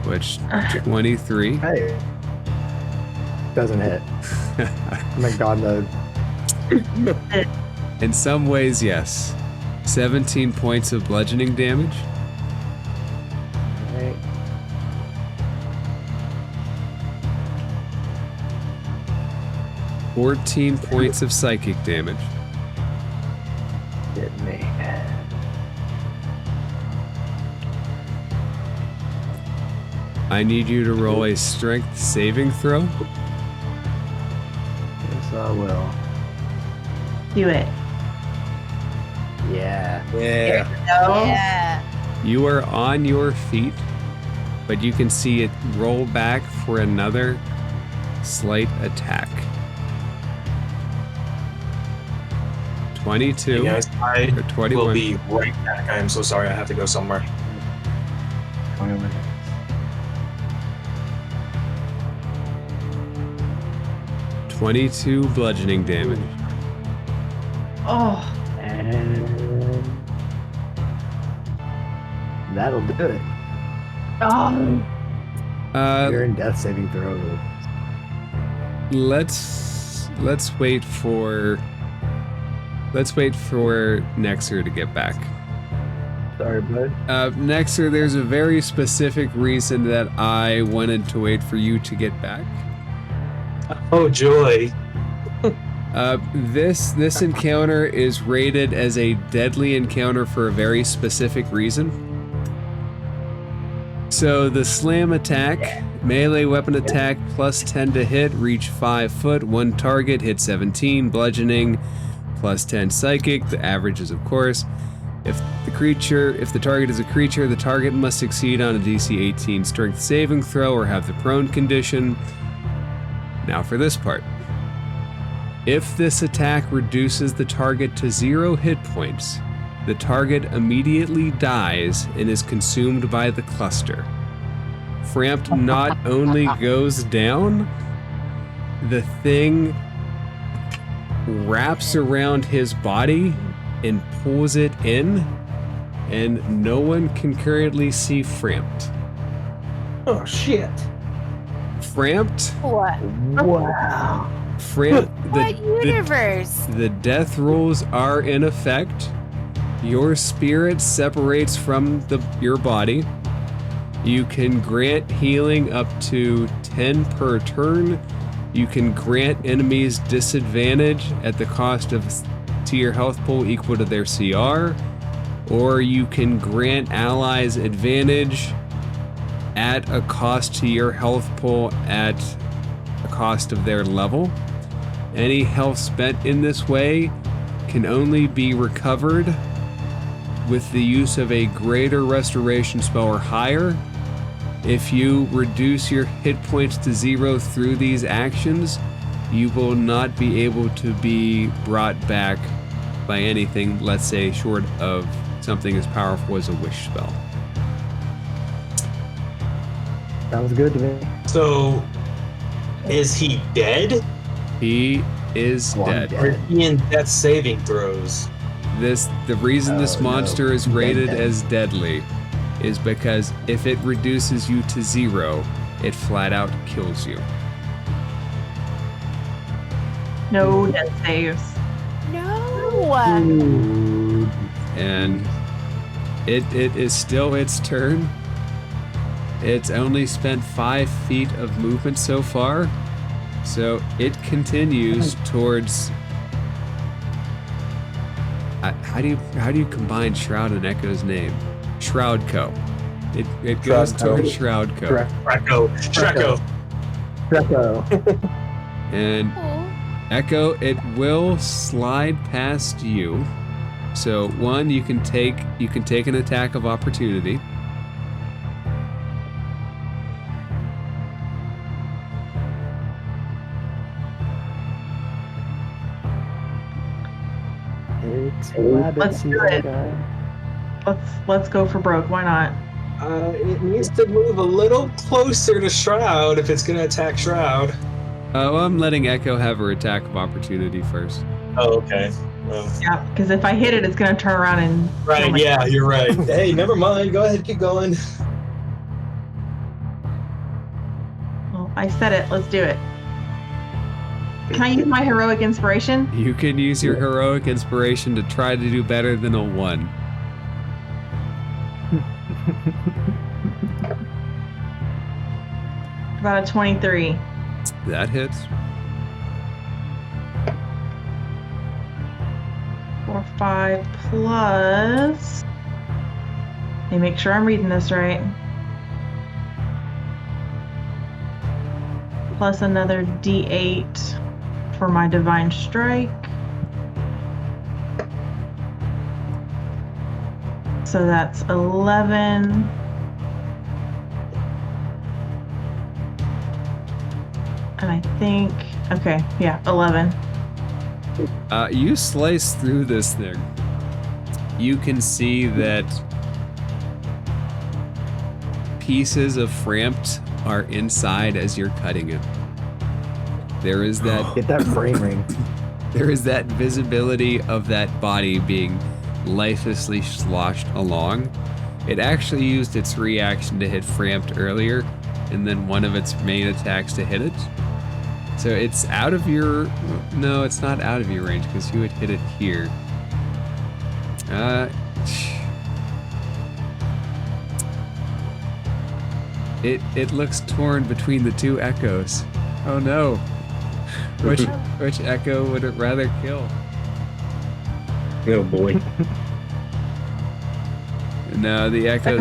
Which 23. Hey. Doesn't hit. I'm in God mode. In some ways, yes. 17 points of bludgeoning damage. Alright. 14 points of psychic damage. Hit me. I need you to roll a strength saving throw. Yes, I will. Do it. Yeah. Yeah. No. Yeah. You are on your feet, but you can see it roll back for another slight attack. 22 Hey guys, I or 21. will be right back. I am so sorry. I have to go somewhere. 21. 22 bludgeoning damage. Oh, And that'll do it. oh. You're in death saving throw. Let's wait for Nexer to get back. Sorry, bud. Nexer, there's a very specific reason that I wanted to wait for you to get back. Oh joy. This encounter is rated as a deadly encounter for a very specific reason. So the slam attack, melee weapon attack plus 10 to hit, reach 5 foot, one target, hit 17, bludgeoning, plus 10 psychic, the averages of course. If the target is a creature, the target must succeed on a DC 18 strength saving throw or have the prone condition. Now for this part. If this attack reduces the target to 0 hit points, the target immediately dies and is consumed by the cluster. Frampt not only goes down, the thing wraps around his body and pulls it in, and no one can currently see Frampt. Oh shit. Frampt, What? Wow. Frampt, What universe? the death rules are in effect. Your spirit separates from your body. You can grant healing up to 10 per turn. You can grant enemies disadvantage at the cost of to your health pool equal to their CR, or you can grant allies advantage at a cost to your health pool at a cost of their level. Any health spent in this way can only be recovered with the use of a greater restoration spell or higher. If you reduce your hit points to 0 through these actions, you will not be able to be brought back by anything, let's say, short of something as powerful as a wish spell. Sounds good to me. So, is he dead? He is Oh, I'm dead. Or is he in death saving throws? The reason this Oh, no. monster is Dead, rated dead. as deadly is because if it reduces you to 0, it flat out kills you. No death saves. No. And it is still its turn. It's only spent 5 feet of movement so far, so it continues towards. How do you combine Shroud and Echo's name? Shroudco. It goes Shroudco. towards Shroudco. Shreko. Greco. And Oh. Echo, it will slide past you. So one, you can take an attack of opportunity. It's rabbit Let's do season, it. guys. Let's go for broke. Why not? It needs to move a little closer to Shroud if it's gonna attack Shroud. Well, I'm letting Echo have her attack of opportunity first. Oh, okay. Well, Yeah, because if I hit it, it's gonna turn around and. kill right, me. yeah, you're right. Hey, never mind. Go ahead, keep going. Well, I said it. Let's do it. Can I use my heroic inspiration? You can use your heroic inspiration to try to do better than a 1. About a 23. That hits. 4, 5 plus. Let me make sure I'm reading this right. Plus another D8 for my divine strike. So that's 11. And I think, okay, yeah, 11. You slice through this thing. You can see that pieces of Frampt are inside as you're cutting it. There is that Get that brain ring. there is that visibility of that body being lifelessly sloshed along. It actually used its reaction to hit Frampt earlier, and then one of its main attacks to hit it. So it's out of your... No, it's not out of your range, because you would hit it here. It looks torn between the 2 echoes. Oh no. Which echo would it rather kill? Oh boy. No, the echo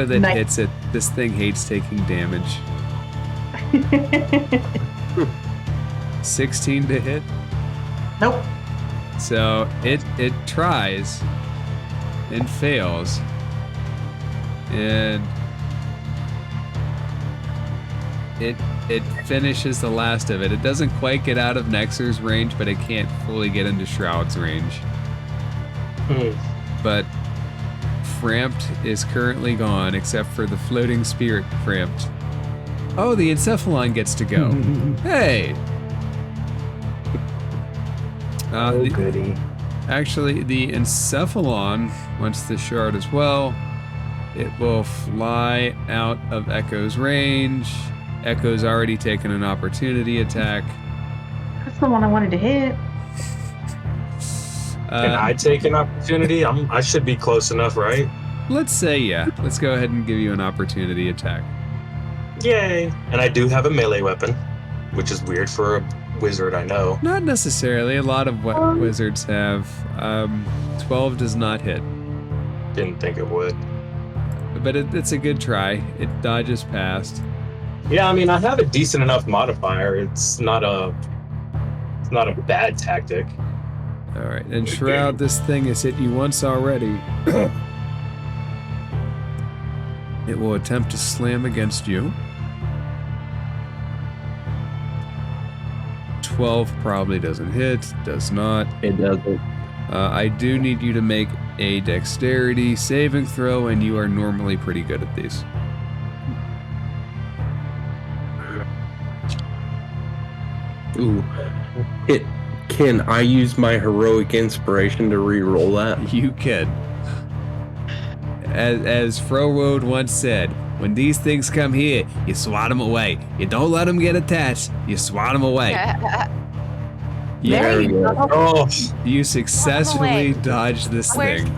that Nice. hits it, this thing hates taking damage. 16 to hit. Nope. So it tries and fails. And it finishes the last of it. It doesn't quite get out of Nexer's range, but it can't fully get into Shroud's range. But Frampt is currently gone, except for the floating spirit Frampt. Oh, the Encephalon gets to go. Hey! Oh, goody. Actually, the Encephalon wants the shard as well. It will fly out of Echo's range. Echo's already taken an opportunity attack. That's the one I wanted to hit. Can I take an opportunity? I should be close enough, right? Let's say yeah. Let's go ahead and give you an opportunity attack. Yay! And I do have a melee weapon, which is weird for a wizard, I know. Not necessarily. A lot of what wizards have. 12 does not hit. Didn't think it would. But it's a good try. It dodges past. Yeah, I mean, I have a decent enough modifier. It's not a bad tactic. All right, and Shroud, this thing has hit you once already. It will attempt to slam against you. 12 probably doesn't hit, does not. It doesn't. I do need you to make a dexterity saving throw, and you are normally pretty good at these. Ooh. Can I use my heroic inspiration to re-roll that? You can. As Frowroad once said, when these things come here, you swat them away. You don't let them get attached. You swat them away. There you go. Oh, You successfully away. dodged this Where's- thing.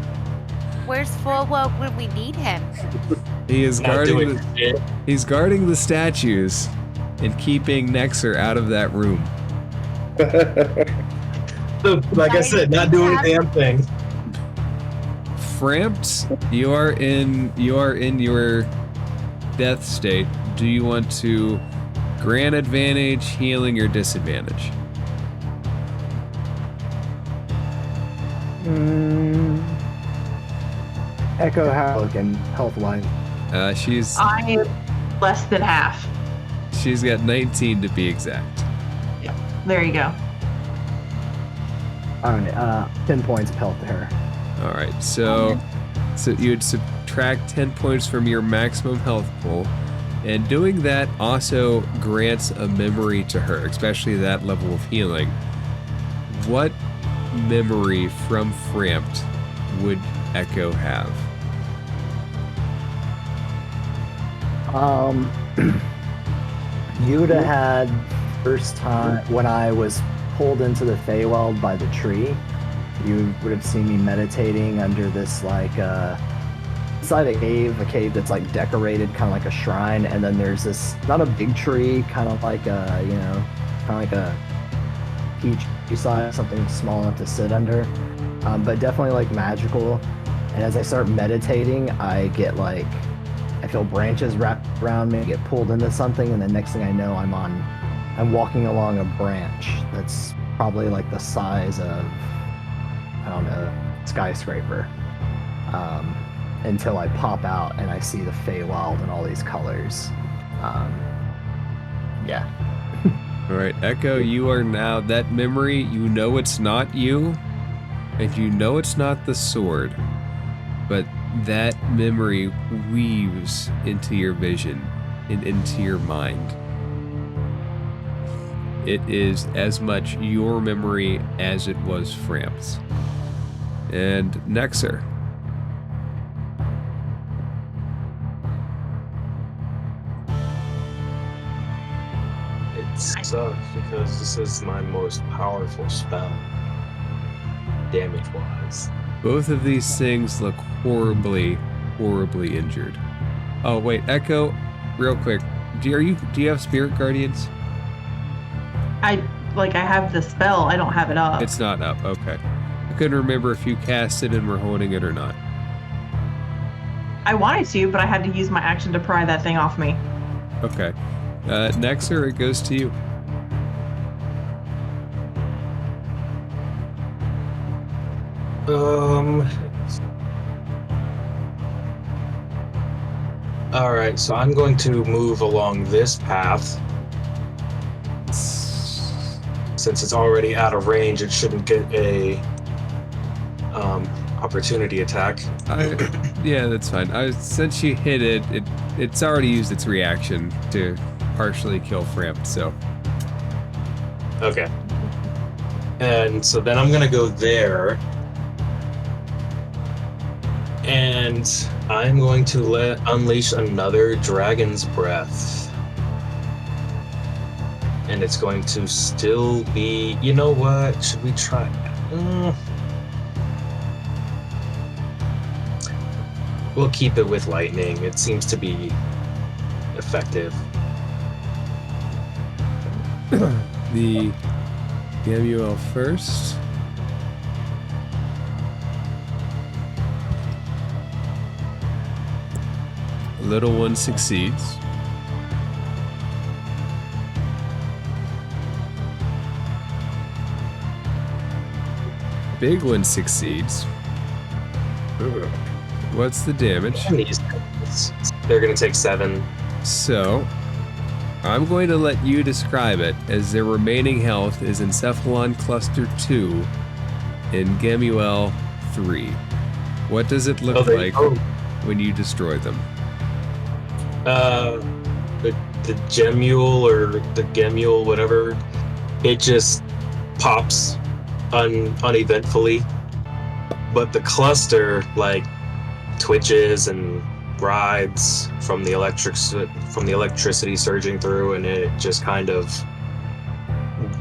Where's Fullwoke when we need him? He is not guarding doing the, shit. he's guarding the statues and keeping Nexer out of that room. Like I said, not doing a damn thing. Frampt, you are in your death state. Do you want to grant advantage, healing, or disadvantage? Echo Havoc and health line. She's I am less than half. she's got 19 to be exact. There you go. All right, 10 points of health to her. All right, so you'd subtract 10 points from your maximum health pool, and doing that also grants a memory to her, especially that level of healing. What memory from Frampt would Echo have? You would have had first time when I was pulled into the Feywild by the tree. You would have seen me meditating under this inside a cave that's like decorated, kind of like a shrine, and then there's this not a big tree, kind of like a peach size, something small enough to sit under, but definitely like magical. And as I start meditating, I feel branches wrapped around me, get pulled into something, and the next thing I know, I'm walking along a branch that's probably like the size of, I don't know, skyscraper, until I pop out and I see the Feywild and all these colors. Yeah. All right, Echo, you are now that memory. You know it's not you, and you know it's not the sword, but that memory weaves into your vision and into your mind. It is as much your memory as it was Frampt's. And Nexer. It sucks because this is my most powerful spell, damage-wise. Both of these things look horribly, horribly injured. Oh wait, Echo, real quick. Do you have Spirit Guardians? I have the spell. I don't have it up. It's not up. Okay. I couldn't remember if you cast it and were holding it or not. I wanted to, but I had to use my action to pry that thing off me. Okay. Nexer, it goes to you. Alright, so I'm going to move along this path. Since it's already out of range, it shouldn't get a opportunity attack. Yeah, that's fine. Since you hit it, it's already used its reaction to partially kill Frampt, so. Okay. And so then I'm gonna go there. And I'm going to unleash another Dragon's Breath. And it's going to still be... You know what? Should we try... We'll keep it with lightning. It seems to be effective. The Gamuel first. Little one succeeds. Big one succeeds. What's the damage? They're going to take 7. So, I'm going to let you describe it, as their remaining health is Encephalon Cluster 2 and Gamuel 3. What does it look like when you destroy them? The Gemule or the Gemule, whatever, it just pops uneventfully, but the cluster like twitches and writhes from the electricity surging through, and it just kind of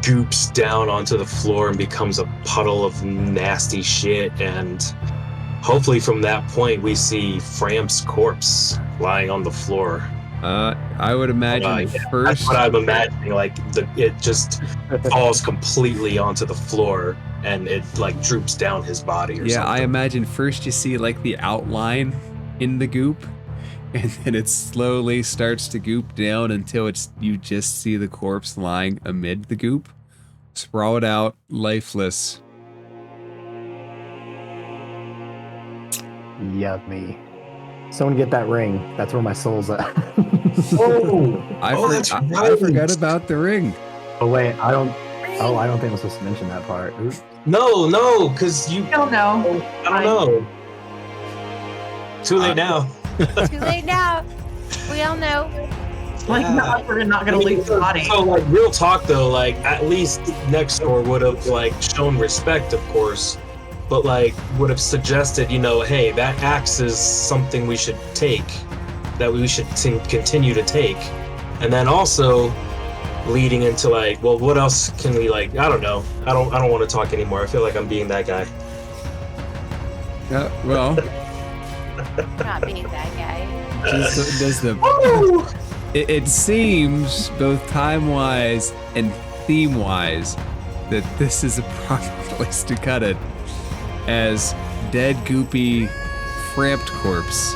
goops down onto the floor and becomes a puddle of nasty shit. And hopefully from that point we see Framp's corpse lying on the floor. I would imagine first. That's what I'm imagining. Like it just falls completely onto the floor, and it like droops down his body. Or Yeah, something. I imagine first you see like the outline in the goop, and then it slowly starts to goop down until you just see the corpse lying amid the goop, sprawled out, lifeless. Yummy. Someone get that ring. That's where my soul's at. I forgot about the ring. Oh wait, I don't think I'm supposed to mention that part. Oops. No, because you don't know. I don't know. Too late now. Too late now. We all know. Like, no, we're not gonna leave the body. So, like, real talk though, like, at least next door would have like shown respect, of course, but like would have suggested, you know, hey, that axe is something we should take, that we should continue to take, and then also leading into like, well, what else can we like? I don't know. I don't want to talk anymore. I feel like I'm being that guy. Well. Not being that guy. It seems both time-wise and theme-wise that this is a proper place to cut it, as dead, goopy, framped corpse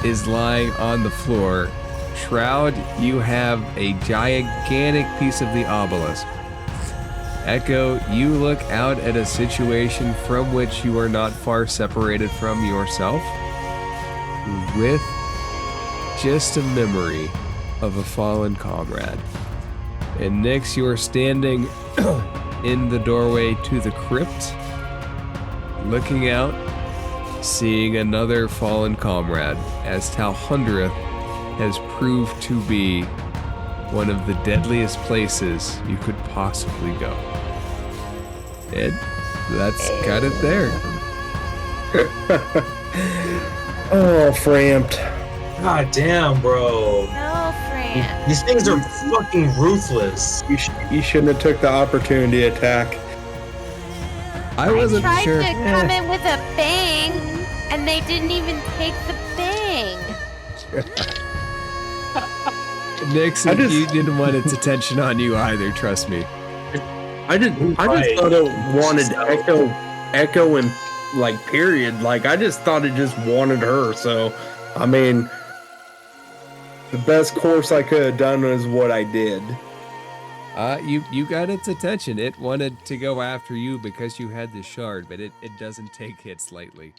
is lying on the floor. Shroud, you have a gigantic piece of the obelisk. Echo, you look out at a situation from which you are not far separated from yourself, with just a memory of a fallen comrade. And Nyx, you are standing in the doorway to the crypt, looking out, seeing another fallen comrade, as Talhundreth has proved to be one of the deadliest places you could possibly go. And that's got it there. Oh, Framped. God damn, bro. No, Fran. These things are fucking ruthless. You shouldn't have took the opportunity to attack. I wasn't tried sure. to come in with a bang, and they didn't even take the bang. Nyx, you didn't want its attention on you either, trust me. I just thought it wanted Echo and like period. Like I just thought it just wanted her. So, I mean, the best course I could have done was what I did. You got its attention. It wanted to go after you because you had the shard, but it doesn't take hits lightly.